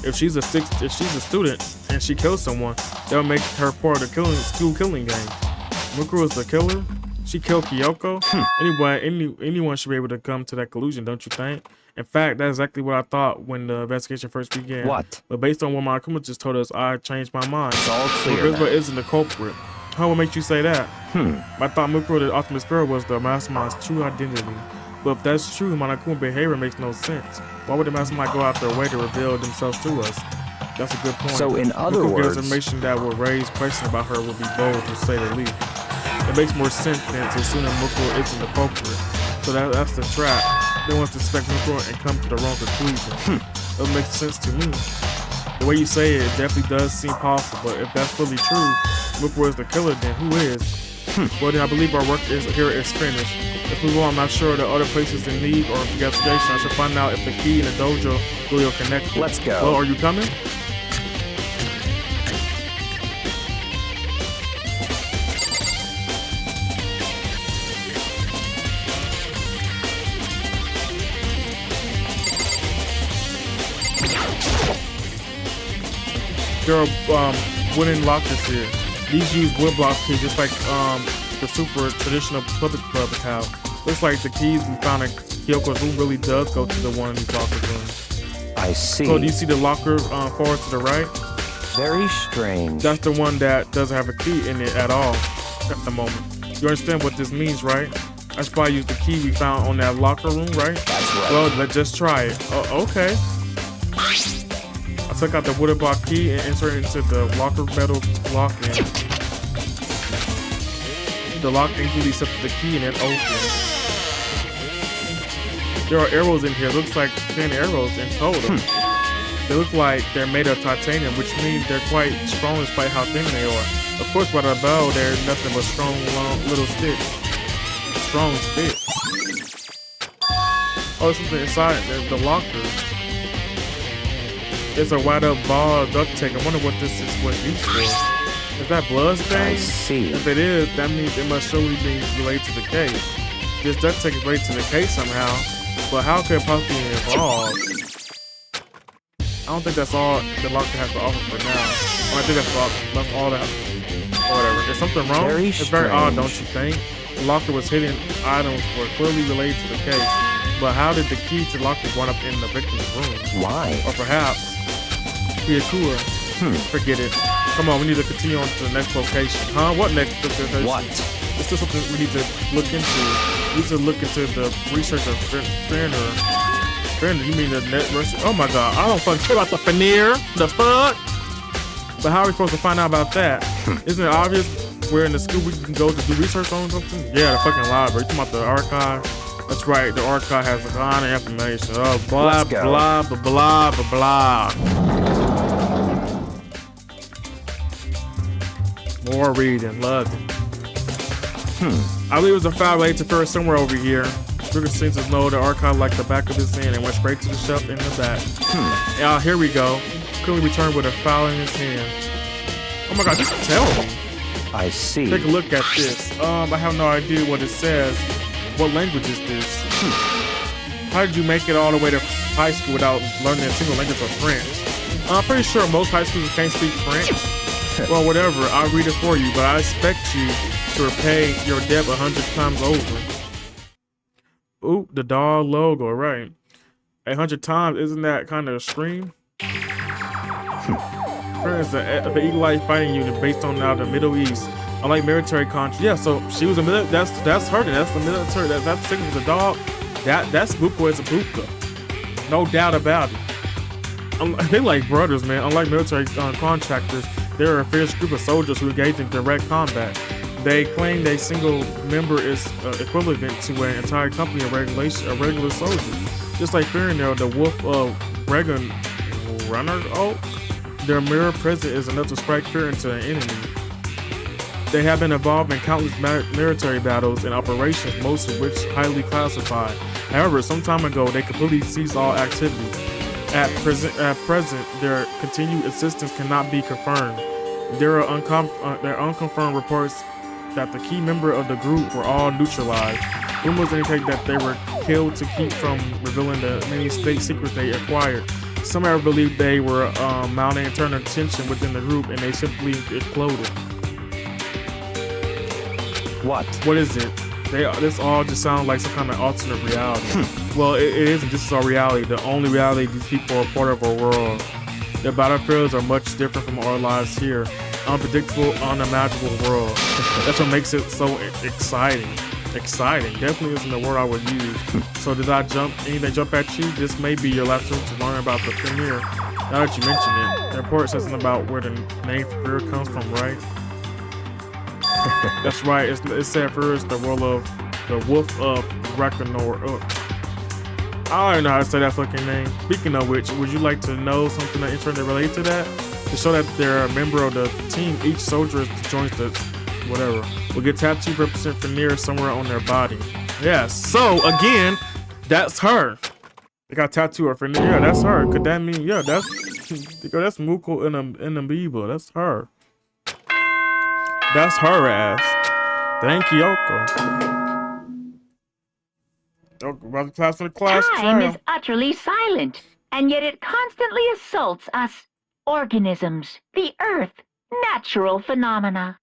If she's a student and she kills someone, that would make her part of the school killing game. Mukuro is the killer. She killed KYOKO. Anyone should be able to come to that conclusion, don't you think? In fact, that's exactly what I thought when the investigation first began. What? But based on what Monokuma just told us, I changed my mind. It's all clear Rizwa now. isn't the culprit. How would make you say that? I thought Mukuro, the ultimate spirit, was the mastermind's true identity. But if that's true, Monokuma's behavior makes no sense. Why would the mastermind go out their way to reveal themselves to us? That's a good point. So in other Mukuro gives words, information that will raise questions about her would be bold, to say the least. It makes more sense than to assume that Mukuro isn't the culprit. So that's the trap. They want to suspect Mukuro and come to the wrong conclusion. That makes sense to me. The way you say it definitely does seem possible, but if that's really true, Mukuro is the killer, then who is? Well, then I believe our work is finished. If we go, I'm not sure the other places in need or investigation. I should find out if the key and the dojo really are connected. Let's go. Well, are you coming? There are wooden lockers here. These use wood blocks too, just like the super traditional public house. Looks like the keys we found in KYOKO's room really does go to the one in these locker rooms. I see. So do you see the locker forward to the right? Very strange. That's the one that doesn't have a key in it at all at the moment. You understand what this means, right? I should probably use the key we found on that locker room, right? That's right. Well, let's just try it. Okay. I took out the wooden block key and inserted it into the locker metal lock-in. The lock-in key set the key and it opens. There are arrows in here. Looks like 10 arrows in total. They look like they're made of titanium, which means they're quite strong despite how thin they are. Of course, by the bow, they're nothing but strong, long, little sticks. Strong sticks. Oh, there's something inside the locker. It's a wide up ball of duct tape. I wonder what this is used for. Is that blood stain? I see. If it is, that means it must surely be related to the case. This duct tape is related to the case somehow, but how could it possibly be involved? I don't think that's all the locker has to offer for now. I think that's all that. Or whatever. Is something wrong? Very It's very odd, strange. don't you think? The locker was hidden items were clearly related to the case, but how did the key to the locker wind up in the victim's room? Why? Or perhaps Kyokko. Forget it. Come on, we need to continue on to the next location. Huh? What next location? What? This is something we need to look into. We need to look into the research of Fenrir. Fenrir, you mean the net research? Oh my god, I don't fucking care about the Fenrir. The fuck? But how are we supposed to find out about that? Isn't it obvious we're in the school we can go to do research on something? Yeah, the fucking library. You talking about the archive? That's right, the archive has a lot of information. Oh, blah, Let's go. blah, blah, blah, blah, blah. More reading, love it. I believe it was a foul way to first somewhere over here. Trigger seems to know the archive like the back of his hand and went straight to the shelf in the back. Yeah, here we go. Quickly returned with a file in his hand. Oh my god, just tell me. I see. Take a look at this. I have no idea what it says. What language is this? How did you make it all the way to high school without learning a single language of French? I'm pretty sure most high schoolers can't speak French. Well, whatever, I'll read it for you, but I expect you to repay your debt 100 times over. Ooh, the dog logo, right. 100 times, isn't that kind of a scream? Friends, the Eagle Eye fighting unit based on now the Middle East. Unlike military contract. Yeah, so she was a military, that's her, that's the military, that's the signal, the dog. That's Buko is a Buka. No doubt about it. They like brothers, man. Unlike military contractors, they're a fierce group of soldiers who engage in direct combat. They claim a single member is equivalent to an entire company of regular soldiers. Just like Fairynail, the wolf of Runner Oak, their mirror presence is enough to strike fear into an enemy. They have been involved in countless military battles and operations, most of which highly classified. However, some time ago, they completely ceased all activity. At present, their continued existence cannot be confirmed. There are unconfirmed reports that the key member of the group were all neutralized. Rumors indicate that they were killed to keep from revealing the many state secrets they acquired. Some have believed they were mounting internal tension within the group and they simply exploded. What is it? This all just sounds like some kind of alternate reality. Well, it isn't. This is our reality. The only reality these people are part of our world. Their battlefields are much different from our lives here. Unpredictable, unimaginable world. That's what makes it so exciting. Exciting definitely isn't the word I would use. So did I jump at you? This may be your last chance to learn about the premiere. Now that you mention it, the report says something about where the name Fear comes from, right? That's right. It said first the role of the Wolf of Ragnarok. I don't even know how to say that fucking name. Speaking of which, would you like to know something that interesting related to that? To show that they're a member of the team, each soldier joins the whatever will get tattooed represent Fenrir somewhere on their body. Yeah. So again, that's her. They got tattoo of Fenrir. Yeah, that's her. Could that mean? Yeah, that's Muko in Amoeba. That's her. That's her ass. Thank KYOKO. About the class for the class Time trial. is utterly silent, and yet it constantly assaults us, organisms, the earth, natural phenomena.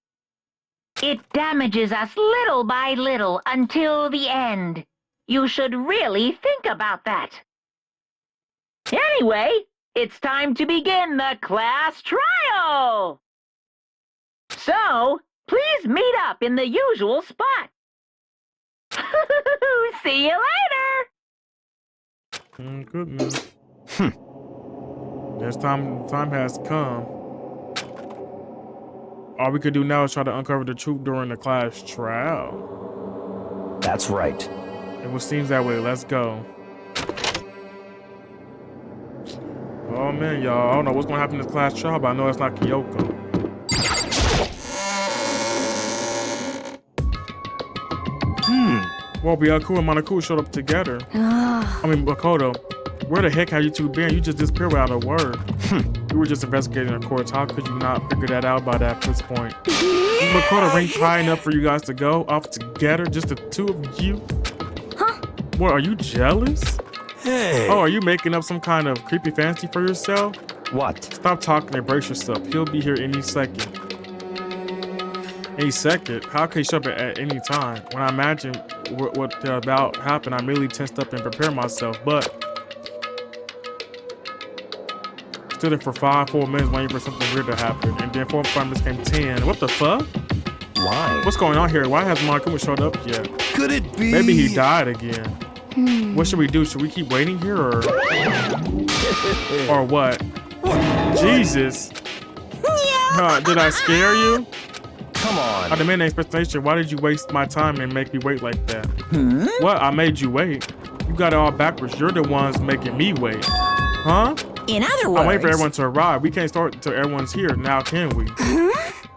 It damages us little by little until the end. You should really think about that. Anyway, it's time to begin the class trial. So, please meet up in the usual spot. See you later. Goodness. There's time has come. All we could do now is try to uncover the truth during the class trial. That's right. It would seem that way. Let's go. Oh man, y'all. I don't know what's gonna happen in this class trial, but I know it's not KYOKO. Well, Byaku and Monaku showed up together. Makoto, where the heck have you two been? You just disappeared without a word. We were just investigating the courts. How could you not figure that out by this point? Is Makoto ranked high enough for you guys to go off together? Just the two of you? Huh? What, are you jealous? Hey. Oh, are you making up some kind of creepy fantasy for yourself? What? Stop talking and brace yourself. He'll be here any second. Any second? How could he show up at any time? When I imagine what about happened, I merely tensed up and prepared myself, but stood there for 4 minutes waiting for something weird to happen, and then 4 minutes came 10. What the fuck? Why? What's going on here? Why hasn't Monokuma showed up yet? Could it be? Maybe he died again. What should we do? Should we keep waiting here or what? Jesus. Did I scare you? Come Come on. I demand an explanation. Why did you waste my time and make me wait like that? What? I made you wait. You got it all backwards. You're the ones making me wait. Huh? In other words, I'm waiting for everyone to arrive. We can't start until everyone's here. Now, can we?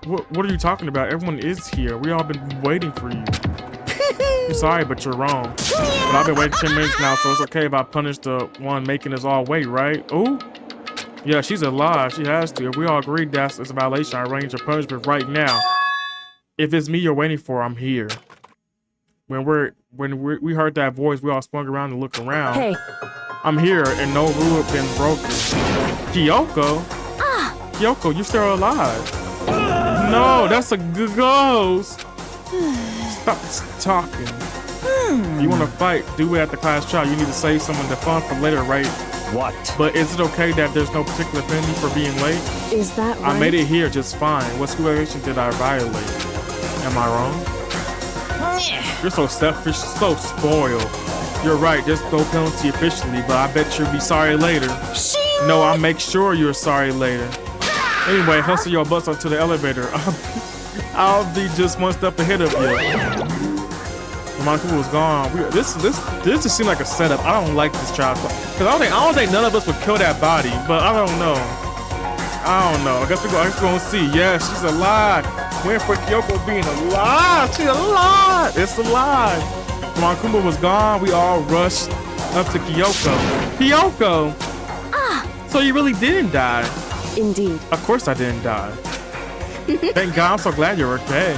What are you talking about? Everyone is here. We all been waiting for you. I'm sorry, but you're wrong. But I've been waiting 10 minutes now, so it's okay if I punish the one making us all wait, right? Ooh. Yeah, she's alive. She has to. If we all agree that's a violation, I arrange a punishment right now. If it's me you're waiting for, I'm here. When we heard that voice, we all spun around and looked around. Hey. I'm here, and no rule has been broken. KYOKO? KYOKO, you're still alive. No, that's a ghost. Stop talking. You want to fight? Do it at the class trial. You need to save someone to fun for later, right? What? But is it okay that there's no particular penalty for being late? Is that right? I made it here just fine. What school regulation did I violate? Am I wrong? You're so selfish, so spoiled. You're right, there's no penalty officially, but I bet you'll be sorry later. No, I'll make sure you're sorry later. Anyway, hustle your butts up to the elevator. I'll be just one step ahead of you. Monaco was gone. This just seemed like a setup. I don't like this child. Cause I don't think none of us would kill that body, but I don't know. I guess we're gonna see. Yeah, she's alive. Waiting for KYOKO being alive. She's alive. It's alive. Monaco was gone. We all rushed up to KYOKO. KYOKO. So you really didn't die. Indeed. Of course I didn't die. Thank God. I'm so glad you're okay.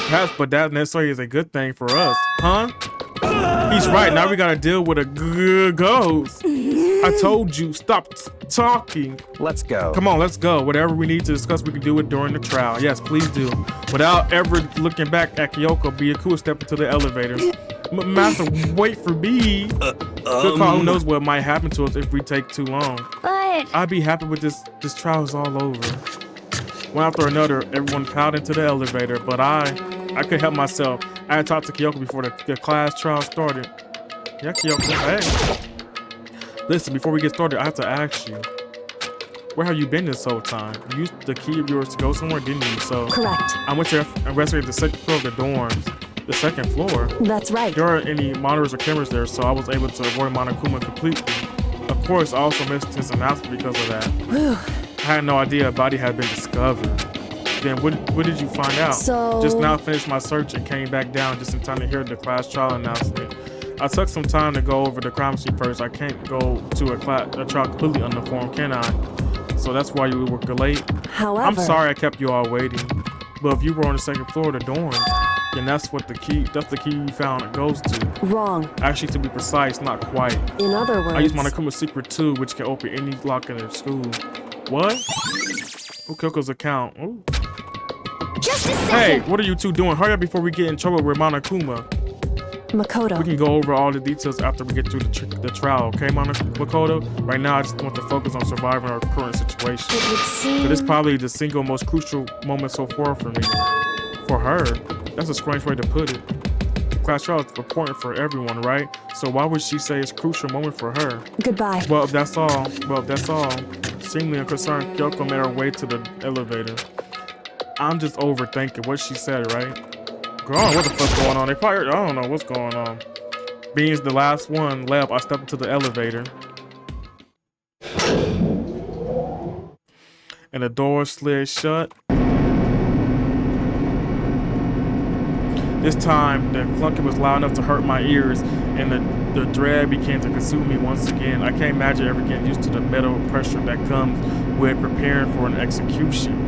Perhaps, but that necessarily is a good thing for us, huh? He's right. Now we gotta deal with a ghost. I told you, stop talking. Let's go. Come on, let's go. Whatever we need to discuss, we can do it during the trial. Yes, please do. Without ever looking back at KYOKO, be a cool step into the elevator. Master, wait for me. Good call. Who knows what might happen to us if we take too long. But I'd be happy with this trial is all over. One after another, everyone piled into the elevator, but I couldn't help myself. I had talked to KYOKO before the class trial started. Yeah, KYOKO, hey. Listen, before we get started, I have to ask you, where have you been this whole time? You used the key of yours to go somewhere, didn't you? So Correct. I went to investigate the second floor of the dorms. The second floor? That's right. There aren't any monitors or cameras there, so I was able to avoid Monokuma completely. Of course, I also missed his announcement because of that. Whew. I had no idea a body had been discovered. Then what did you find out? So Just now finished my search and came back down just in time to hear the class trial announcement. I took some time to go over the crime scene first. I can't go to a trial completely uninformed, can I? So that's why you were late. However, I'm sorry I kept you all waiting. But if you were on the second floor of the dorms, then that's the key you found it goes to. Wrong. Actually, to be precise, not quite. In other words, I used Monokuma's secret too, which can open any lock in their school. What? KYOKO's account. Ooh. just a second. Hey, what are you two doing? Hurry up before we get in trouble with Monokuma. Makoto. We can go over all the details after we get through the trial, okay, Makoto? Right now, I just want to focus on surviving our current situation. It would seem. But it's probably the single most crucial moment so far for me. For her, that's a strange way to put it. The class trial is important for everyone, right? So why would she say it's a crucial moment for her? Goodbye. Well, if that's all. Seemingly unconcerned, KYOKO made her way to the elevator. I'm just overthinking what she said, right? Girl, I don't know what the fuck's going on. I don't know what's going on. Being the last one left, I stepped into the elevator. And the door slid shut. This time, the clunking was loud enough to hurt my ears, and the dread began to consume me once again. I can't imagine ever getting used to the mental pressure that comes with preparing for an execution.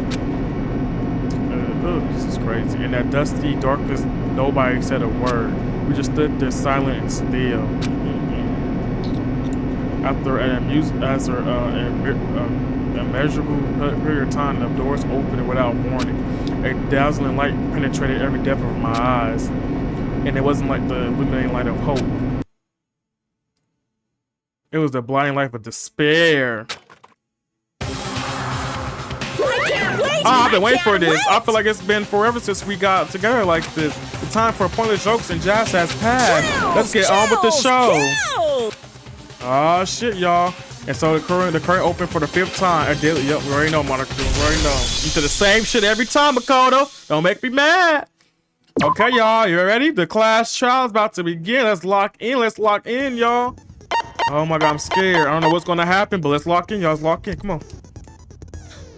This is crazy. In that dusty darkness, nobody said a word. We just stood there silent and still. After an immeasurable period of time, the doors opened without warning. A dazzling light penetrated every depth of my eyes, and it wasn't like the illuminating light of hope. It was the blinding light of despair. I've been waiting for this. I feel like it's been forever since we got together like this. The time for pointless jokes and jazz has passed. Let's get on with the show. Oh shit, y'all. And so the current open for the 5th time. Yep, we already know, Monica. We already know. You do the same shit every time, Makoto. Don't make me mad. Okay, y'all, you ready? The class trial is about to begin. Let's lock in. Let's lock in, y'all. Oh my God, I'm scared. I don't know what's gonna happen, but let's lock in, y'all. Let's lock in. Come on.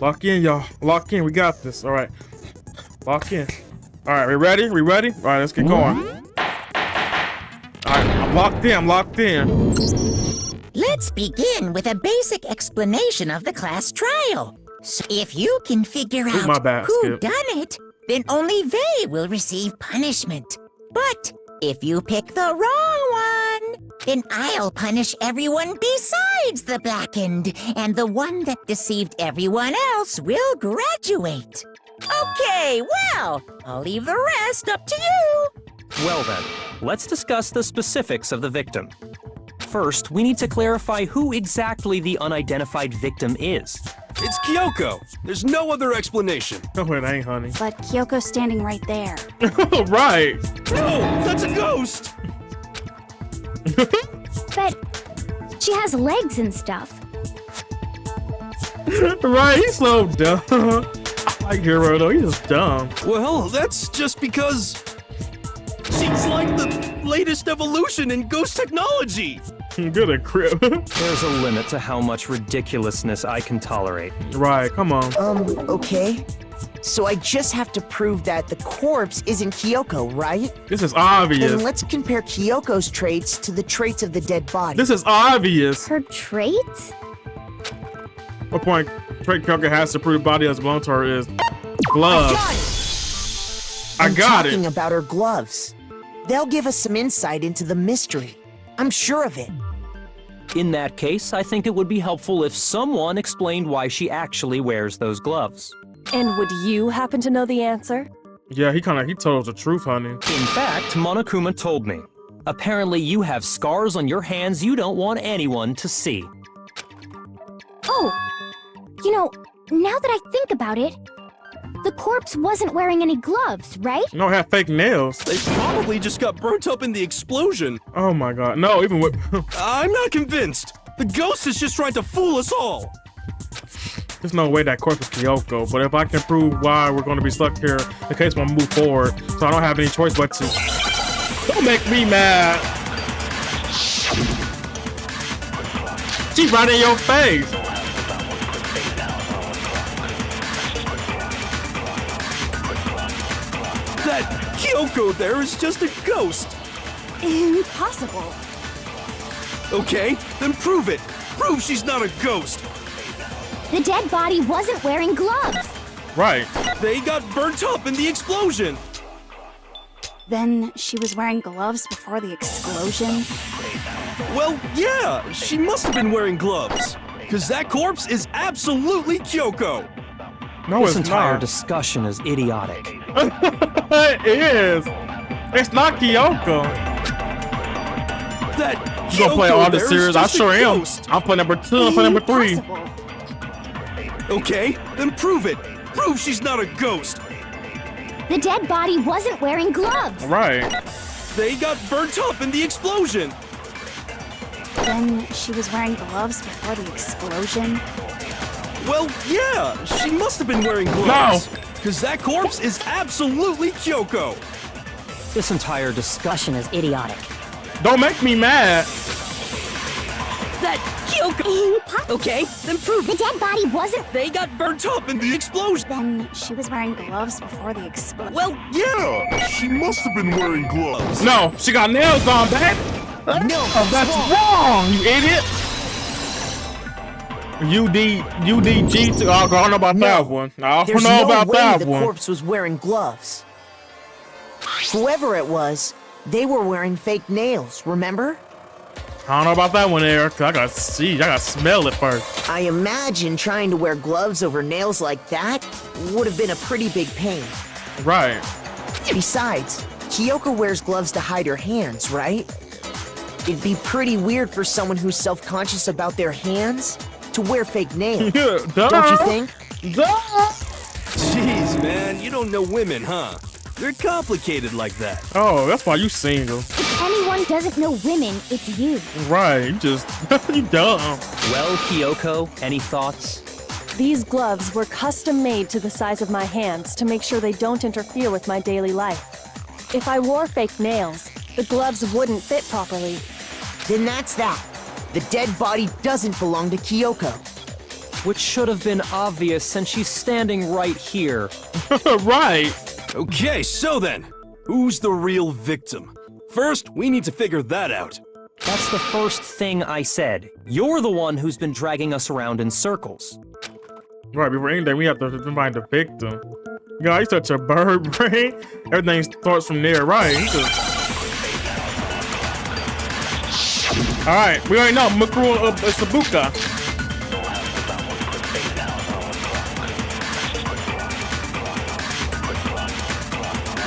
Lock in, y'all. Lock in. We got this. All right. Lock in. All right, we ready? We ready? All right, let's get going. All right, I'm locked in. I'm locked in. Let's begin with a basic explanation of the class trial. So if you can figure out my bad, who Skip. done it, then only they will receive punishment. But if you pick the wrong one, then I'll punish everyone besides the blackened, and the one that deceived everyone else will graduate. Okay, well, I'll leave the rest up to you. Well then, let's discuss the specifics of the victim. First, we need to clarify who exactly the unidentified victim is. It's Kyoko. There's no other explanation. No, it ain't, honey. But Kyoko's standing right there. Right. No, that's a ghost. But she has legs and stuff. Right, he's so dumb. I like Hero though, he's just dumb. Well, that's just because she's like the latest evolution in ghost technology. Good at crib. There's a limit to how much ridiculousness I can tolerate. Right, come on. Okay. So I just have to prove that the corpse isn't Kyoko, right? This is obvious. Then let's compare Kyoko's traits to the traits of the dead body. This is obvious. Her traits? What point trait Kyoko has to prove the body that's belonged to her is gloves. I'm got it. talking about her gloves. They'll give us some insight into the mystery. I'm sure of it. In that case, I think it would be helpful if someone explained why she actually wears those gloves. And would you happen to know the answer? Yeah, he told us the truth, honey. In fact, Monokuma told me. Apparently you have scars on your hands you don't want anyone to see. Oh, you know, now that I think about it, the corpse wasn't wearing any gloves, right? No, it had fake nails. They probably just got burnt up in the explosion. Oh my God, no, even with... I'm not convinced. The ghost is just trying to fool us all. There's no way that corpse is Kyoko, but if I can prove why we're gonna be stuck here, the case won't move forward, so I don't have any choice but to... Don't make me mad. She's right in your face. That Kyoko there is just a ghost. Impossible. Okay, then prove it. Prove she's not a ghost. The dead body wasn't wearing gloves. Right. They got burnt up in the explosion. Then she was wearing gloves before the explosion. Well, yeah, she must have been wearing gloves. Because that corpse is absolutely Kyoko. No, This it's entire not. discussion is idiotic. It is. It's not Kyoko. That You gonna play Kyoko all the there is series? I just a sure am. ghost. I'm playing number 2. I'm playing number 3. Impossible. Okay, then prove it. Prove she's not a ghost. The dead body wasn't wearing gloves. Right. They got burnt up in the explosion. Then she was wearing gloves before the explosion. Well, yeah, she must have been wearing gloves. Because that corpse is absolutely Kyoko. This entire discussion is idiotic. Don't make me mad. That Kyoko. Okay, then prove The dead body wasn't. They got burnt up in the explosion. Then she was wearing gloves before the explosion. Well, yeah, she must have been wearing gloves. No, she got nails on, baby. No, That's wrong, you idiot. UDG. I don't know about that one. I don't There's know no about way that the one. corpse was wearing gloves. Whoever it was, they were wearing fake nails, remember? I don't know about that one, Eric. I gotta smell it first. I imagine trying to wear gloves over nails like that would have been a pretty big pain. Right. Besides, Kyoko wears gloves to hide her hands, right? It'd be pretty weird for someone who's self-conscious about their hands to wear fake nails. Yeah, duh. Don't you think? Duh. Jeez, man, you don't know women, huh? They're complicated like that. Oh, that's why you single. If anyone one doesn't know women, it's you. Right, you just you dumb. Well, Kyoko, any thoughts? These gloves were custom made to the size of my hands to make sure they don't interfere with my daily life. If I wore fake nails, the gloves wouldn't fit properly. Then that's that. The dead body doesn't belong to Kyoko. Which should have been obvious since she's standing right here. Right. Okay, so then, who's the real victim? First, we need to figure that out. That's the first thing I said. You're the one who's been dragging us around in circles. Right, before anything, we have to find the victim. God, he's such a bird brain. Everything starts from there, right? Alright, we already know Mukuro Sabuka.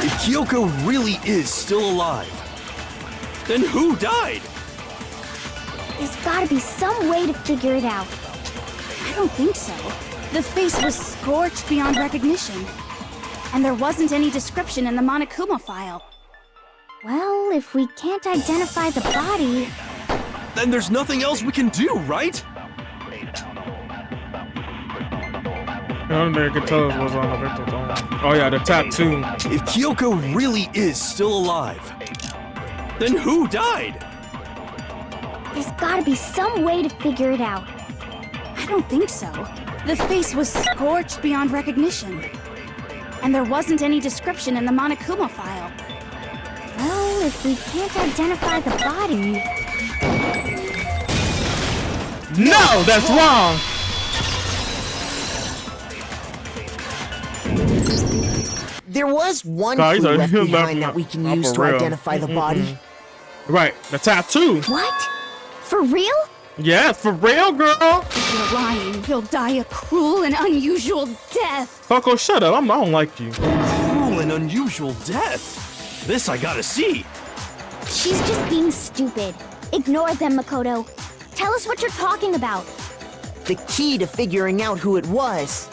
If Kyoko really is still alive, then who died? There's gotta be some way to figure it out. I don't think so. The face was scorched beyond recognition. And there wasn't any description in the Monokuma file. Well, if we can't identify the body... Then there's nothing else we can do, right? The only thing I could tell us was on the victim's arm. Oh yeah, the tattoo. If Kyoko really is still alive, then who died? There's gotta be some way to figure it out. I don't think so. The face was scorched beyond recognition. And there wasn't any description in the Monokuma file. Well, if we can't identify the body... No, that's wrong! There was one clue left behind that we can use to identify the body. Right, the tattoo. What? For real? Yeah, for real, girl. If you're lying, you'll die a cruel and unusual death. Coco, shut up. I don't like you. Cruel and unusual death. This I gotta see. She's just being stupid. Ignore them, Makoto. Tell us what you're talking about. The key to figuring out who it was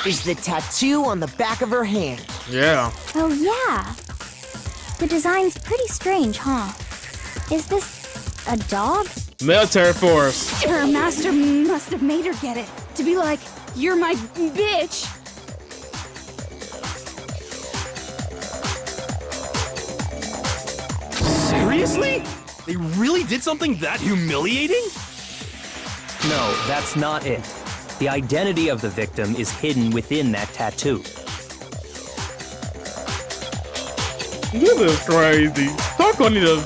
is the tattoo on the back of her hand. Yeah. Oh, yeah. The design's pretty strange, huh? Is this a dog? Military force. Her master must have made her get it. To be like, you're my bitch. Seriously? They really did something that humiliating? No, that's not it. The identity of the victim is hidden within that tattoo. This is crazy. Coco need to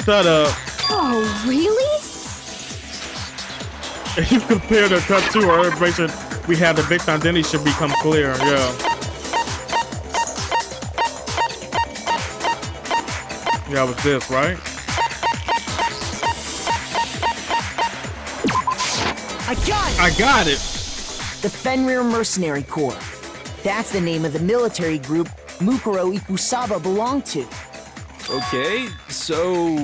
shut up. Oh, really? If you compare the tattoo or information we have, the victim identity should become clear. Yeah. Yeah, with this, right? I got it! The Fenrir Mercenary Corps. That's the name of the military group Mukuro Ikusaba belonged to. Okay, so...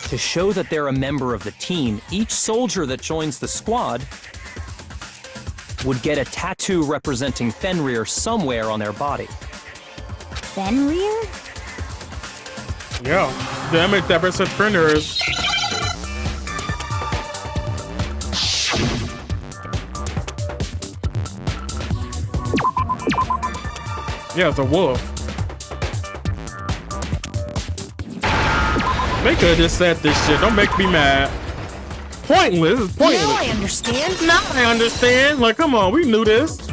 To show that they're a member of the team, each soldier that joins the squad would get a tattoo representing Fenrir somewhere on their body. Fenrir? Yeah. Damn it, that person Fenrir is... Yeah, it's a wolf. They could have just said this shit. Don't make me mad. Pointless. It's pointless. Now I understand. Now I understand. Like, come on, we knew this.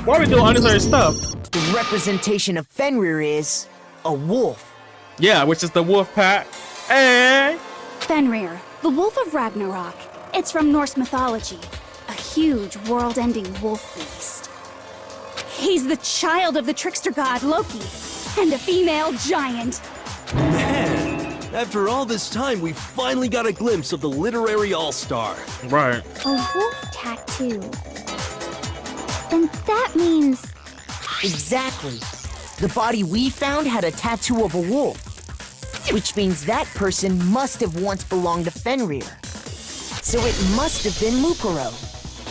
Why are we doing unnecessary stuff? The representation of Fenrir is a wolf. Yeah, which is the wolf pack. Hey! Fenrir, the Wolf of Ragnarok. It's from Norse mythology. A huge, world-ending wolf beast. He's the child of the trickster god Loki, and a female giant. Man, after all this time, we finally got a glimpse of the literary all-star. Right. A wolf tattoo. Then that means... Exactly. The body we found had a tattoo of a wolf, which means that person must have once belonged to Fenrir. So it must have been Mukuro.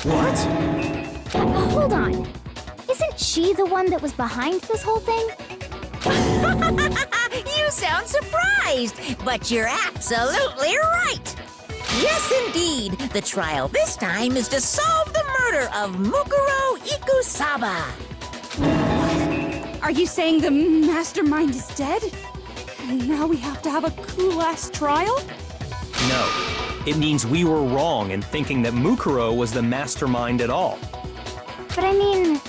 What? Hold on. Isn't she the one that was behind this whole thing? You You sound surprised, but you're absolutely right. Yes, indeed. The trial this time is to solve the murder of Mukuro Ikusaba. Are you saying the mastermind is dead? And now we have to have a cool-ass trial? No. It means we were wrong in thinking that Mukuro was the mastermind at all. But I mean,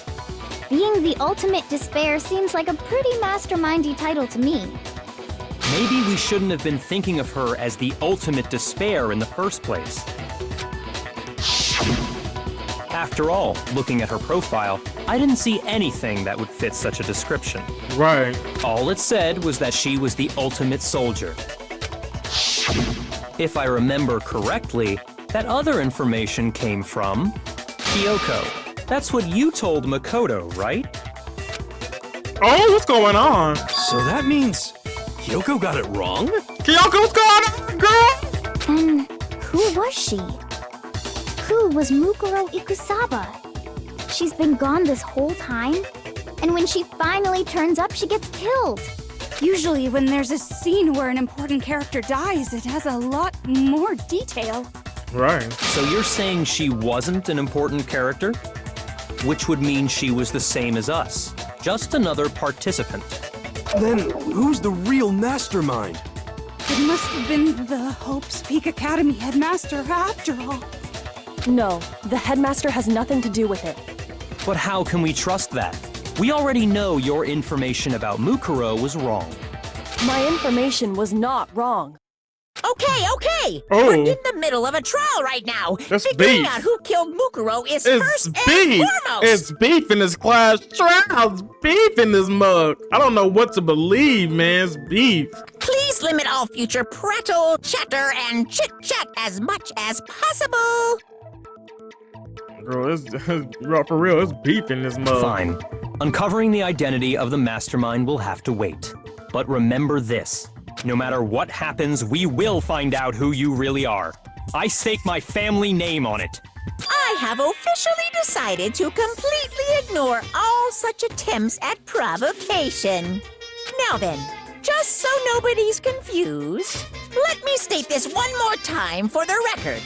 being the ultimate despair seems like a pretty mastermindy title to me. Maybe we shouldn't have been thinking of her as the ultimate despair in the first place. After all, looking at her profile, I didn't see anything that would fit such a description. Right. All it said was that she was the ultimate soldier. If I remember correctly, that other information came from KYOKO. That's what you told Makoto, right? Oh, what's going on? So that means KYOKO got it wrong? KYOKO, what's going on, girl? And who was she? Who was Mukuro Ikusaba? She's been gone this whole time? And when she finally turns up, she gets killed. Usually when there's a scene where an important character dies, it has a lot more detail. Right. So you're saying she wasn't an important character? Which would mean she was the same as us. Just another participant. Then who's the real mastermind? It must have been the Hope's Peak Academy headmaster after all. No, the headmaster has nothing to do with it. But how can we trust that? We already know your information about Mukuro was wrong. My information was not wrong. Okay. Oh. We're in the middle of a trial right now. That's Figuring beef. out who killed Mukuro is It's first beef. and foremost. It's beef in this class trial. It's beef in this mug. I don't know what to believe, man. It's beef. Please limit all future prattle, chatter, and chit-chat as much as possible. Girl, it's for real. It's beef in this mug. Fine. Uncovering the identity of the mastermind will have to wait. But remember this. No matter what happens, we will find out who you really are. I stake my family name on it. I have officially decided to completely ignore all such attempts at provocation. Now then, just so nobody's confused, let me state this one more time for the record.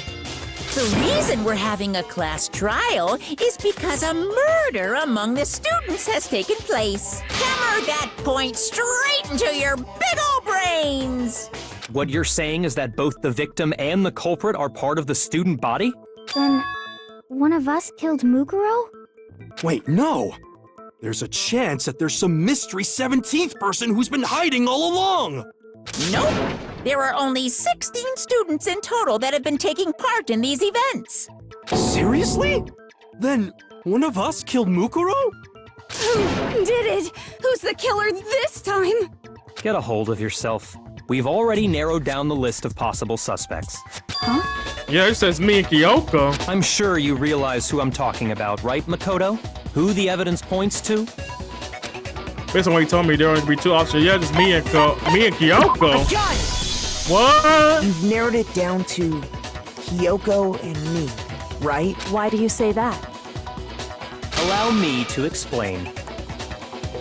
The reason we're having a class trial is because a murder among the students has taken place. Hammer that point straight into your big ol' brains! What you're saying is that both the victim and the culprit are part of the student body? Then, one of us killed Mukuro? Wait, no! There's a chance that there's some mystery 17th person who's been hiding all along! Nope! There are only 16 students in total that have been taking part in these events. Seriously? Then one of us killed Mukuro? Who did it? Who's the killer this time? Get a hold of yourself. We've already narrowed down the list of possible suspects. Huh? Yeah, it says me and KYOKO. I'm sure you realize who I'm talking about, right, Makoto? Who the evidence points to? Based on what you told me, there would be two options. Yeah, just me and KYOKO. John! What? You've narrowed it down to KYOKO and me, right? Why do you say that? Allow me to explain.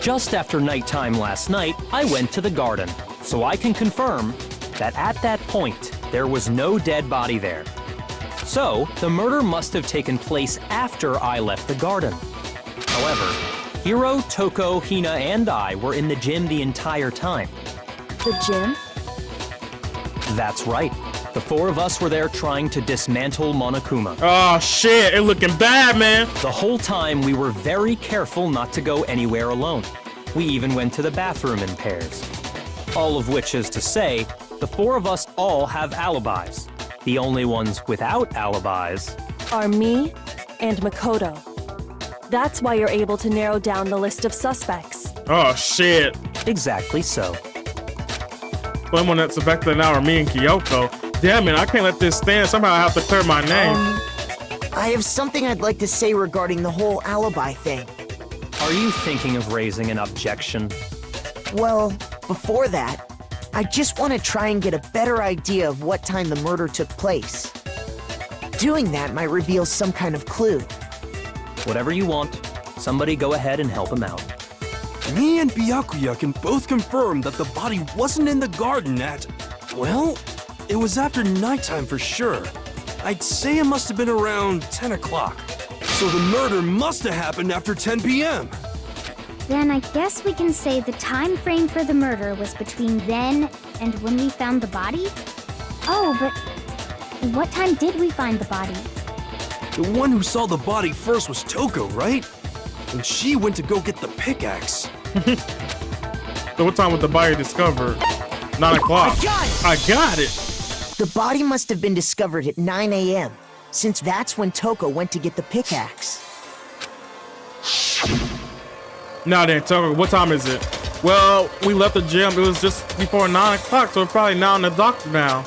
Just after nighttime last night, I went to the garden, so I can confirm that at that point, there was no dead body there. So, the murder must have taken place after I left the garden. However, Hiro, Toko, Hina, and I were in the gym the entire time. The gym? That's right. The four of us were there trying to dismantle Monokuma. Oh, shit. It looking bad, man. The whole time, we were very careful not to go anywhere alone. We even went to the bathroom in pairs. All of which is to say, the four of us all have alibis. The only ones without alibis Are me and Makoto. That's why you're able to narrow down the list of suspects. Oh, shit. Exactly so. One more that's affected now are me and KYOKO. Damn it, I can't let this stand. Somehow I have to clear my name. I have something I'd like to say regarding the whole alibi thing. Are you thinking of raising an objection? Well, before that, I just want to try and get a better idea of what time the murder took place. Doing that might reveal some kind of clue. Whatever you want. Somebody go ahead and help him out. Me and Byakuya can both confirm that the body wasn't in the garden at, well, it was after nighttime for sure. I'd say it must have been around 10 o'clock. So the murder must have happened after 10 p.m. Then I guess we can say the time frame for the murder was between then and when we found the body? Oh, but what time did we find the body? The one who saw the body first was Toko, right? And she went to go get the pickaxe. So what time was the body discovered? 9 o'clock. I got it! The body must have been discovered at 9 a.m., since that's when Toko went to get the pickaxe. Now then, Toko, what time is it? Well, we left the gym. It was just before 9 o'clock, so it's probably now in the doctor now.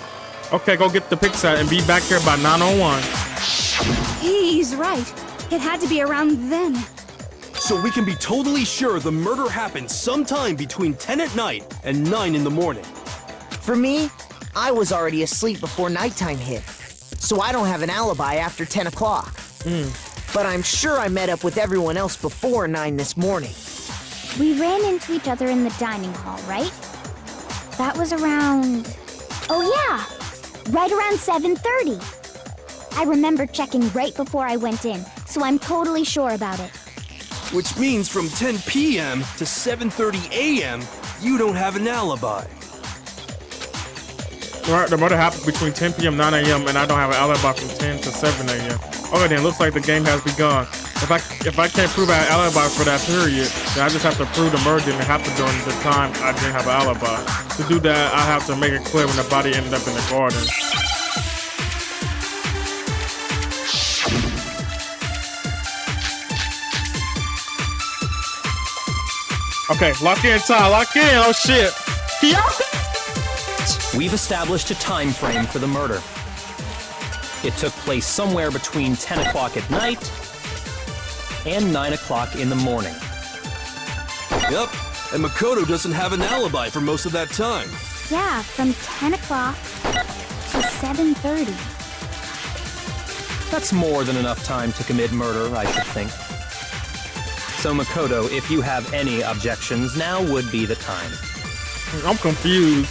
Okay, go get the pickaxe and be back here by 9:01. He's right. It had to be around then. So we can be totally sure the murder happened sometime between 10 at night and 9 in the morning. For me, I was already asleep before nighttime hit, so I don't have an alibi after 10 o'clock. But I'm sure I met up with everyone else before 9 this morning. We ran into each other in the dining hall, right? That was around... Oh yeah! Right around 7:30. I remember checking right before I went in, so I'm totally sure about it. Which means from 10 p.m. to 7:30 a.m., you don't have an alibi. Alright, the murder happened between 10 p.m. 9 a.m. and I don't have an alibi from 10 to 7 a.m. Okay then, looks like the game has begun. If I can't prove I have an alibi for that period, then I just have to prove the murder didn't happen during the time I didn't have an alibi. To do that, I have to make it clear when the body ended up in the garden. Okay, lock in, Ty, lock in, oh shit. We've established a time frame for the murder. It took place somewhere between 10 o'clock at night and 9 o'clock in the morning. Yep, and Makoto doesn't have an alibi for most of that time. Yeah, from 10 o'clock to 7:30. That's more than enough time to commit murder, I should think. So Makoto, if you have any objections, now would be the time. I'm confused.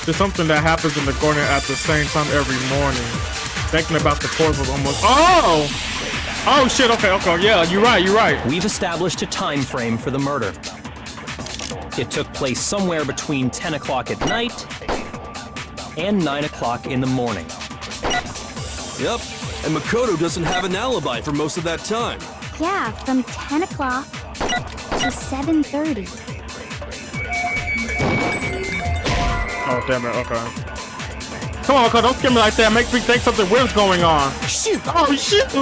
There's something that happens in the garden at the same time every morning. Thinking about the corpse was almost... Oh! Oh shit, okay, yeah, you're right. We've established a time frame for the murder. It took place somewhere between 10 o'clock at night and 9 o'clock in the morning. Yep, and Makoto doesn't have an alibi for most of that time. Yeah, from 10 o'clock to 7:30. Oh, damn it, okay. Come on, don't scare me like that. Make me think something weird's going on. Shoot! Oh, shit!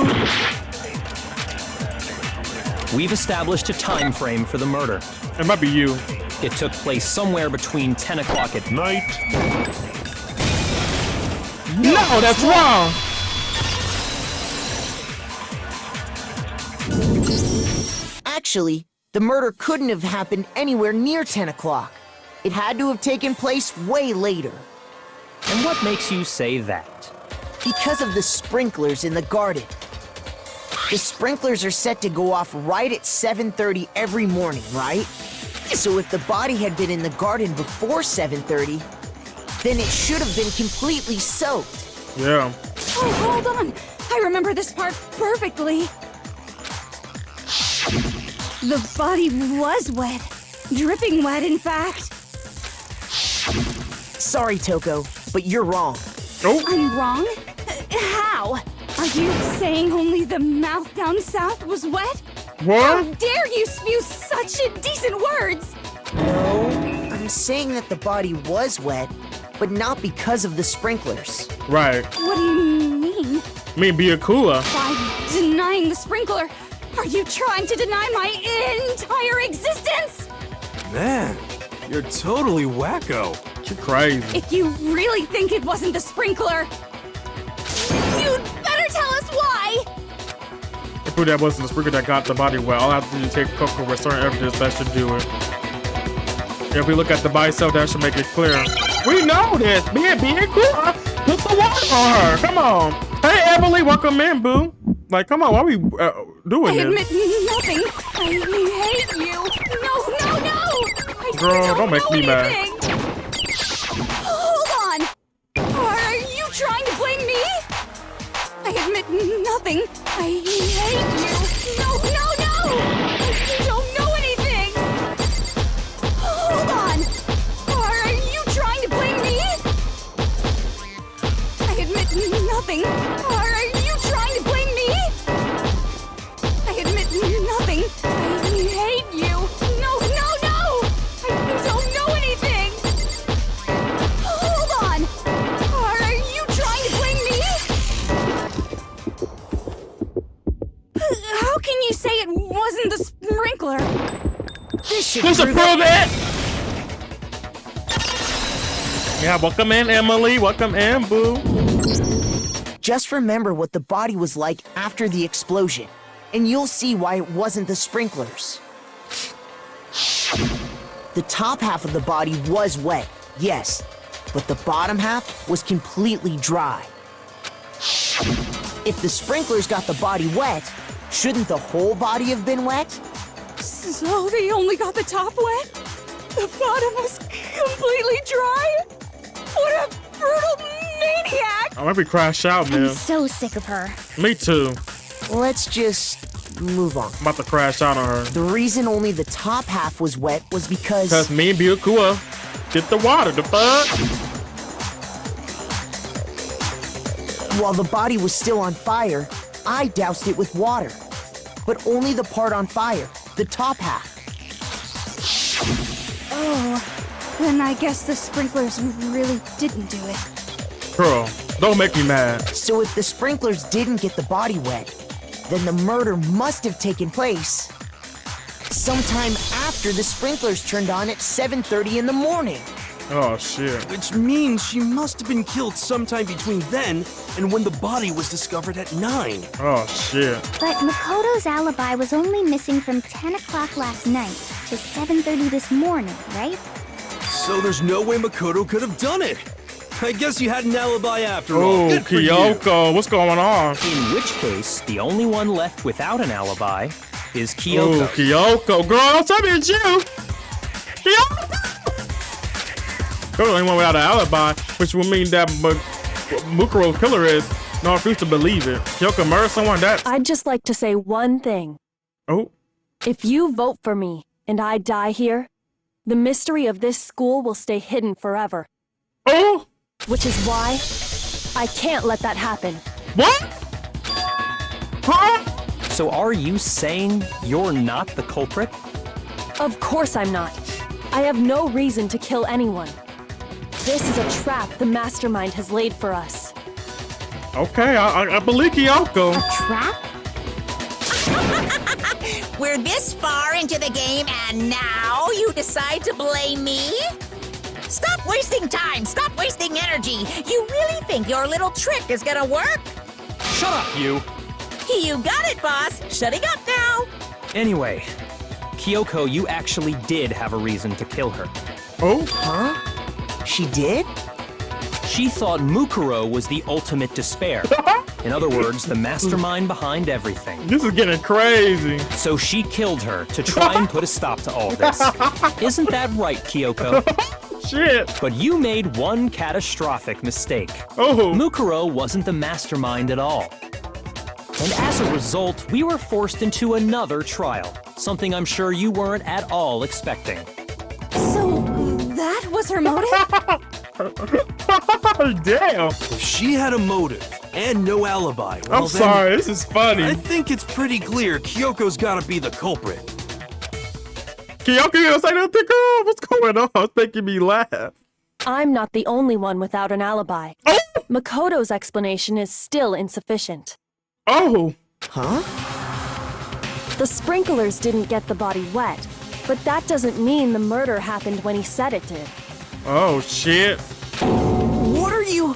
We've established a time frame for the murder. It might be you. It took place somewhere between 10 o'clock at night. No, that's wrong! Actually, the murder couldn't have happened anywhere near 10 o'clock. It had to have taken place way later. And what makes you say that? Because of the sprinklers in the garden. The sprinklers are set to go off right at 7:30 every morning, right? So if the body had been in the garden before 7:30, then it should have been completely soaked. Yeah. Oh, hold on. I remember this part perfectly. The body was wet. Dripping wet, in fact. Sorry, Toko, but you're wrong. Oh. I'm wrong? How? Are you saying only the mouth down south was wet? What? How dare you spew such indecent words? No, I'm saying that the body was wet, but not because of the sprinklers. Right. What do you mean? Me be a cooler. By denying the sprinkler, are you trying to deny my entire existence? Man, you're totally wacko. You're crazy. If you really think it wasn't the sprinkler, you'd better tell us why! To prove that wasn't the sprinkler that got the body wet, all I have to do is take KYOKO with certain evidence that should do it. If we look at the body itself, that should make it clear. We know this! Being cool! Put the water on her! Come on! Hey, Emily, welcome in, boo! Like, come on, why are we doing I this? admit nothing. I hate you. No, no, no! Girl, don't make me mad. Hold on! Are you trying to blame me? I admit nothing. I hate you. No, no, no! You don't know anything! Hold on! Are you trying to blame me? I admit nothing. Are you trying to blame me? I admit nothing. I hate you. No, no, no! I don't know anything! Hold on! Are you trying to blame me? How can you say it wasn't the sprinkler? This should prove it! Yeah, welcome in, Emily. Welcome in, boo. Just remember what the body was like after the explosion, and you'll see why it wasn't the sprinklers. The top half of the body was wet, yes, but the bottom half was completely dry. If the sprinklers got the body wet, shouldn't the whole body have been wet? So they only got the top wet? The bottom was completely dry? What a brutal maniac! I'm gonna crash out, man. I'm so sick of her. Me too. Let's just move on. I'm about to crash out on her. The reason only the top half was wet was because me and Byukua get the water, the fuck? while the body was still on fire, I doused it with water. But only the part on fire, the top half. Oh, then I guess the sprinklers really didn't do it. Girl, don't make me mad. So if the sprinklers didn't get the body wet, then the murder must have taken place sometime after the sprinklers turned on at 7:30 in the morning. Oh, shit. Which means she must have been killed sometime between then and when the body was discovered at 9. Oh, shit. But Makoto's alibi was only missing from 10 o'clock last night to 7:30 this morning, right? So there's no way Makoto could have done it. I guess you had an alibi after all. Oh, Good for you. KYOKO, what's going on? In which case, the only one left without an alibi is KYOKO. Oh, KYOKO, girl, tell me it's you. KYOKO! Girl, the only one without an alibi, which would mean that Mukuro's killer is. No, I refuse to believe it. KYOKO murdered someone that. I'd just like to say one thing. Oh. If you vote for me and I die here, the mystery of this school will stay hidden forever. Oh! Which is why I can't let that happen. What? Huh? So are you saying you're not the culprit? Of course I'm not. I have no reason to kill anyone. This is a trap the mastermind has laid for us. Okay, I believe KYOKO. A trap? We're this far into the game and now you decide to blame me? Stop wasting time! Stop wasting energy! You really think your little trick is gonna work? Shut up, you! You got it, boss! Shutting up now! Anyway, KYOKO, you actually did have a reason to kill her. Oh? Huh? She did? She thought Mukuro was the ultimate despair. In other words, the mastermind behind everything. This is getting crazy. So she killed her to try and put a stop to all this. Isn't that right, KYOKO? Shit. But you made one catastrophic mistake. Oh. Mukuro wasn't the mastermind at all. And as a result, we were forced into another trial, something I'm sure you weren't at all expecting. So, that was her motive? Damn. If she had a motive and no alibi, well, I'm sorry, this is funny. I think it's pretty clear Kyoko's gotta be the culprit. KYOKO, you gonna say nothing, girl? What's going on? It's making me laugh. I'm not the only one without an alibi. Oh! Makoto's explanation is still insufficient. Oh! Huh? The sprinklers didn't get the body wet, but that doesn't mean the murder happened when he said it did. Oh, shit. What are you...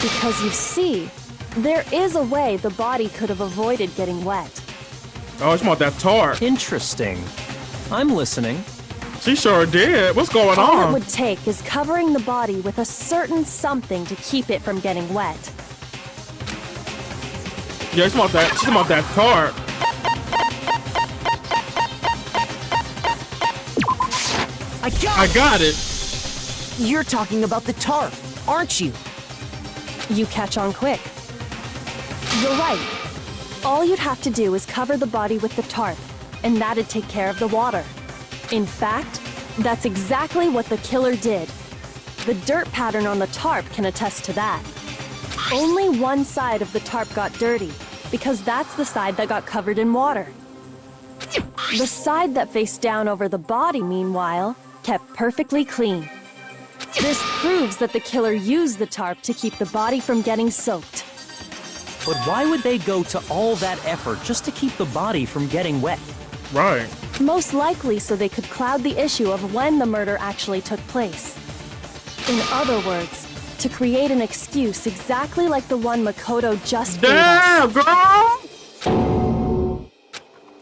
Because you see, there is a way the body could have avoided getting wet. Oh, it's about that tart. Interesting. I'm listening. She sure did. What's going All on? it would take is covering the body with a certain something to keep it from getting wet. Yeah, she's about that tart. I got it. You're talking about the tarp, aren't you? You catch on quick. You're right. All you'd have to do is cover the body with the tarp, and that'd take care of the water. In fact, that's exactly what the killer did. The dirt pattern on the tarp can attest to that. Only one side of the tarp got dirty, because that's the side that got covered in water. The side that faced down over the body, meanwhile, kept perfectly clean. This proves that the killer used the tarp to keep the body from getting soaked. But why would they go to all that effort just to keep the body from getting wet? Right. Most likely so they could cloud the issue of when the murder actually took place. In other words, to create an excuse exactly like the one Makoto just gave us. Damn, girl!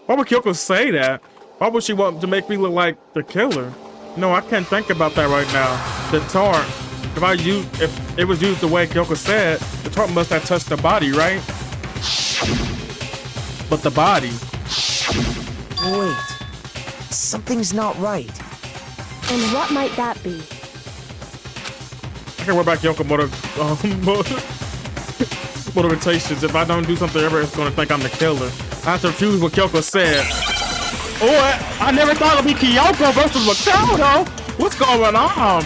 Why would Kyoko say that? Why would she want to make me look like the killer? No, I can't think about that right now. The tarp. If it was used the way Kyoko said, the tarp must have touched the body, right? But the body. Wait, something's not right. And what might that be? I can worry about Kyoko motivations. If I don't do something, everybody's gonna think I'm the killer. I have to refuse what Kyoko said. Oh, I never thought it'd be Kyoko versus Makoto. What's going on?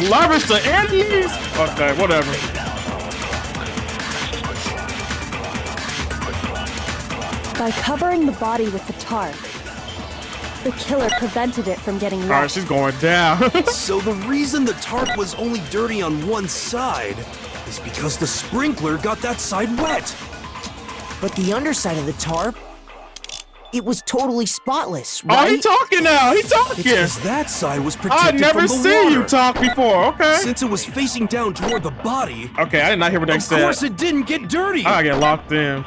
Lovers to enemies? Okay, whatever. By covering the body with the tarp, the killer prevented it from getting wet. All right, she's going down. So the reason the tarp was only dirty on one side is because the sprinkler got that side wet. But the underside of the tarp, it was totally spotless, right? Oh, he talking now. He talking. It's because that side was protected I've from never the seen water. you talk before. Okay. Since it was facing down toward the body. Okay, I did not hear what they said. Of course, it didn't get dirty. I get locked in.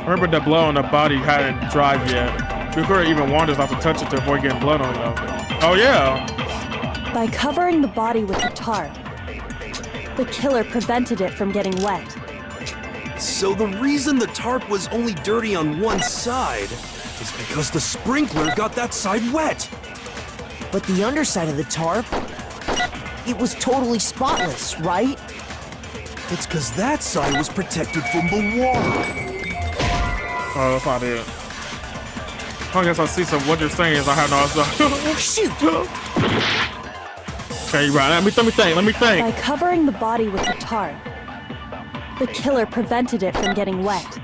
Remember the blood on the body hadn't dried yet. Kukura even warned us not to touch it to avoid getting blood on them. Oh yeah. By covering the body with the tarp, the killer prevented it from getting wet. So the reason the tarp was only dirty on one side is because the sprinkler got that side wet. But the underside of the tarp, it was totally spotless, right? It's because that side was protected from the water. Oh, that's not it. I guess I see some what you're saying is I have no idea. Shoot! Okay, you're right. Let me think. By covering the body with the tarp, the killer prevented it from getting wet.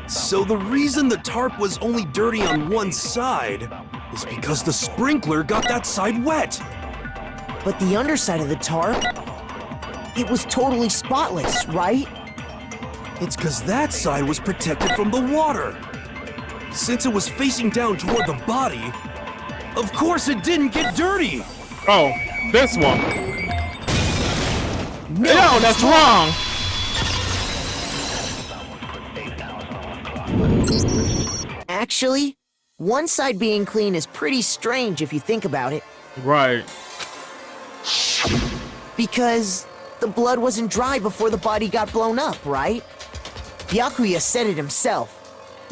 So the reason the tarp was only dirty on one side is because the sprinkler got that side wet. But the underside of the tarp, it was totally spotless, right? It's because that side was protected from the water. Since it was facing down toward the body, of course it didn't get dirty. Oh, this one. No, that's wrong. Actually, one side being clean is pretty strange if you think about it. Right. Because the blood wasn't dry before the body got blown up, right? Byakuya said it himself.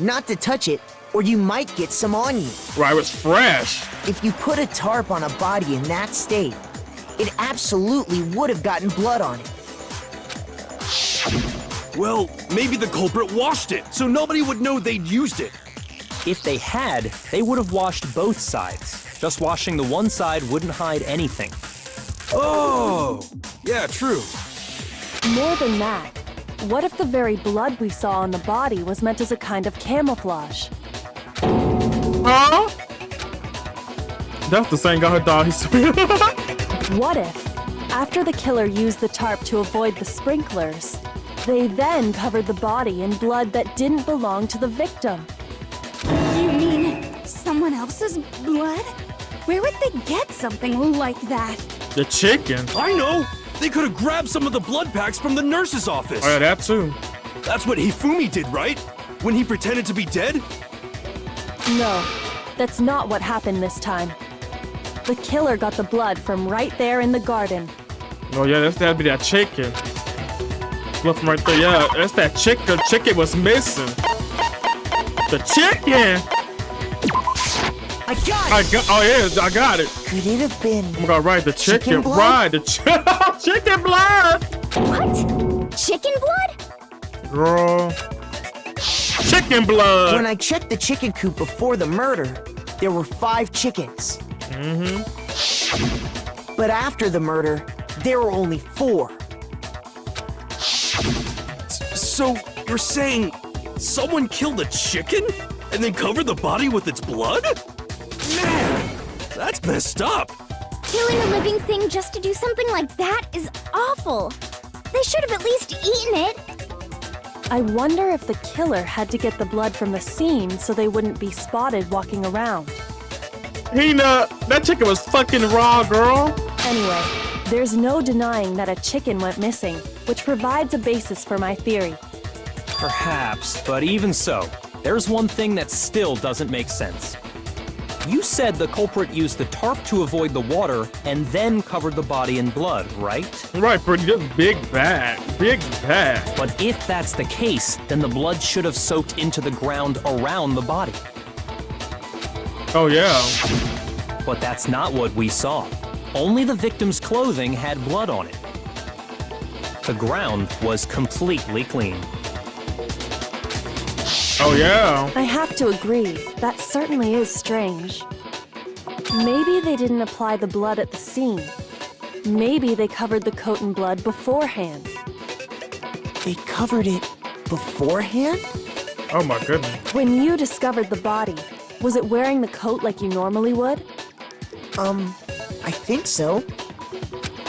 Not to touch it, or you might get some on you. Right, it was fresh. If you put a tarp on a body in that state, it absolutely would have gotten blood on it. Well, maybe the culprit washed it, so nobody would know they'd used it. If they had, they would have washed both sides. Just washing the one side wouldn't hide anything. Oh, yeah, true. More than that, what if the very blood we saw on the body was meant as a kind of camouflage? Huh? That's the same guy who thought he What if, after the killer used the tarp to avoid the sprinklers, they then covered the body in blood that didn't belong to the victim? You mean someone else's blood? Where would they get something like that? The chicken. I know! They could have grabbed some of the blood packs from the nurse's office. Oh, yeah, that too. That's what Hifumi did, right? When he pretended to be dead? No, that's not what happened this time. The killer got the blood from right there in the garden. Oh, yeah, that's gotta be that chicken. Look from right there, yeah, that's that chicken. The chicken was missing. The chicken! I got it! Oh yeah, I got it. Could it have been... I'm gonna ride the chicken. blood? Ride the chicken blood. What? Chicken blood? Girl. Chicken blood. When I checked the chicken coop before the murder, there were 5 chickens. But after the murder, there were only 4. So you're saying someone killed a chicken and then covered the body with its blood? Man, that's messed up. Killing a living thing just to do something like that is awful. They should have at least eaten it. I wonder if the killer had to get the blood from the scene so they wouldn't be spotted walking around. Hina, that chicken was fucking raw, girl. Anyway, there's no denying that a chicken went missing, which provides a basis for my theory. Perhaps, but even so, there's one thing that still doesn't make sense. You said the culprit used the tarp to avoid the water and then covered the body in blood, right? Right, pretty just big bag. Big bag. But if that's the case, then the blood should have soaked into the ground around the body. Oh yeah. But that's not what we saw. Only the victim's clothing had blood on it. The ground was completely clean. Oh yeah. I have to agree, that certainly is strange. Maybe they didn't apply the blood at the scene. Maybe they covered the coat in blood beforehand. They covered it beforehand? Oh my goodness. When you discovered the body, was it wearing the coat like you normally would? I think so.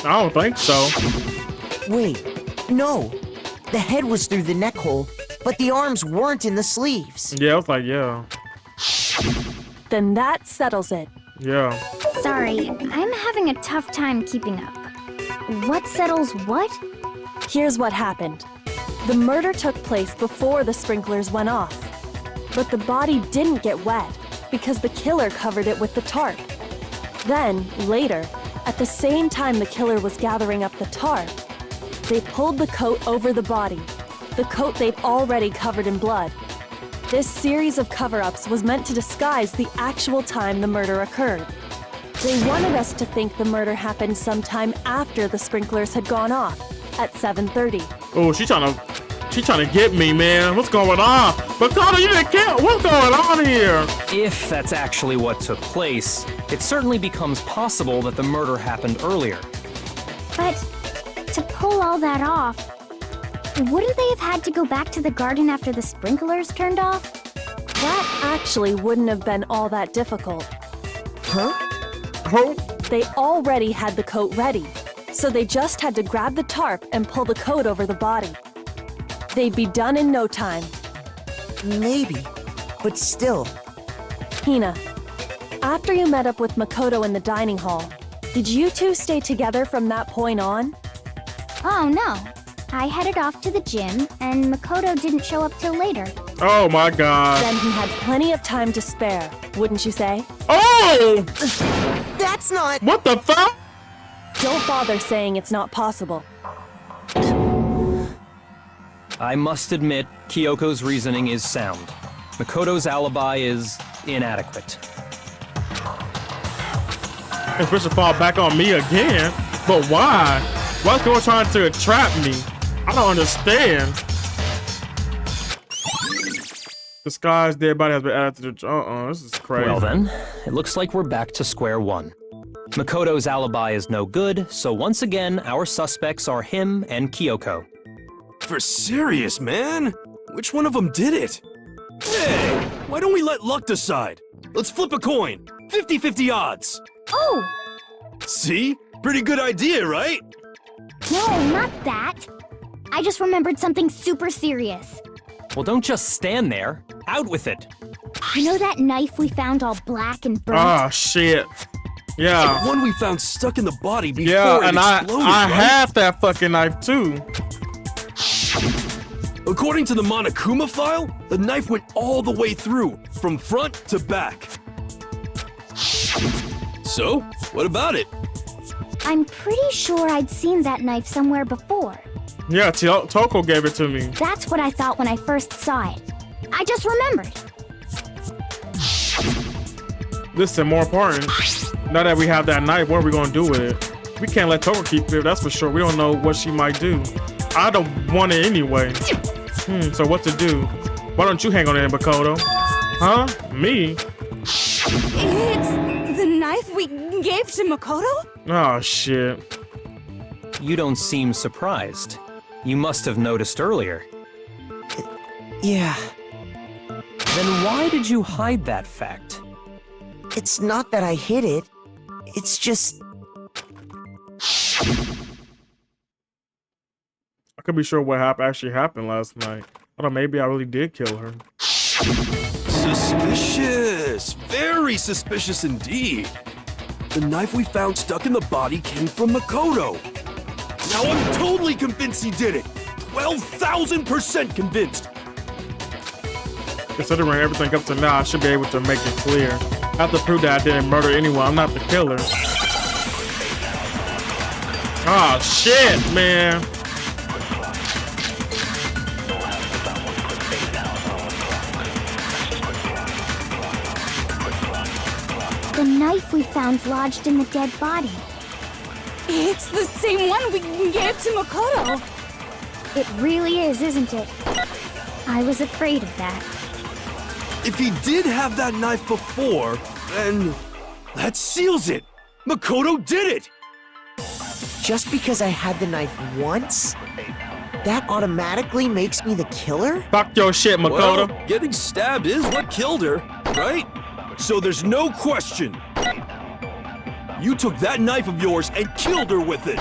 I don't think so. Wait, no. The head was through the neck hole, but the arms weren't in the sleeves. Yeah, I was like, yeah. Then that settles it. Yeah. Sorry, I'm having a tough time keeping up. What settles what? Here's what happened. The murder took place before the sprinklers went off. But the body didn't get wet because the killer covered it with the tarp. Then, later, at the same time the killer was gathering up the tarp, they pulled the coat over the body, the coat they'd already covered in blood. This series of cover-ups was meant to disguise the actual time the murder occurred. They wanted us to think the murder happened sometime after the sprinklers had gone off, at 7:30. Oh, she's trying to get me, man. What's going on? Makoto, you didn't care. What's going on here? If that's actually what took place, it certainly becomes possible that the murder happened earlier. But to pull all that off, wouldn't they have had to go back to the garden after the sprinklers turned off? That actually wouldn't have been all that difficult. Huh? Oh. They already had the coat ready, so they just had to grab the tarp and pull the coat over the body. They'd be done in no time. Maybe, but still. Hina, after you met up with Makoto in the dining hall, did you two stay together from that point on? Oh no. I headed off to the gym, and Makoto didn't show up till later. Oh my god. Then he had plenty of time to spare, wouldn't you say? Oh! That's not... What the fuck? Don't bother saying it's not possible. I must admit, Kyoko's reasoning is sound. Makoto's alibi is inadequate. If it should fall back on me again, but why? Why's girl trying to trap me? I don't understand. This guy's dead body has been added to the... this is crazy. Well then, it looks like we're back to square one. Makoto's alibi is no good, so once again, our suspects are him and Kyoko. For serious, man? Which one of them did it? Hey, why don't we let luck decide? Let's flip a coin. 50-50 odds. Oh! See? Pretty good idea, right? No, not that. I just remembered something super serious. Well, don't just stand there. Out with it. You know that knife we found all black and burnt? Oh, shit. Yeah. The one we found stuck in the body before yeah, and it exploded, I right? have that fucking knife too. According to the Monokuma file, the knife went all the way through, from front to back. So, what about it? I'm pretty sure I'd seen that knife somewhere before. Yeah, Toko gave it to me. That's what I thought when I first saw it. I just remembered. Listen, more important. Now that we have that knife, what are we gonna do with it? We can't let Toro keep it, that's for sure. We don't know what she might do. I don't want it anyway. So what to do? Why don't you hang on it, Makoto? Huh? Me? It's the knife we gave to Makoto? Oh, shit. You don't seem surprised. You must have noticed earlier. Yeah, Then why did you hide that fact? it's not that I hid it. It's just... I could be sure what actually happened last night. I don't know, maybe I really did kill her. Suspicious! Very suspicious indeed. The knife we found stuck in the body came from Makoto. Now I'm totally convinced he did it. 12,000% convinced. Considering everything up to now, I should be able to make it clear. I have to prove that I didn't murder anyone. I'm not the killer. Oh, shit, man. The knife we found lodged in the dead body. It's the same one we gave to Makoto. It really is, isn't it? I was afraid of that. If he did have that knife before, then that seals it. Makoto did it. Just because I had the knife once, that automatically makes me the killer? Fuck your shit, Makoto. Well, getting stabbed is what killed her, right? So there's no question. You took that knife of yours and killed her with it.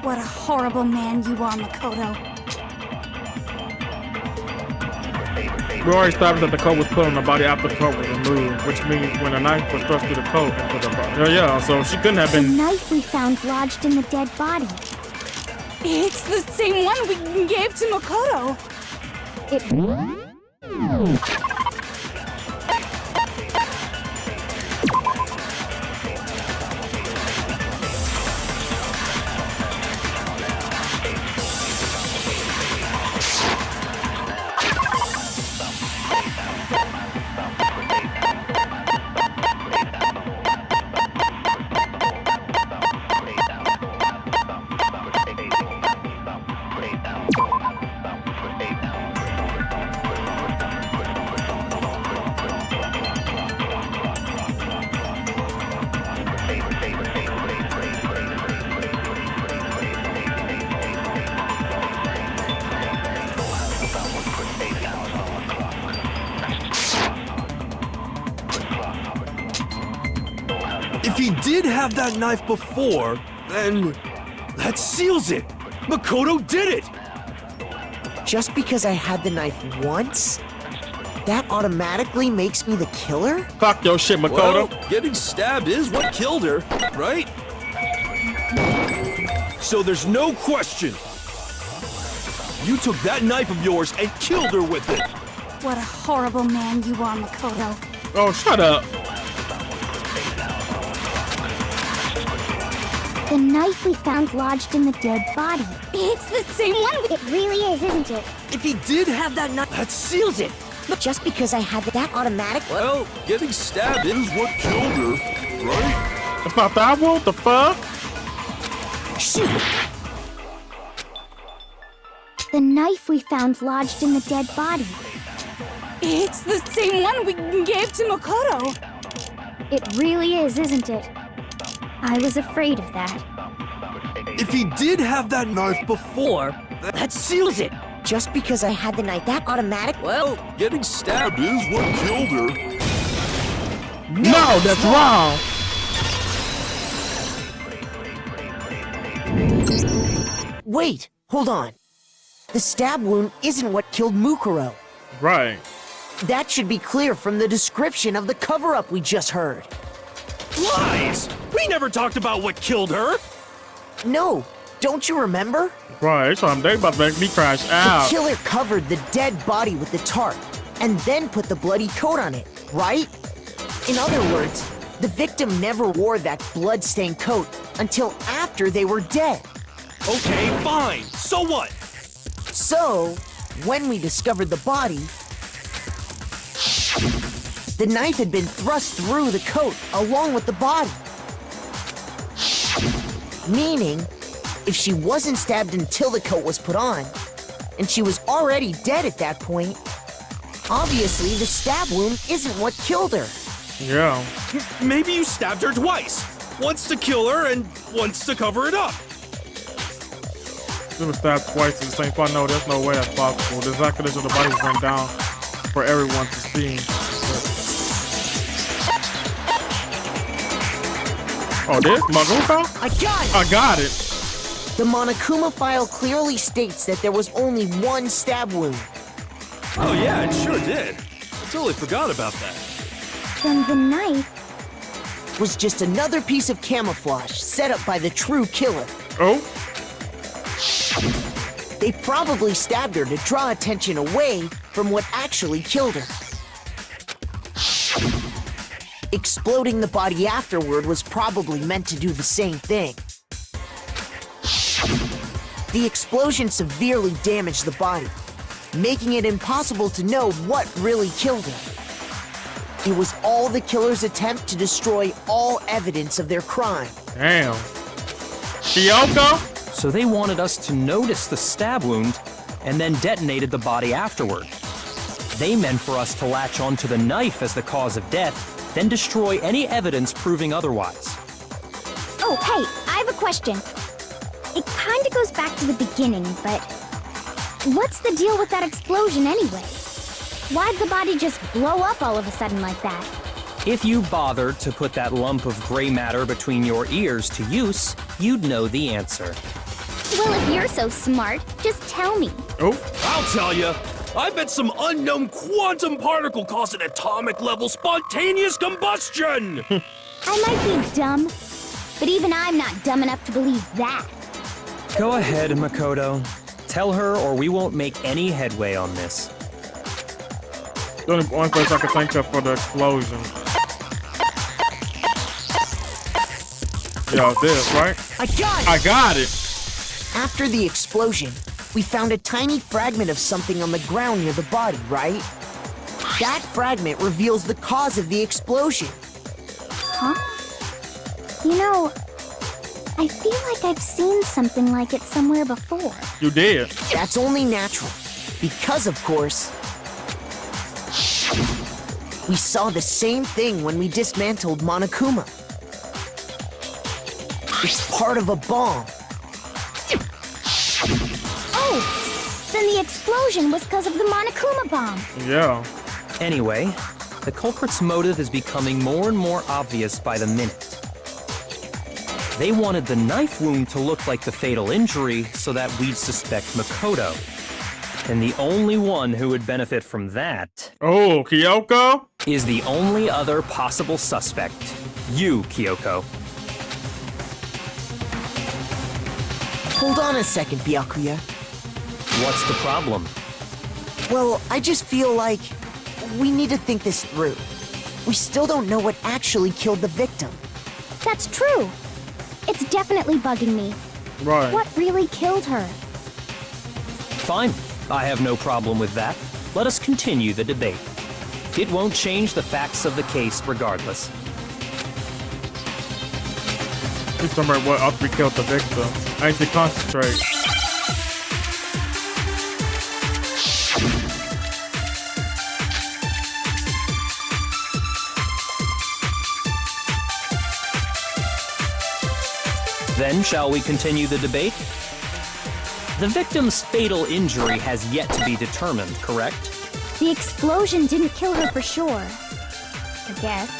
What a horrible man you are, Makoto. We already established that the coat was put on the body after the coat was removed, which means when the knife was thrust through the coat into the body. Yeah, so she couldn't have The been. knife we found lodged in the dead body. It's the same one we gave to Makoto. It... If he did have that knife before, then that seals it. Makoto did it. Just because I had the knife once, that automatically makes me the killer? Fuck your shit, Makoto. Well, getting stabbed is what killed her, right? So there's no question. You took that knife of yours and killed her with it. What a horrible man you are, Makoto. Oh, shut up. The knife we found lodged in the dead body. It's the same one we... It really is, isn't it? If he did have that knife, that seals it. Just because I had that automatic... Well, getting stabbed is what killed her, right? That's not that one? The fuck? Shoot! The knife we found lodged in the dead body. It's the same one we gave to Makoto. It really is, isn't it? I was afraid of that. If he did have that knife before, that seals it. Just because I had the knife, that automatic... Well, getting stabbed is what killed her. No, that's wrong. Wait, hold on. The stab wound isn't what killed Mukuro. Right. That should be clear from the description of the cover-up we just heard. Lies! We never talked about what killed her. No, don't you remember? Right, so they about to make me crash The out. killer covered the dead body with the tarp and then put the bloody coat on it, right? In other words, the victim never wore that blood-stained coat until after they were dead. Okay, fine. So what? So, when we discovered the body, The knife had been thrust through the coat along with the body. Meaning, if she wasn't stabbed until the coat was put on, and she was already dead at that point, obviously the stab wound isn't what killed her. Yeah. Maybe you stabbed her twice. Once to kill her and once to cover it up. She was stabbed twice in the same spot. No, there's no way that's possible. The circulation of the body was went down for everyone to see. Oh, this? Magufa? I got it! I got it. The Monokuma file clearly states that there was only one stab wound. Oh yeah, it sure did. I totally forgot about that. Then the knife... was just another piece of camouflage set up by the true killer. Oh? They probably stabbed her to draw attention away from what actually killed her. Exploding the body afterward was probably meant to do the same thing. The explosion severely damaged the body, making it impossible to know what really killed her. It was all the killer's attempt to destroy all evidence of their crime. Damn. KYOKO? So they wanted us to notice the stab wound and then detonated the body afterward. They meant for us to latch onto the knife as the cause of death, then destroy any evidence proving otherwise. Oh, hey, I have a question. It kind of goes back to the beginning, but what's the deal with that explosion anyway? Why'd the body just blow up all of a sudden like that? If you bothered to put that lump of gray matter between your ears to use, you'd know the answer. Well, if you're so smart, just tell me. Oh. I'll tell you. I bet some unknown quantum particle caused an atomic level spontaneous combustion! I might be dumb, but even I'm not dumb enough to believe that. Go ahead, Makoto. Tell her or we won't make any headway on this. The only place I could think of for the explosion. Yo, this, right? I got it! I got it! After the explosion, we found a tiny fragment of something on the ground near the body, right? That fragment reveals the cause of the explosion. Huh? You know, I feel like I've seen something like it somewhere before. You did. That's only natural, because of course, we saw the same thing when we dismantled Monokuma. It's part of a bomb. Oh, then the explosion was because of the Monokuma bomb. Yeah. Anyway, the culprit's motive is becoming more and more obvious by the minute. They wanted the knife wound to look like the fatal injury so that we'd suspect Makoto. And the only one who would benefit from that... Oh, KYOKO? ...is the only other possible suspect. You, KYOKO. Hold on a second, Byakuya. What's the problem? Well, I just feel like we need to think this through. We still don't know what actually killed the victim. That's true. It's definitely bugging me. Right. What really killed her? Fine. I have no problem with that. Let us continue the debate. It won't change the facts of the case regardless. Please tell me what else we killed the victim. I need to concentrate. Then, shall we continue the debate? The victim's fatal injury has yet to be determined, correct? The explosion didn't kill her for sure. I guess.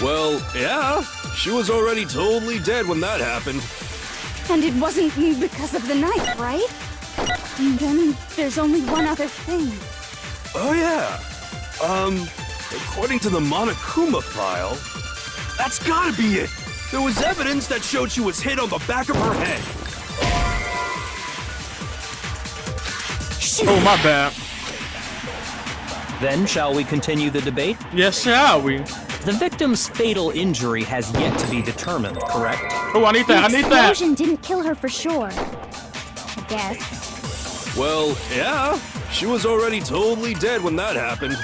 Well, yeah. She was already totally dead when that happened. And it wasn't because of the knife, right? And then there's only one other thing. Oh yeah. According to the Monokuma file, that's gotta be it. There was evidence that showed she was hit on the back of her head. Oh, my bad. Then, shall we continue the debate? Yes, shall we? The victim's fatal injury has yet to be determined, correct? Oh, I need that, I need that. The explosion didn't kill her for sure. I guess. Well, yeah. She was already totally dead when that happened.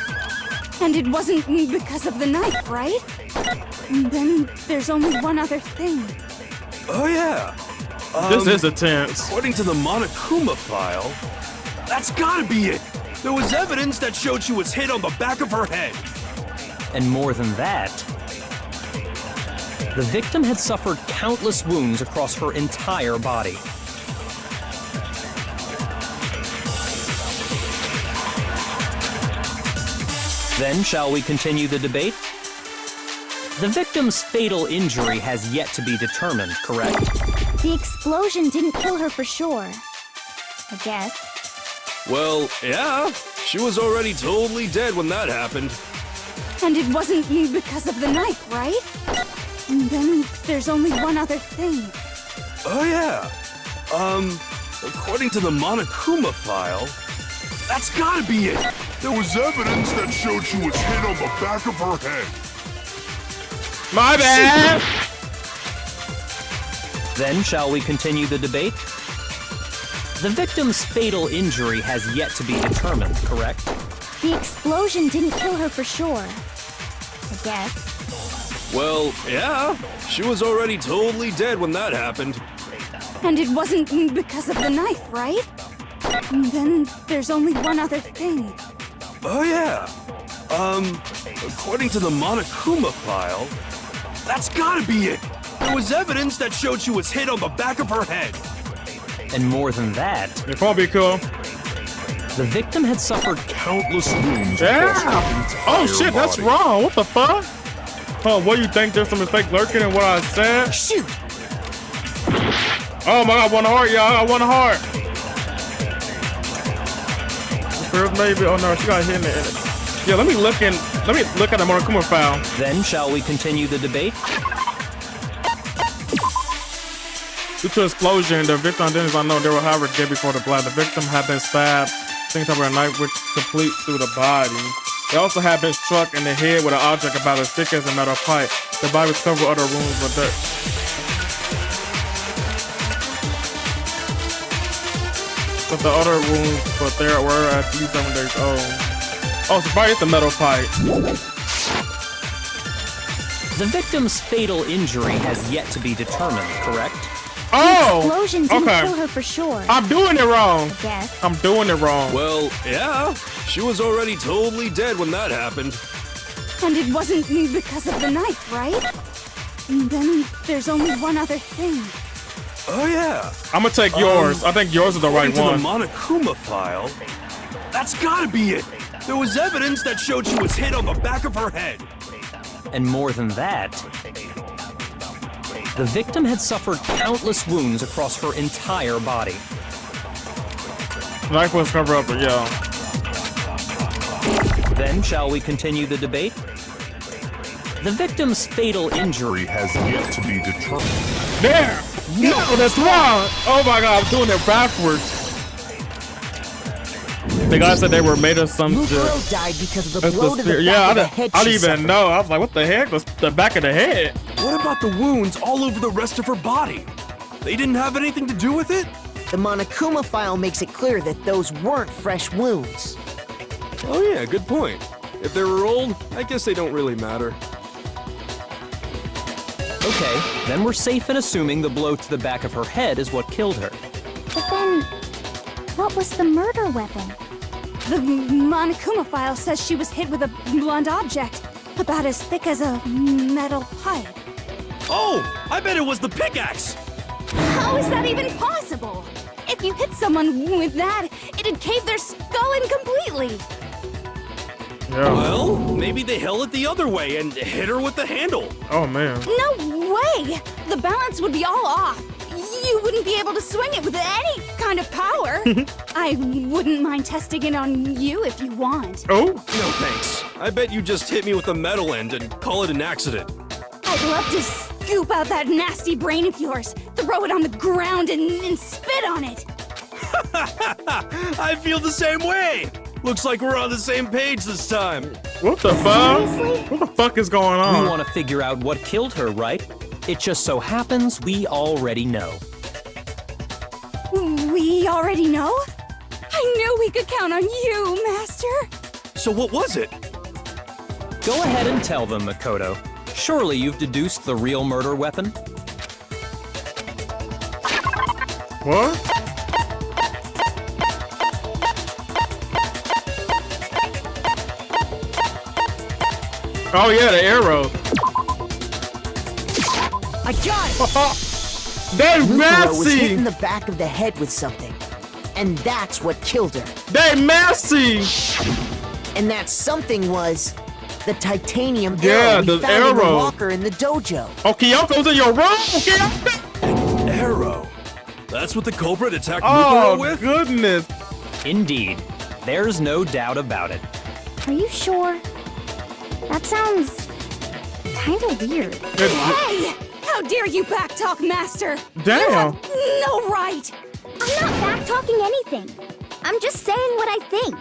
And it wasn't because of the knife, right? Then there's only one other thing. Oh, yeah. This is intense. According to the Monokuma file, that's gotta be it. There was evidence that showed she was hit on the back of her head. And more than that, the victim had suffered countless wounds across her entire body. Then, shall we continue the debate? The victim's fatal injury has yet to be determined, correct? The explosion didn't kill her for sure. I guess. Well, yeah. She was already totally dead when that happened. And it wasn't because of the knife, right? Then there's only one other thing. Oh, yeah. According to the Monokuma file, that's gotta be it. There was evidence that showed she was hit on the back of her head. My bad. Then, shall we continue the debate? The victim's fatal injury has yet to be determined, correct? The explosion didn't kill her for sure. I guess. Well, yeah. She was already totally dead when that happened. And it wasn't because of the knife, right? Then there's only one other thing. Oh, yeah. According to the Monokuma file, that's gotta be it. There was evidence that showed she was hit on the back of her head. And more than that, It won't be cool. the victim had suffered countless wounds Yeah. across her entire Oh shit, that's body. wrong. What the fuck? Oh, what you think? There's some mistake lurking in what I said? Shoot! Oh my god, one heart, y'all. I want a heart. First maybe. Oh no, she got hit in it. Yeah, let me look at the Monokuma file. Then, shall we continue the debate? Due to explosion, the victim didn't know they were however dead before the blast. The victim had been stabbed, same type of a knife which complete through the body. They also had been struck in the head with an object about as thick as a metal pipe. The body was covered with other wounds, but the other wounds, but there were at least 7 days old. Oh, so probably it's a metal pipe. The victim's fatal injury has yet to be determined, correct? Oh, Explosion didn't okay. kill her for sure. I'm doing it wrong. I guess. I'm doing it wrong. Well, yeah. She was already totally dead when that happened. And it wasn't because of the knife, right? Then there's only one other thing. Oh, yeah. I'm gonna take yours. I think yours is the right According one. to the Monokuma file, that's gotta be it. There was evidence that showed she was hit on the back of her head. And more than that, the victim had suffered countless wounds across her entire body. Knife was covered up, but yeah. Then, shall we continue the debate? The victim's fatal injury has yet to be determined. There! No, that's wrong! Oh my god, I'm doing it backwards. The guy said they were made of some shit. Mukuro died because of the That's blow to the back yeah, of the head I she didn't even suffered. know. I was like, what the heck? Was the back of the head? What about the wounds all over the rest of her body? They didn't have anything to do with it? The Monokuma file makes it clear that those weren't fresh wounds. Oh yeah, good point. If they were old, I guess they don't really matter. Okay, then we're safe in assuming the blow to the back of her head is what killed her. But then, what was the murder weapon? The Monokuma file says she was hit with a blunt object, about as thick as a metal pipe. Oh, I bet it was the pickaxe! How is that even possible? If you hit someone with that, it'd cave their skull in completely. Yeah. Well, maybe they held it the other way and hit her with the handle. Oh man. No way! The balance would be all off. You wouldn't be able to swing it with any kind of power. I wouldn't mind testing it on you if you want. Oh? No thanks. I bet you just hit me with the metal end and call it an accident. I'd love to scoop out that nasty brain of yours, throw it on the ground, and spit on it. I feel the same way. Looks like we're on the same page this time. What the fuck? Seriously? What the fuck is going on? We want to figure out what killed her, right? It just so happens we already know. We already know? I knew we could count on you, Master. So what was it? Go ahead and tell them, Makoto. Surely you've deduced the real murder weapon? What? Oh yeah, the arrow. I got it! They Mukuro was hit messy! in the back of the head with something. And that's what killed her. They messy! And that something was the titanium Yeah, arrow we the found in the arrow. locker in the dojo. Oh, Kyoko's in your room? Kyoko? Arrow. That's what the culprit attacked Oh, Mukuro with? goodness. Indeed. There's no doubt about it. Are you sure? That sounds kinda weird. Hey! How dare you backtalk, Master? Damn. You have no right! I'm not back-talking anything. I'm just saying what I think.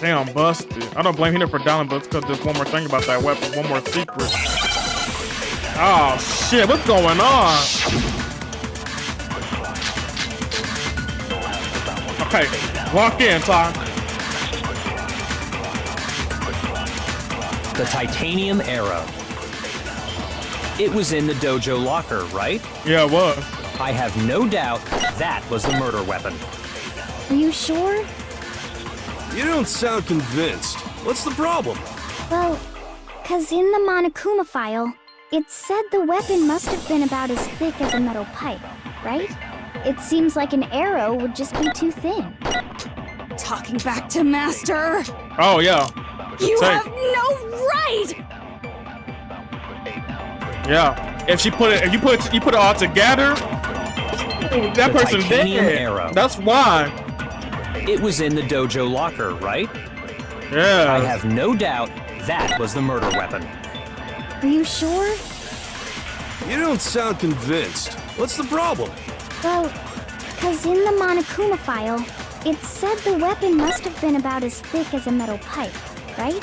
Damn, busted. I don't blame him for dialing, but it's because there's one more thing about that weapon, one more secret. Oh, shit, what's going on? Okay, walk in, Ty. The titanium arrow. It was in the dojo locker, right? Yeah, it was. I have no doubt that was the murder weapon. Are you sure? You don't sound convinced. What's the problem? Well, 'cause in the Monokuma file, it said the weapon must have been about as thick as a metal pipe, right? It seems like an arrow would just be too thin. Talking back to Master! Oh, yeah. You Take. have no right! Yeah. If you put it all together, that The person's titanium dead. arrow. That's why. It was in the dojo locker, right? Yeah. I have no doubt that was the murder weapon. Are you sure? You don't sound convinced. What's the problem? Well, 'cause in the Monokuma file, it said the weapon must have been about as thick as a metal pipe, right?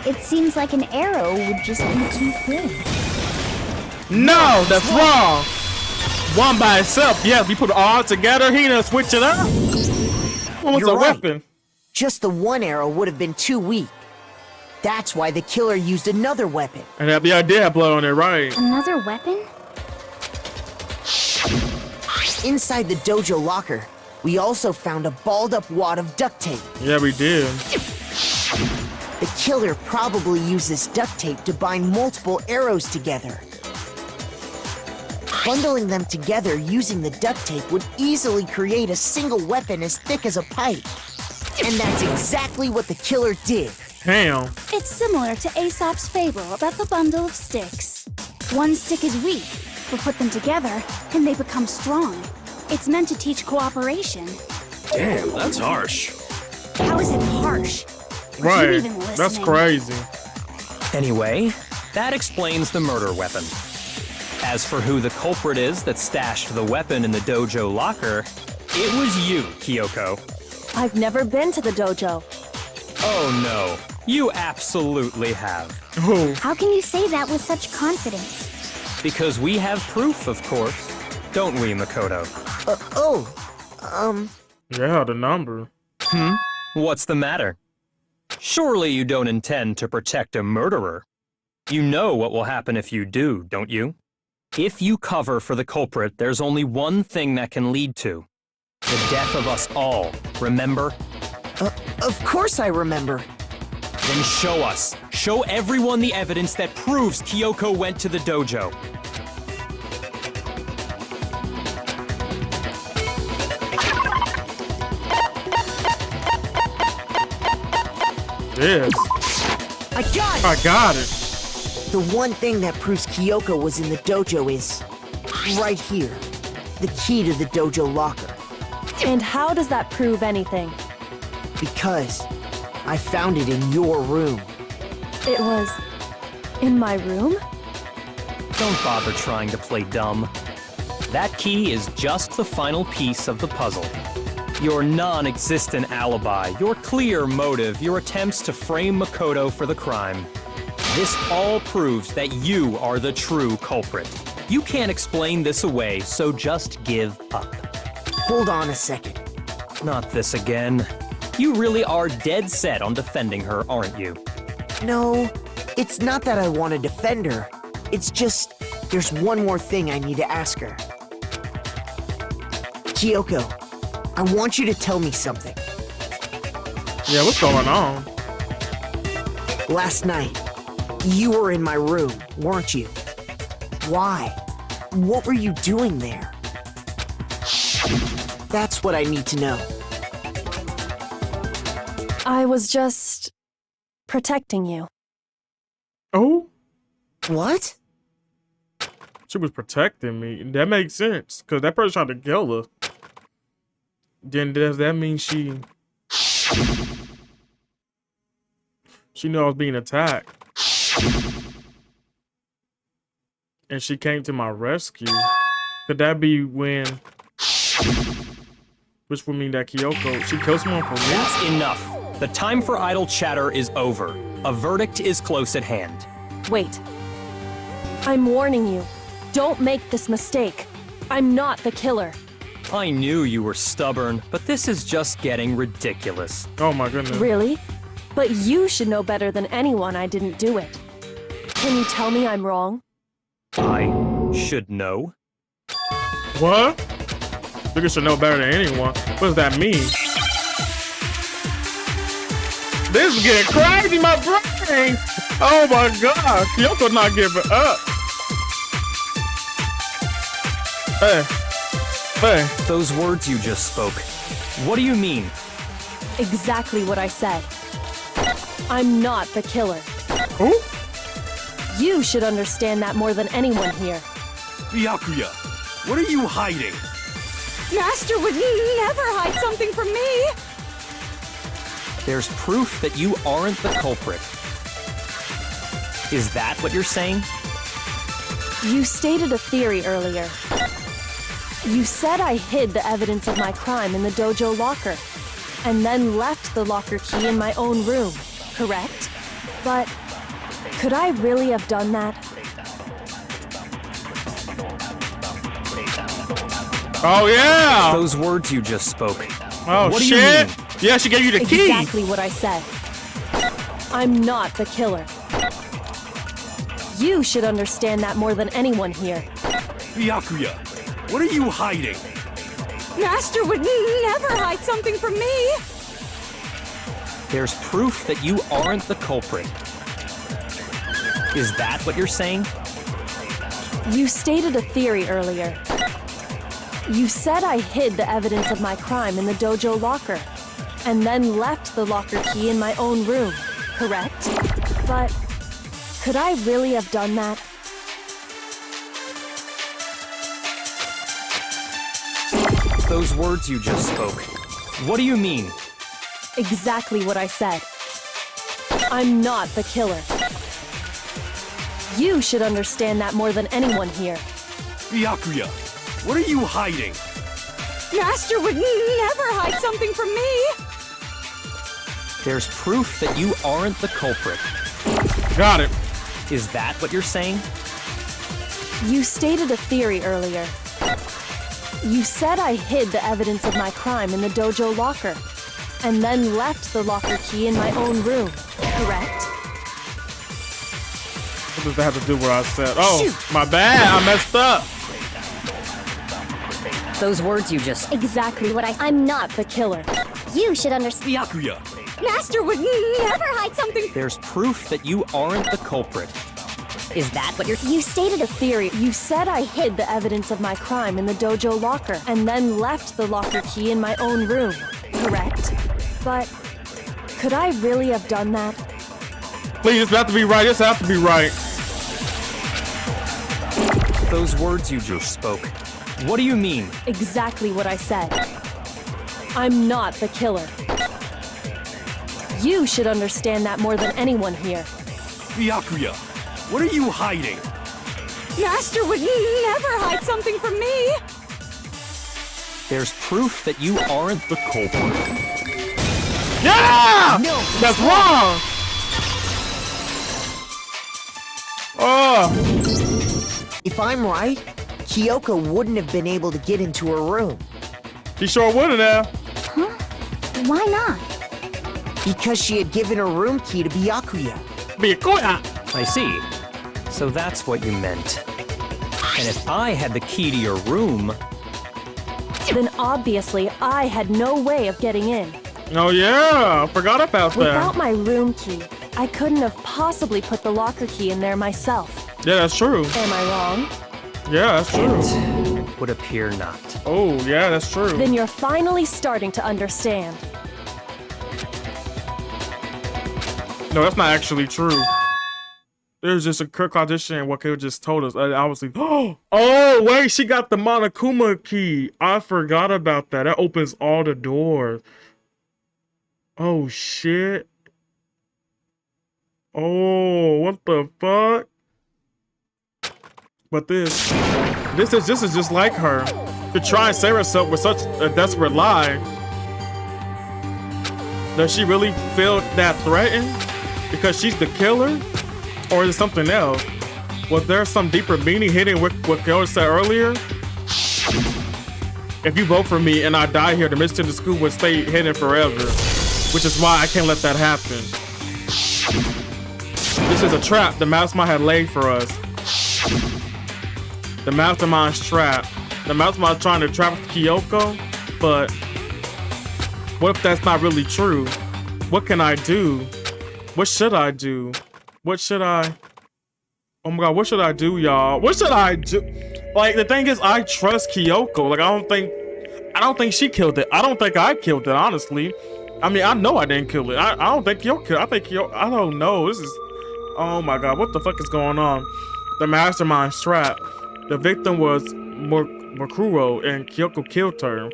It seems like an arrow would just be too thin. No, that's wrong. One by itself. Yeah, we put it all together. He done switch it up. What was You're a right. weapon? Just the one arrow would have been too weak. That's why the killer used another weapon. And that'd be idea blow on it, right? Another weapon? Inside the dojo locker, we also found a balled up wad of duct tape. Yeah, we did. The killer probably used this duct tape to bind multiple arrows together. Bundling them together using the duct tape would easily create a single weapon as thick as a pipe. And that's exactly what the killer did. Damn. It's similar to Aesop's fable about the bundle of sticks. One stick is weak, but put them together and they become strong. It's meant to teach cooperation. Damn, that's harsh. How is it harsh? Were you Right. even That's listening? crazy. Anyway, that explains the murder weapon. As for who the culprit is that stashed the weapon in the dojo locker, it was you, Kyoko. I've never been to the dojo. Oh no, you absolutely have. Oh, How can you say that with such confidence? Because we have proof, of course. Don't we, Makoto? yeah, the number. What's the matter? Surely you don't intend to protect a murderer. You know what will happen if you do, don't you? If you cover for the culprit, there's only one thing that can lead to. The death of us all, remember? Of course I remember. Then show us. Show everyone the evidence that proves Kyoko went to the dojo. Yes. I got it! I got it. The one thing that proves Kyoko was in the dojo is right here. The key to the dojo locker. And how does that prove anything? Because I found it in your room. It was in my room? Don't bother trying to play dumb. That key is just the final piece of the puzzle. Your non-existent alibi, your clear motive, your attempts to frame Makoto for the crime. This all proves that you are the true culprit. You can't explain this away, so just give up. Hold on a second. Not this again. You really are dead set on defending her, aren't you? No, It's not that I want to defend her. It's just, there's one more thing I need to ask her. Kyoko, I want you to tell me something. Yeah, what's going on? Last night, you were in my room, weren't you? Why? What were you doing there? That's what I need to know. I was just protecting you. Oh? What? She was protecting me. That makes sense, because that person tried to kill her. Then does that mean she knew I was being attacked? And she came to my rescue. Could that be when... Which would mean that Kyoko, she killed someone for me? That's enough. The time for idle chatter is over. A verdict is close at hand. Wait. I'm warning you. Don't make this mistake. I'm not the killer. I knew you were stubborn, but this is just getting ridiculous. Oh my goodness. Really? But you should know better than anyone I didn't do it. Can you tell me I'm wrong? I should know. What? You should know better than anyone. What does that mean? This is getting crazy, my brain! Oh my god, Kyoko not giving up. Hey. Those words you just spoke, what do you mean? Exactly what I said. I'm not the killer. Who? You should understand that more than anyone here. Byakuya, what are you hiding? Master would never hide something from me! There's proof that you aren't the culprit. Is that what you're saying? You stated a theory earlier. You said I hid the evidence of my crime in the dojo locker, and then left the locker key in my own room, correct? But could I really have done that? Oh yeah! Those words you just spoke. Oh what shit! Do you mean? Yeah, she gave you the key! Exactly what I said. I'm not the killer. You should understand that more than anyone here. Byakuya, what are you hiding? Master would never hide something from me! There's proof that you aren't the culprit. Is that what you're saying? You stated a theory earlier. You said I hid the evidence of my crime in the dojo locker, and then left the locker key in my own room, correct? But could I really have done that? Those words you just spoke. What do you mean? Exactly what I said. I'm not the killer. You should understand that more than anyone here. Byakuya, what are you hiding? Master would never hide something from me! There's proof that you aren't the culprit. Got it. Is that what you're saying? You stated a theory earlier. You said I hid the evidence of my crime in the dojo locker, and then left the locker key in my own room, correct? What does that have to do with what I said? Oh, my bad. I messed up. Those words you just... Exactly what I'm not the killer. You should understand. Byakuya, Master would never hide something... There's proof that you aren't the culprit. Is that what you're... You stated a theory. You said I hid the evidence of my crime in the dojo locker, and then left the locker key in my own room, correct? But could I really have done that? Please, this has to be right. This has to be right. Those words you just spoke. What do you mean? Exactly what I said. I'm not the killer. You should understand that more than anyone here. Byakuya, what are you hiding? Master would never hide something from me! There's proof that you aren't the culprit. Yeah! No, that's wrong! Oh! If I'm right, Kyoko wouldn't have been able to get into her room. She sure wouldn't have. Huh? Why not? Because she had given her room key to Byakuya. Byakuya! I see. So that's what you meant. And if I had the key to your room... Then obviously I had no way of getting in. Oh yeah, I forgot about that. Without my room key, I couldn't have possibly put the locker key in there myself. Yeah, that's true. Am I wrong? Yeah, that's true. It would appear not. Oh, yeah, that's true. Then you're finally starting to understand. No, that's not actually true. There's just a quick audition and what Kayla just told us. I was like, oh, wait, she got the Monokuma key. I forgot about that. That opens all the doors. Oh, shit. Oh, what the fuck? But this is just like her. To try and save herself with such a desperate lie. Does she really feel that threatened? Because she's the killer? Or is it something else? Was there some deeper meaning hidden with what Kayla said earlier? If you vote for me and I die here, the mission to the school will stay hidden forever. Which is why I can't let that happen. This is a trap the mastermind had laid for us. The mastermind's trap. The mastermind's trying to trap KYOKO, but what if that's not really true? What can I do? What should I do? What should I? Oh my god, what should I do, y'all? What should I do? Like, the thing is, I trust KYOKO. Like, I don't think she killed it. I don't think I killed it, honestly. I mean, I know I didn't kill it. I don't think KYOKO killed it. I think KYOKO, I don't know. This is, oh my god, what the fuck is going on? The mastermind's trap. The victim was Makuro and KYOKO killed her.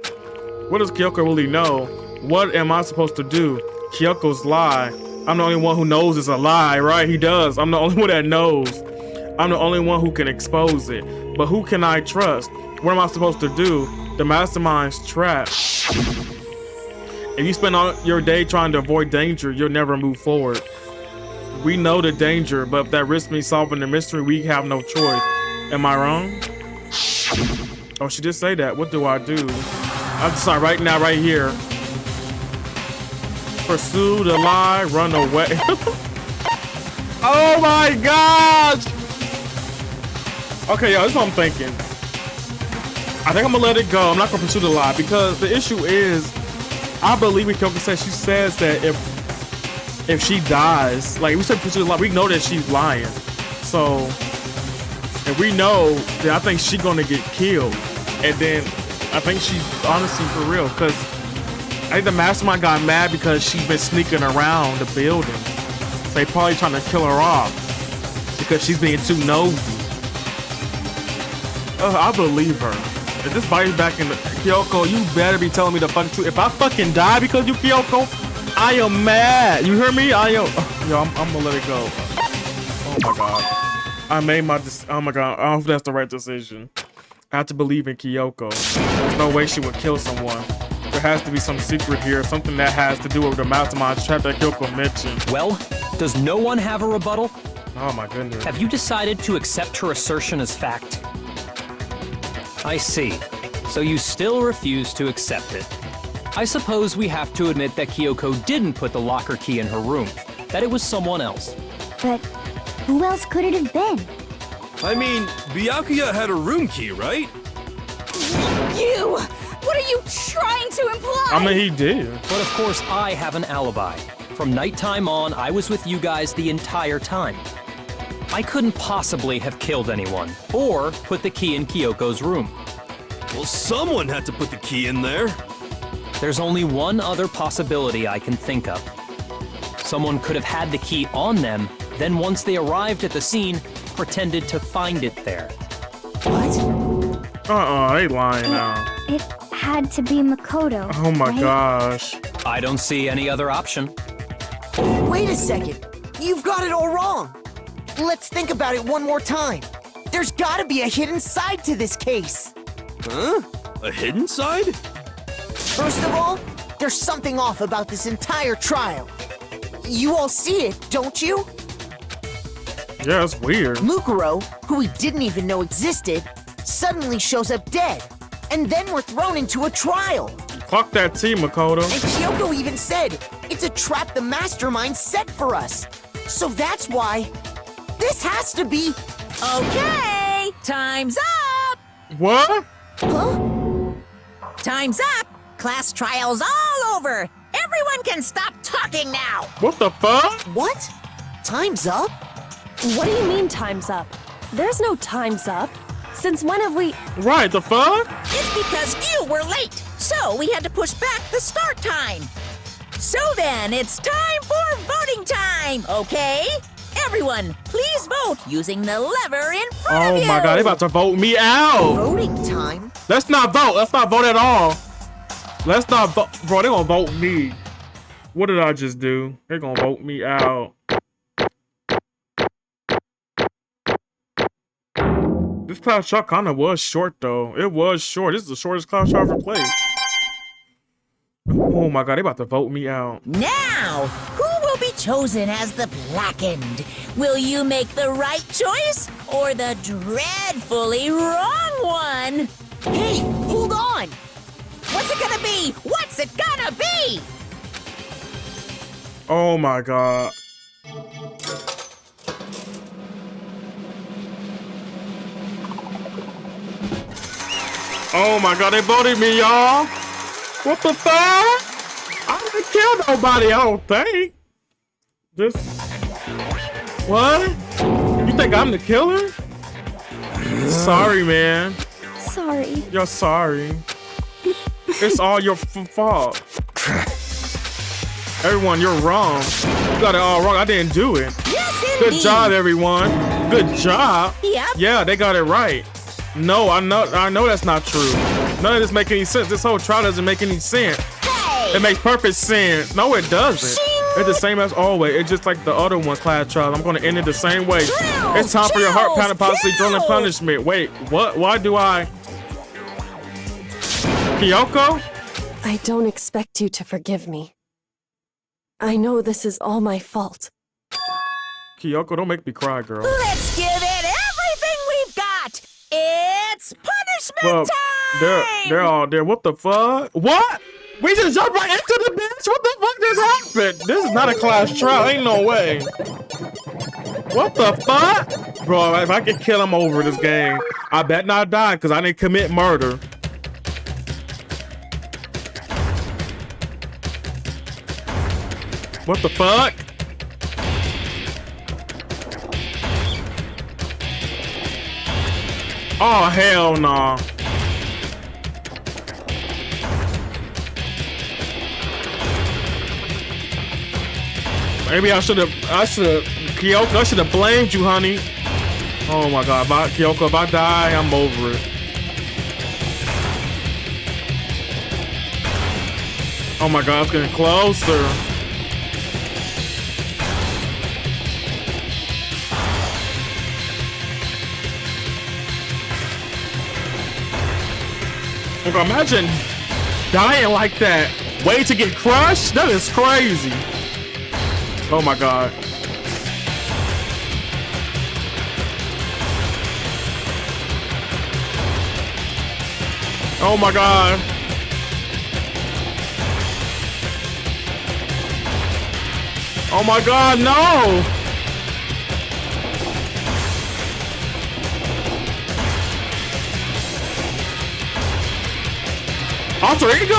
What does KYOKO really know? What am I supposed to do? KYOKO's lie. I'm the only one who knows it's a lie, right? He does. I'm the only one that knows. I'm the only one who can expose it. But who can I trust? What am I supposed to do? The mastermind's trap. If you spend all your day trying to avoid danger, you'll never move forward. We know the danger, but if that risks me solving the mystery, we have no choice. Am I wrong? Oh, she did say that. What do I do? I decide right now, right here. Pursue the lie, run away. Oh my gosh! Okay, y'all, this is what I'm thinking. I think I'm gonna let it go. I'm not gonna pursue the lie because the issue is, I believe what KYOKO says. She says that if she dies, like we said, pursue the lie, we know that she's lying. So, if we know, then I think she's gonna get killed. And then I think she's honestly for real, because I think the mastermind got mad because she's been sneaking around the building. They probably trying to kill her off because she's being too nosy. I believe her. If this body's back in the KYOKO, you better be telling me the fucking truth. If I fucking die because you KYOKO, I am mad. You hear me? Yo, I'm gonna let it go. Oh my god. I made my oh my god. I don't know if that's the right decision. I have to believe in KYOKO. There's no way she would kill someone. There has to be some secret here, something that has to do with the mastermind trap that KYOKO mentioned. Well, does no one have a rebuttal? Oh my goodness. Have you decided to accept her assertion as fact? I see. So you still refuse to accept it. I suppose we have to admit that KYOKO didn't put the locker key in her room, that it was someone else. But who else could it have been? I mean, Byakuya had a room key, right? You! What are you trying to imply? I mean, he did. But of course, I have an alibi. From nighttime on, I was with you guys the entire time. I couldn't possibly have killed anyone, or put the key in KYOKO's room. Well, someone had to put the key in there. There's only one other possibility I can think of. Someone could have had the key on them, then once they arrived at the scene, pretended to find it there. What? They lying now. It had to be Makoto. Oh my right? gosh. I don't see any other option. Wait a second. You've got it all wrong. Let's think about it one more time. There's gotta be a hidden side to this case. Huh? A hidden side? First of all, there's something off about this entire trial. You all see it, don't you? Yeah, it's weird. Mukuro, who we didn't even know existed, suddenly shows up dead. And then we're thrown into a trial. Fuck that team, Makoto. And KYOKO even said, it's a trap the mastermind set for us. So that's why... This has to be... Okay, time's up! What? Huh? Time's up! Class trials all over! Everyone can stop talking now! What the fuck? What? Time's up? What do you mean time's up? There's no time's up. Since when have we... Right, the fuck? It's because you were late, so we had to push back the start time. So then, it's time for voting time, okay? Everyone, please vote using the lever in front of you. Oh my god, they about to vote me out. Voting time? Let's not vote. Let's not vote at all. Let's not vote. Bro, they gonna vote me. What did I just do? They're gonna vote me out. This class trial kind of was short though. It was short. This is the shortest class trial I've ever played. Oh my god, they about to vote me out. Now, who will be chosen as the Blackened? Will you make the right choice or the dreadfully wrong one? Hey, hold on! What's it gonna be? What's it gonna be? Oh my god. Oh my god, they voted me, y'all. What the fuck? I didn't kill nobody, I don't think. This... What? You think I'm the killer? Sorry, man. Sorry. You're sorry. It's all your fault. Everyone, you're wrong. You got it all wrong. I didn't do it. Yes, Good indeed. job, everyone. Good job. Yep. Yeah, they got it right. No, I know that's not true. None of this make any sense. This whole trial doesn't make any sense. Hey! It makes perfect sense. No, it doesn't. Shing! It's the same as always. It's just like the other one class trial. I'm gonna end it the same way. Drills, It's time for your heart pounding policy, kills. drilling punishment. Wait, what? Why do I? KYOKO? I don't expect you to forgive me. I know this is all my fault. KYOKO, don't make me cry, girl. Let's give it everything we've got. It's punishment Well, time. they're all there. What the fuck? What? We just jumped right into the bench? What the fuck just happened? This is not a class trial. Ain't no way. What the fuck? Bro, if I can kill him over this game, I bet not die because I didn't commit murder. What the fuck? Oh, hell no. Nah. Maybe I should have, KYOKO, I should have blamed you, honey. Oh my god, KYOKO, if I die, I'm over it. Oh my god, it's getting closer. Look, imagine dying like that. Wait to get crushed? That is crazy. Oh my god. Oh my god. Oh my god, no! Alter ego?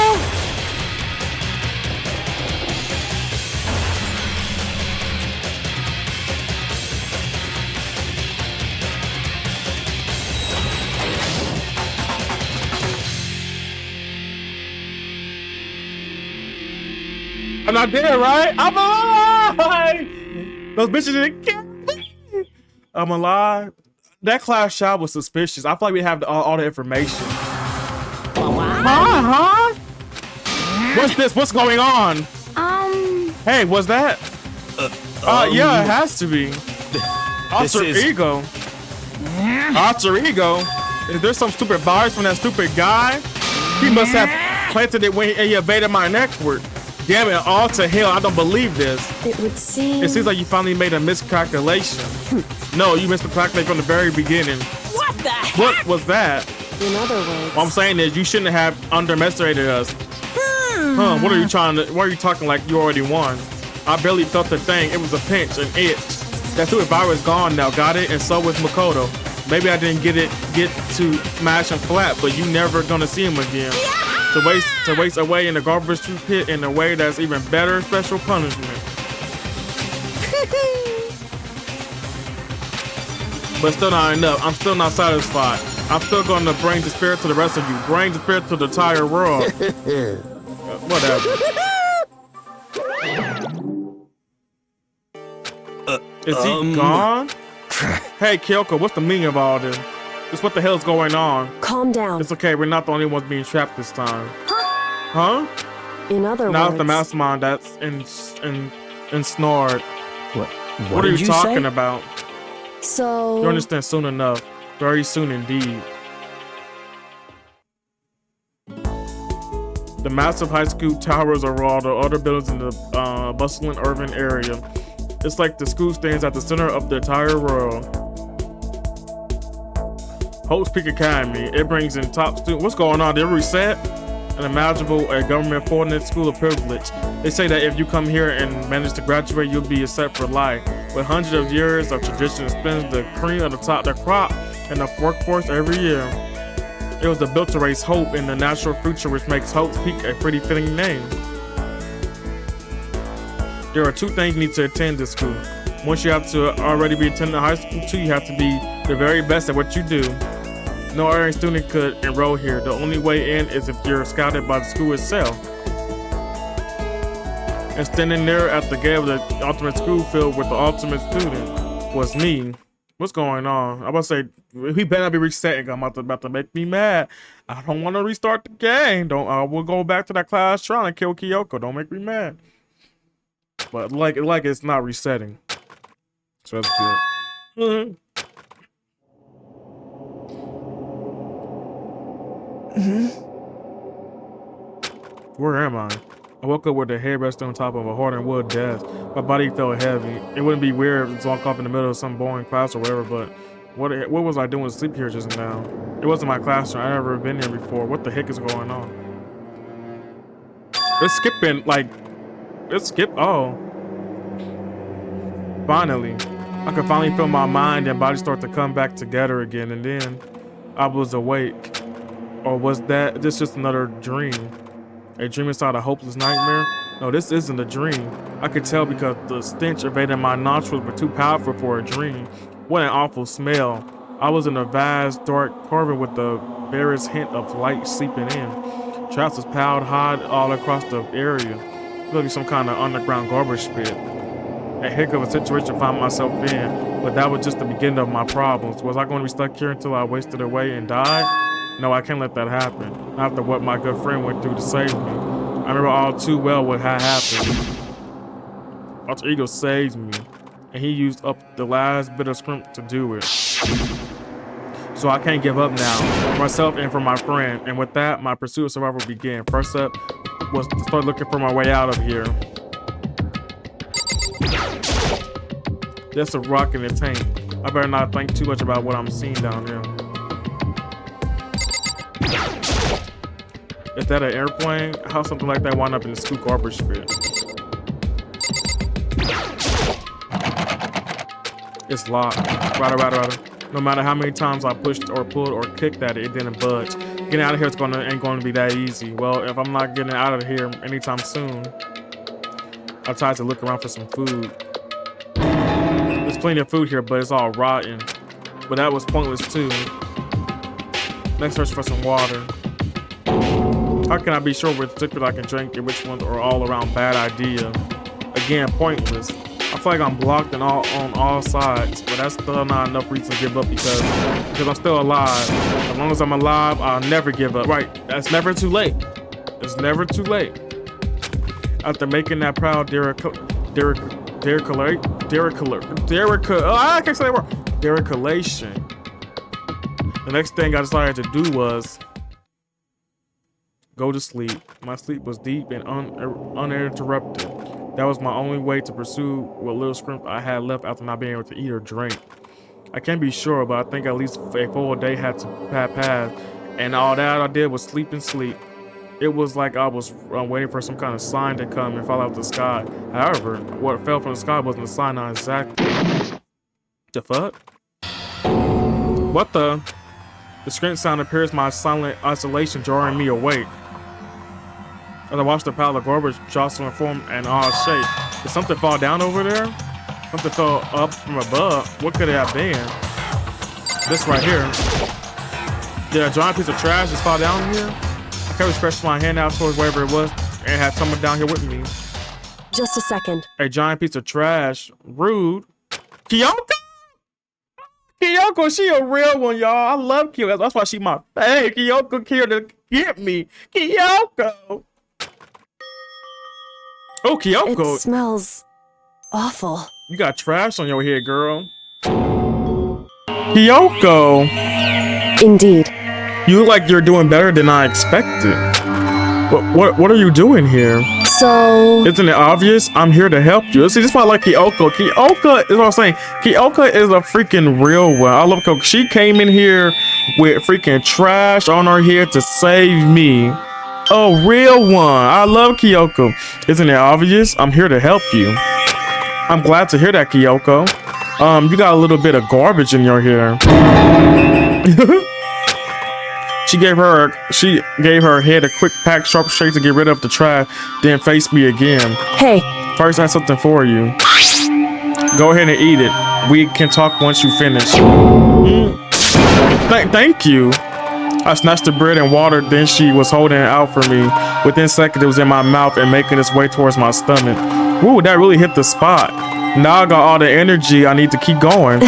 I'm not dead, right? I'm alive! Those bitches didn't kill me. I'm alive. That class shot was suspicious. I feel like we have all the information. Huh? What's this? What's going on? Hey, what's that? Yeah, it has to be. Alter ego. Alter ego? Is there some stupid virus from that stupid guy? He must have planted it when he invaded my network. Damn it, all to hell, I don't believe this. It would seem... It seems like you finally made a miscalculation. No, you miscalculated from the very beginning. What the heck? What was that? In other words... What I'm saying is you shouldn't have underestimated us. Huh, what are you talking like you already won? I barely felt a thing. It was a pinch, an itch. That super power is gone now, got it? And so was Makoto. Maybe I didn't get to smash him flat, but you never gonna see him again. To waste away in the garbage pit in a way that's even better special punishment. But still not enough. I'm still not satisfied. I'm still gonna bring the spirit to the rest of you. Bring the spirit to the entire world. Whatever. Is he gone? Hey, KYOKO, what's the meaning of all this? Just what the hell's going on? Calm down. It's okay, we're not the only ones being trapped this time. Huh? In other words... Now it's the mastermind that's ensnared. What are you talking about? So... You'll understand soon enough. Very soon indeed. The massive high school towers are all the other buildings in the bustling urban area. It's like the school stands at the center of the entire world. Hopes Peak Academy. It brings in top students. What's going on? Did it reset? An imaginable a government foreign school of privilege. They say that if you come here and manage to graduate, you'll be set for life. With hundreds of years of tradition, spends the cream of the top, the crop, and the workforce every year. It was the built to raise hope in the natural future, which makes Hope's Peak a pretty fitting name. There are two things you need to attend this school. Once you have to already be attending high school, two, you have to be the very best at what you do. No ordinary student could enroll here. The only way in is if you're scouted by the school itself. And standing there at the gate of the ultimate school filled with the ultimate student was me. What's going on? I'm about to say, he better not be resetting. I'm about to make me mad. I don't want to restart the game. We'll go back to that class trying to kill KYOKO. Don't make me mad. But like it's not resetting. So that's good. Where am I? I woke up with a head resting on top of a hard and wood desk. My body felt heavy. It wouldn't be weird if it's all off in the middle of some boring class or whatever, but what was I doing to sleep here just now? It wasn't my classroom. I've never been here before. What the heck is going on? It's skipping, oh. Finally. I could finally feel my mind and body start to come back together again, and then I was awake. Or was that this just another dream? A dream inside a hopeless nightmare? No, this isn't a dream. I could tell because the stench evading my nostrils were too powerful for a dream. What an awful smell. I was in a vast, dark cavern with the barest hint of light seeping in. Traps was piled high all across the area. It looked like some kind of underground garbage pit. A heck of a situation I found myself in, but that was just the beginning of my problems. Was I going to be stuck here until I wasted away and died? No, I can't let that happen. Not after what my good friend went through to save me. I remember all too well what had happened. Alter Ego saved me, and he used up the last bit of script to do it. So I can't give up now, for myself and for my friend. And with that, my pursuit of survival began. First up was to start looking for my way out of here. That's a rock in the tank. I better not think too much about what I'm seeing down here. Is that an airplane? How something like that wound up in the school garbage pit? It's locked. Right. No matter how many times I pushed or pulled or kicked at it, it didn't budge. Getting out of here ain't going to be that easy. Well, if I'm not getting out of here anytime soon, I tried to look around for some food. There's plenty of food here, but it's all rotten. But that was pointless too. Next, search for some water. How can I be sure which liquid I can drink and which ones are all around bad idea? Again, pointless. I feel like I'm blocked on all sides, but that's still not enough reason to give up because I'm still alive. As long as I'm alive, I'll never give up. Right, that's never too late. It's never too late. After making that proud dereliction, the next thing I decided to do was go to sleep. My sleep was deep and uninterrupted. That was my only way to pursue what little strength I had left after not being able to eat or drink. I can't be sure, but I think at least a full day had to pass, and all that I did was sleep and sleep. It was like I was waiting for some kind of sign to come and fall out of the sky. However, what fell from the sky wasn't a sign, not exactly. The fuck? What the? The scream sound appears my silent isolation, jarring me awake. As I watch the pile of garbage jostle and form an odd shape. Did something fall down over there? Something fell up from above. What could it have been? This right here. Did a giant piece of trash just fall down here? I kept stretching my hand out towards wherever it was and had someone down here with me. Just a second. A giant piece of trash. Rude. KYOKO? KYOKO, she a real one, y'all. I love KYOKO. That's why she my fave. KYOKO here to get me. KYOKO. Oh, KYOKO. It smells awful. You got trash on your head, girl. KYOKO. Indeed. You look like you're doing better than I expected. What are you doing here? So... Isn't it obvious? I'm here to help you. See, this is why I like KYOKO. KYOKO is what I'm saying. KYOKO is a freaking real one. I love KYOKO. She came in here with freaking trash on her head to save me. A real one. I love KYOKO. Isn't it obvious? I'm here to help you. I'm glad to hear that, KYOKO. You got a little bit of garbage in your hair. She gave her head a quick pack, sharp shake to get rid of the trash, then faced me again. Hey. First, I have something for you. Go ahead and eat it. We can talk once you finish. Thank you. I snatched the bread and water, then she was holding it out for me. Within seconds, it was in my mouth and making its way towards my stomach. Woo, that really hit the spot. Now I got all the energy I need to keep going.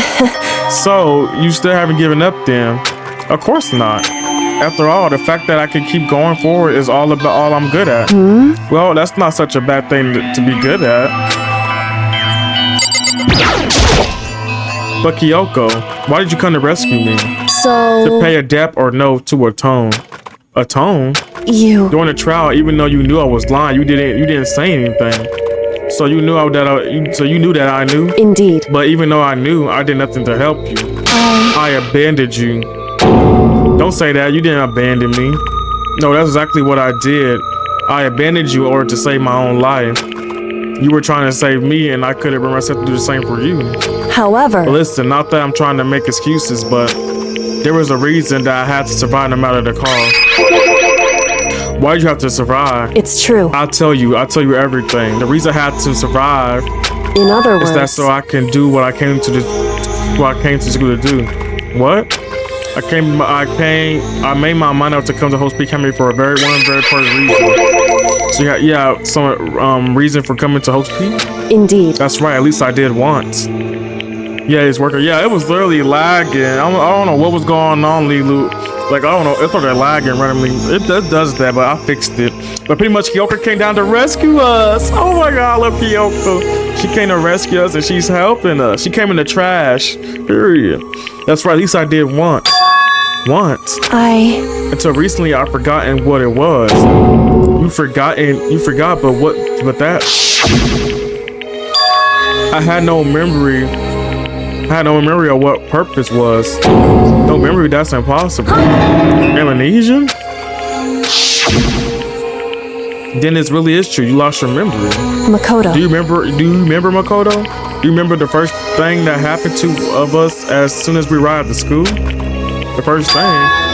So, you still haven't given up then? Of course not. After all, the fact that I can keep going forward is all I'm good at. Well, that's not such a bad thing to be good at. But KYOKO, why did you come to rescue me? So... To pay a debt or no to atone. Atone? You... During the trial, even though you knew I was lying, you didn't say anything. So you knew that I knew? Indeed. But even though I knew, I did nothing to help you. I abandoned you. Don't say that. You didn't abandon me. No, that's exactly what I did. I abandoned you in order to save my own life. You were trying to save me, and I couldn't bring myself to do the same for you. However... Listen, not that I'm trying to make excuses, but there was a reason that I had to survive no matter the cost. Why did you have to survive? It's true. I'll tell you everything. The reason I had to survive... In other words... Is that so I can do what I came to school to do. What? I made my mind up to come to Host Peak Academy for a very important reason. So yeah, some reason for coming to Host Peak? Indeed. That's right, at least I did once. Yeah, it's working. Yeah, it was literally lagging. I don't know what was going on, Lilu. Like, I don't know, it started lagging randomly. It does that, but I fixed it. But pretty much KYOKO came down to rescue us. Oh my god, I love KYOKO. She came to rescue us and she's helping us. She came in the trash, period. That's right, at least I did once. Until recently, I've forgotten what it was. You forgot, but that. I had no memory of what purpose was. No memory, that's impossible. Amnesia? Then it really is true. You lost your memory. Makoto. Do you remember Makoto? Do you remember the first thing that happened to us as soon as we arrived at school? The first thing?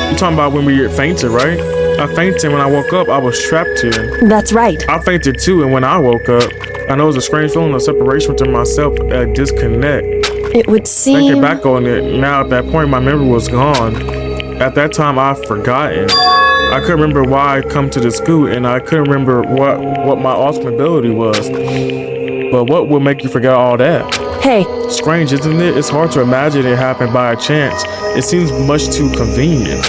You're talking about when we fainted, right? I fainted when I woke up. I was trapped here. That's right. I fainted too, and when I woke up, I know it was a strange feeling of separation to myself, a disconnect. It would seem... Thinking back on it, now at that point, my memory was gone. At that time, I've forgotten. I couldn't remember why I come to the school, and I couldn't remember what my ultimate ability was. But what will make you forget all that? Hey. Strange, isn't it? It's hard to imagine it happened by a chance. It seems much too convenient.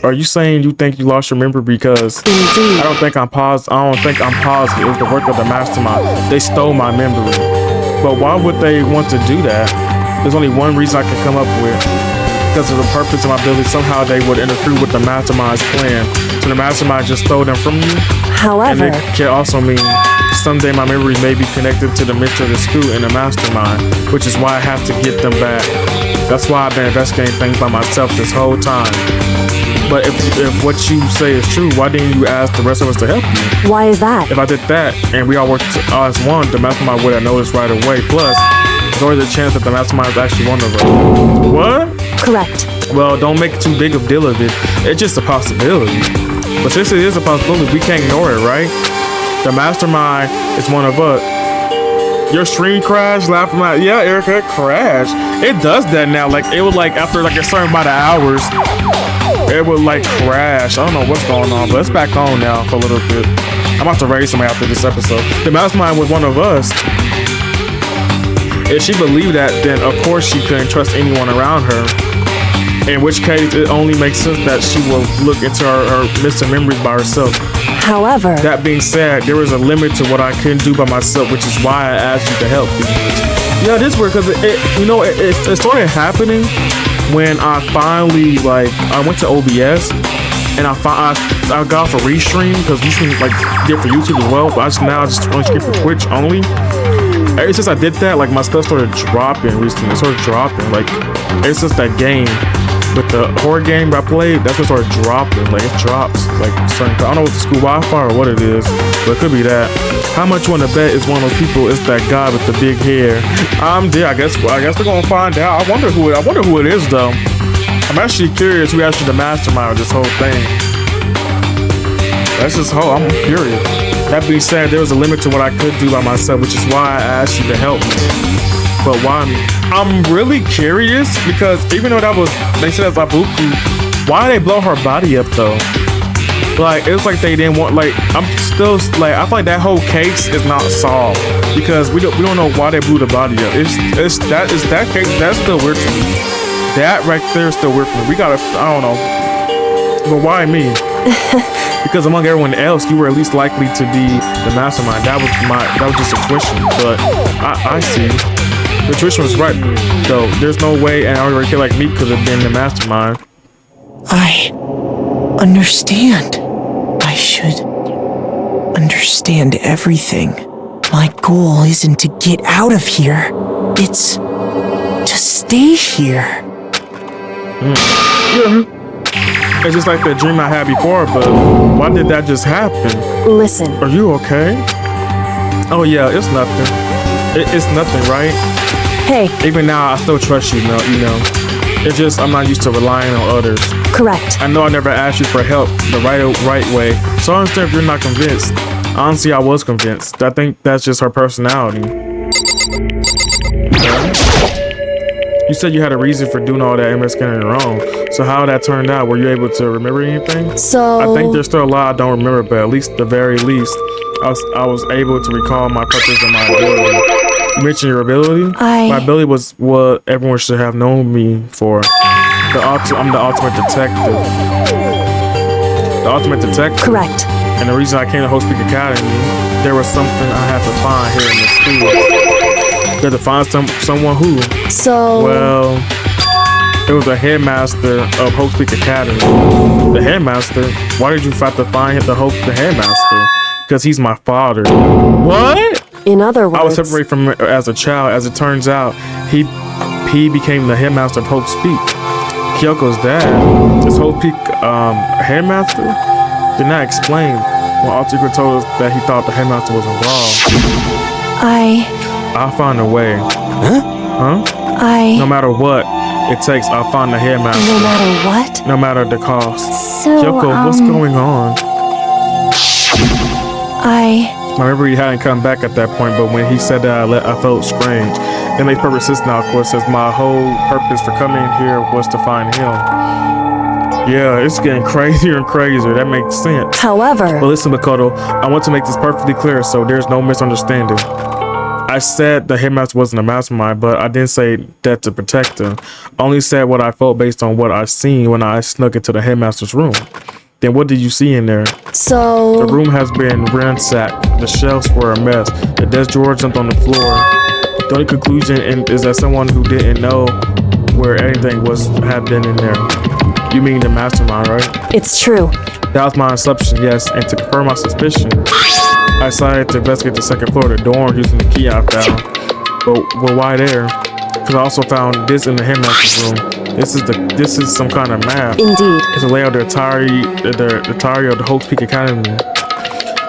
Are you saying you think you lost your memory because... Indeed. I don't think I'm positive. It was the work of the mastermind. They stole my memory. But why would they want to do that? There's only one reason I can come up with. Because of the purpose of my ability, somehow they would interfere with the mastermind's plan. So the mastermind just stole them from you? However... And it can also mean someday my memory may be connected to the mystery of the school and the mastermind, which is why I have to get them back. That's why I've been investigating things by myself this whole time. But if what you say is true, why didn't you ask the rest of us to help you? Why is that? If I did that and we all worked as one, the mastermind would have noticed right away. Plus, there's always a chance that the mastermind is actually one of us. What? Correct. Well, don't make too big of a deal of it. It's just a possibility. But since it is a possibility, we can't ignore it, right? The mastermind is one of us. Your stream crashed, laughing at, yeah, Erica, it crashed. It does that now. Like, it would, like, after, like, a certain amount of hours, it would, like, crash. I don't know what's going on, but it's back on now for a little bit. I'm about to raise somebody after this episode. The mastermind was one of us. If she believed that, then of course she couldn't trust anyone around her. In which case, it only makes sense that she will look into her missing memories by herself. However, that being said, there was a limit to what I couldn't do by myself, which is why I asked you to help me. Yeah, this weird because it started happening when I finally I went to OBS and I got off a restream because Restream did for YouTube as well, but I just only stream for Twitch only. Ever since I did that, my stuff started dropping recently. It started dropping. Ever since that game, with the horror game I played, that's what started dropping. It drops. Certain, I don't know if it's school Wi-Fi or what it is, but it could be that. How much you want to bet is one of those people? It's that guy with the big hair. I guess we're gonna find out. I wonder who it is though. I'm actually curious who actually the mastermind of this whole thing. I'm curious. That being said, there was a limit to what I could do by myself, which is why I asked you to help me. But why me? I'm really curious because even though they said it's Abuku, why they blow her body up though? It's like they didn't want. I'm still I feel like that whole case is not solved because we don't know why they blew the body up. That case that's still weird to me. That right there is still weird for me. I don't know. But why me? Because among everyone else, you were at least likely to be the mastermind. That was just a question. But I see. The tuition was right though. There's no way an ordinary kid like me could have been the mastermind. I understand. I should understand everything. My goal isn't to get out of here. It's to stay here. Yeah. It's just like the dream I had before, but why did that just happen? Listen. Are you okay? Oh yeah, it's nothing. It's nothing, right? Hey. Even now, I still trust you, you know. It's just I'm not used to relying on others. Correct. I know I never asked you for help the right way, so I understand if you're not convinced. Honestly, I was convinced. I think that's just her personality. You said you had a reason for doing all that investigating wrong. So how that turned out? Were you able to remember anything? So I think there's still a lot I don't remember, but at least the very least, I was able to recall my purpose and my ability. You mentioned your ability? My ability was what everyone should have known me for. I'm the ultimate detective. The ultimate detective? Correct. And the reason I came to Hope Speak Academy, there was something I had to find here in the school. You had to find someone who? So... Well, it was the headmaster of Hope Speak Academy. The headmaster? Why did you have to find the headmaster? Because he's my father. What? In other words... I was separated from him as a child. As it turns out, he became the headmaster of Hope Speak. KYOKO's dad. Is Hope Speak headmaster? Did not explain when Altica told us that he thought the headmaster was involved. I'll find a way. Huh? No matter what it takes, I'll find the headmaster. No matter what? No matter the cost. So, KYOKO, what's going on? My memory hadn't come back at that point, but when he said that, I felt strange. It makes perfect sense now, of course, as my whole purpose for coming here was to find him. Yeah, it's getting crazier and crazier. That makes sense. However... But listen, Makoto, I want to make this perfectly clear so there's no misunderstanding. I said the headmaster wasn't a mastermind, but I didn't say that to protect him. I only said what I felt based on what I seen when I snuck into the headmaster's room. Then what did you see in there? So... The room has been ransacked. The shelves were a mess. The desk drawer jumped on the floor. The only conclusion is that someone who didn't know where anything had been in there. You mean the mastermind, right? It's true. That was my assumption, yes. And to confirm my suspicion, I decided to investigate the second floor of the dorm using the key I found. But why there? Because I also found this in the headmaster's room. This is some kind of map. Indeed. It's a layout of the entirety of the Hope Speak Academy.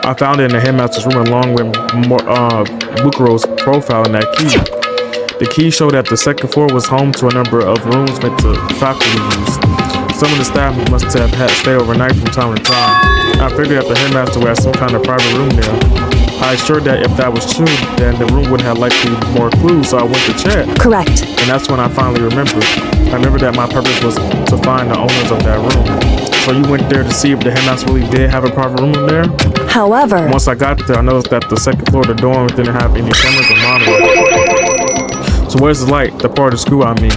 I found it in the headmaster's room along with Bukuro's profile in that key. The key showed that the second floor was home to a number of rooms meant to faculty use. Some of the staff must have had stay overnight from time to time. I figured that the headmaster would have some kind of private room there. I assured that if that was true, then the room would have likely more clues, so I went to check. Correct. And that's when I finally remembered. I remembered that my purpose was to find the owners of that room. So you went there to see if the headmaster really did have a private room in there? However, Once I got there, I noticed that the second floor of the dorm didn't have any cameras or monitors. So where's the light? The part of the school, I mean.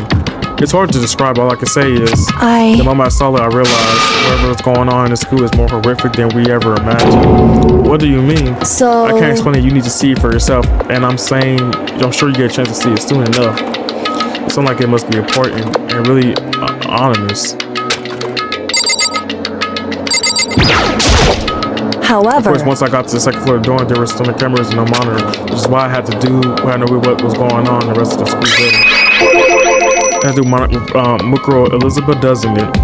It's hard to describe. All I can say is, the moment I saw it, I realized whatever's going on in the school is more horrific than we ever imagined. What do you mean? so... I can't explain it. You need to see it for yourself. And I'm saying, I'm sure you get a chance to see it soon enough. It sounds like it must be important and really ominous. However, Of course, once I got to the second floor of the dorm, there were some cameras and no monitor, which is why I had to know what was going on in the rest of the school building. I had to do Mukuro Elizabeth, doesn't it?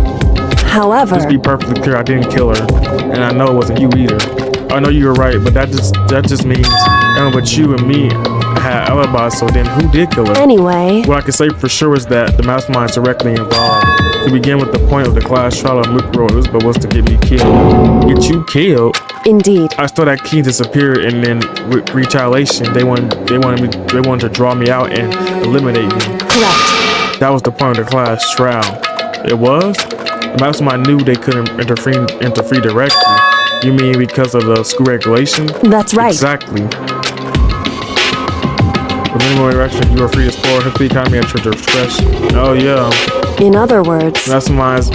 however, Just be perfectly clear, I didn't kill her, and I know it wasn't you either. I know you were right, but that just means everyone but you and me had alibis. So then, who did kill her? anyway, What I can say for sure is that the mastermind is directly involved. To begin with, the point of the class trial of Mukuro Elizabeth was to get me killed. Get you killed? indeed. I stole that key, disappeared, and then with retaliation, they wanted to draw me out and eliminate me. Correct. That was the point of the class trial. It was? The mastermind knew they couldn't interfere directly. You mean because of the school regulation? That's right. Exactly. With minimal direction, you are free to explore the economy at your discretion. Oh yeah. In other words, Masterminds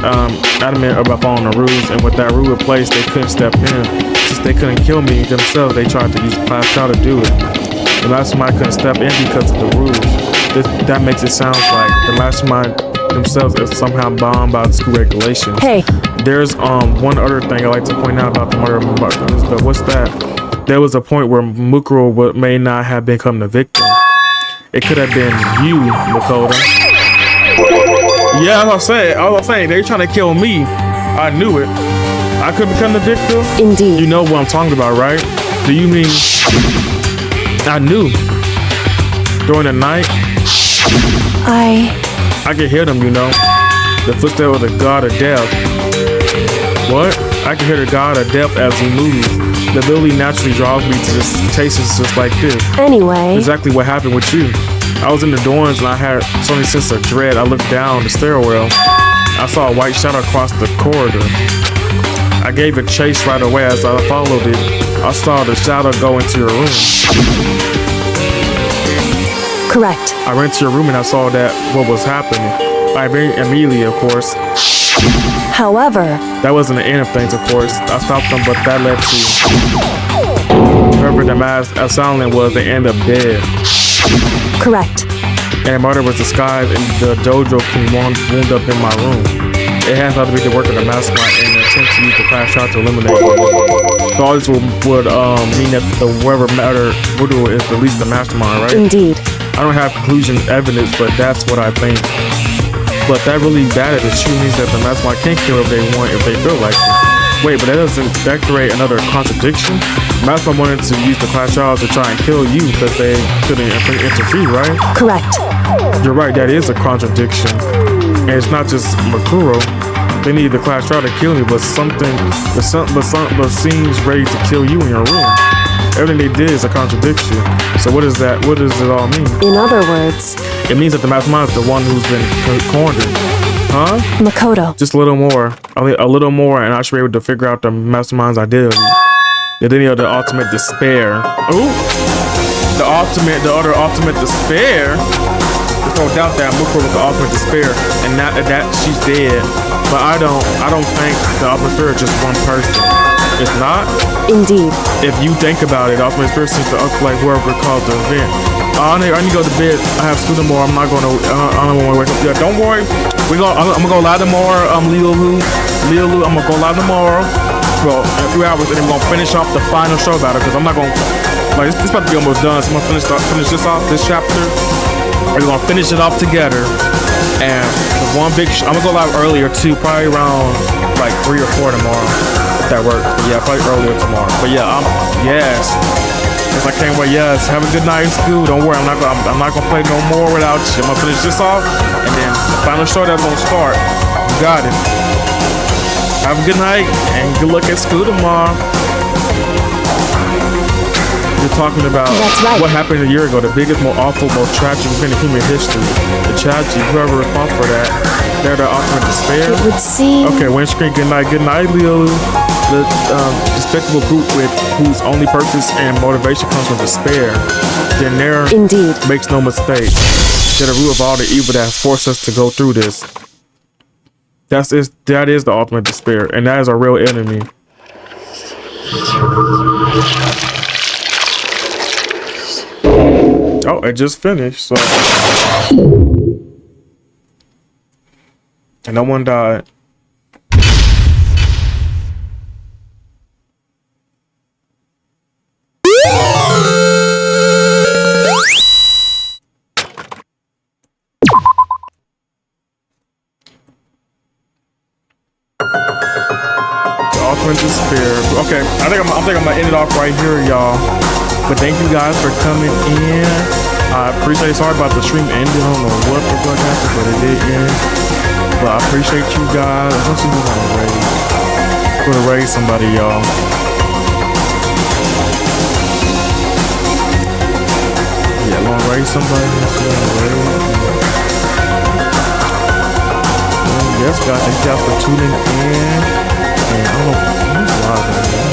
adamant about following the rules, and with that rule in place, they couldn't step in. Since they couldn't kill me themselves, they tried to use the class trial to do it. The mastermind couldn't step in because of the rules. That makes it sound like the mastermind themselves is somehow bound by the school regulations. hey, There's one other thing I like to point out about the murder of Elizabeth. What's that? There was a point where Mukuro may not have become the victim. It could have been you, Makoto. Yeah, I was saying, they trying to kill me. I knew it. I could become the victim. indeed. You know what I'm talking about, right? Do you mean I knew during the night? I could hear them, you know. The footsteps of the god of death. What? I can hear the god of death as he moves. The ability naturally draws me to this places just like this. Anyway, Exactly what happened with you. I was in the dorms and I had some sense of dread. I looked down the stairwell. I saw a white shadow across the corridor. I gave a chase right away. As I followed it, I saw the shadow go into your room. correct. I ran to your room and I saw that what was happening. I immediately, of course. However, That wasn't the end of things, of course. I stopped them, but that led to. Remember, the mass silent was the end of dead. correct. And murder was disguised in the dojo can wound up in my room. It has to be the work of the mastermind and the attempt to use the class shot to eliminate me. So all this would mean that the whoever murder is at least the mastermind, right? Indeed. I don't have conclusion evidence, but that's what I think. But that really bad at the shoe means that the mastermind can kill if they want, if they feel like it. Wait, but that create another contradiction? The mastermind wanted to use the class trial to try and kill you because they couldn't interfere, right? Correct. You're right, that is a contradiction. And it's not just Mukuro. They need the class trial to kill me, but seems ready to kill you in your room. Everything they did is a contradiction. So what is that? What does it all mean? In other words, It means that the mastermind is the one who's been cornered. Huh? Makoto. Just a little more. A little more, and I should be able to figure out the mastermind's identity. The identity of the ultimate despair. Ooh! The other ultimate despair. There's no doubt that Mukuro was the ultimate despair, and not that she's dead. But I don't think the ultimate despair is just one person. It's not? Indeed. If you think about it, the ultimate despair seems to look like whoever caused the event. I need to go to bed. I have school tomorrow. I don't want to wake up. Yeah, don't worry. I'm gonna go live tomorrow. Leo Lou. I'm gonna go live tomorrow. Well, in a few hours, and then we're gonna finish off the final show battle because I'm not gonna this about to be almost done. So I'm gonna finish this off, this chapter. We're gonna finish it off together. And the one big, I'm gonna go live earlier too, probably around like 3 or 4 tomorrow. If that works. But yeah, probably earlier tomorrow. But yeah, yes. Yes, I can't wait. Yes, have a good night in school. Don't worry, I'm not gonna play no more without you. I'm gonna finish this off, and then the final show that's gonna start. You got it. Have a good night and good luck at school tomorrow. You're talking about what happened a year ago, the biggest, most awful, most tragic event in human history. The tragedy, whoever responsible for that, they're the ultimate despair. It would seem. Okay, windscreen, good night, Leo. The despicable group with whose only purpose and motivation comes from despair. Then there Indeed. makes no mistake. They're the root of all the evil that has forced us to go through this. That is the ultimate despair, and that is our real enemy. Oh, it just finished, so. And no one died. Ultimate despair. Okay, I think I'm gonna end it off right here, y'all. But thank you guys for coming in. I appreciate it. Sorry about the stream ending. I don't know what the fuck happened, but it did end. But I appreciate you guys. Let's see who's gonna raid. We're gonna raid somebody, y'all. Yeah, I'm gonna raid somebody. Yes, guys, thank you guys for tuning in. And I don't know who's live right now.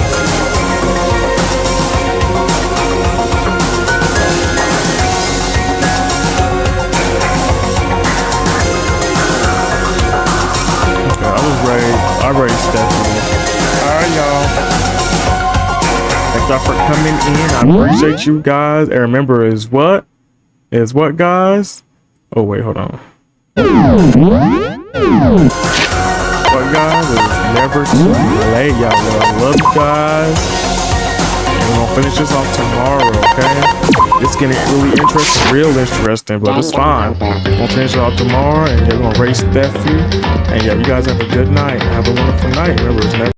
I raised Stephanie. Alright, y'all. Thank y'all for coming in. I appreciate you guys. And remember, is what, guys? Oh, wait, hold on. What, guys? It's never too late, y'all. I love you guys. And we're gonna finish this off tomorrow, okay? It's getting really interesting, real interesting, but it's fine. We're gonna finish it off tomorrow, and we're gonna race Steffi. And yeah, you guys have a good night. Have a wonderful night. Remember, it's never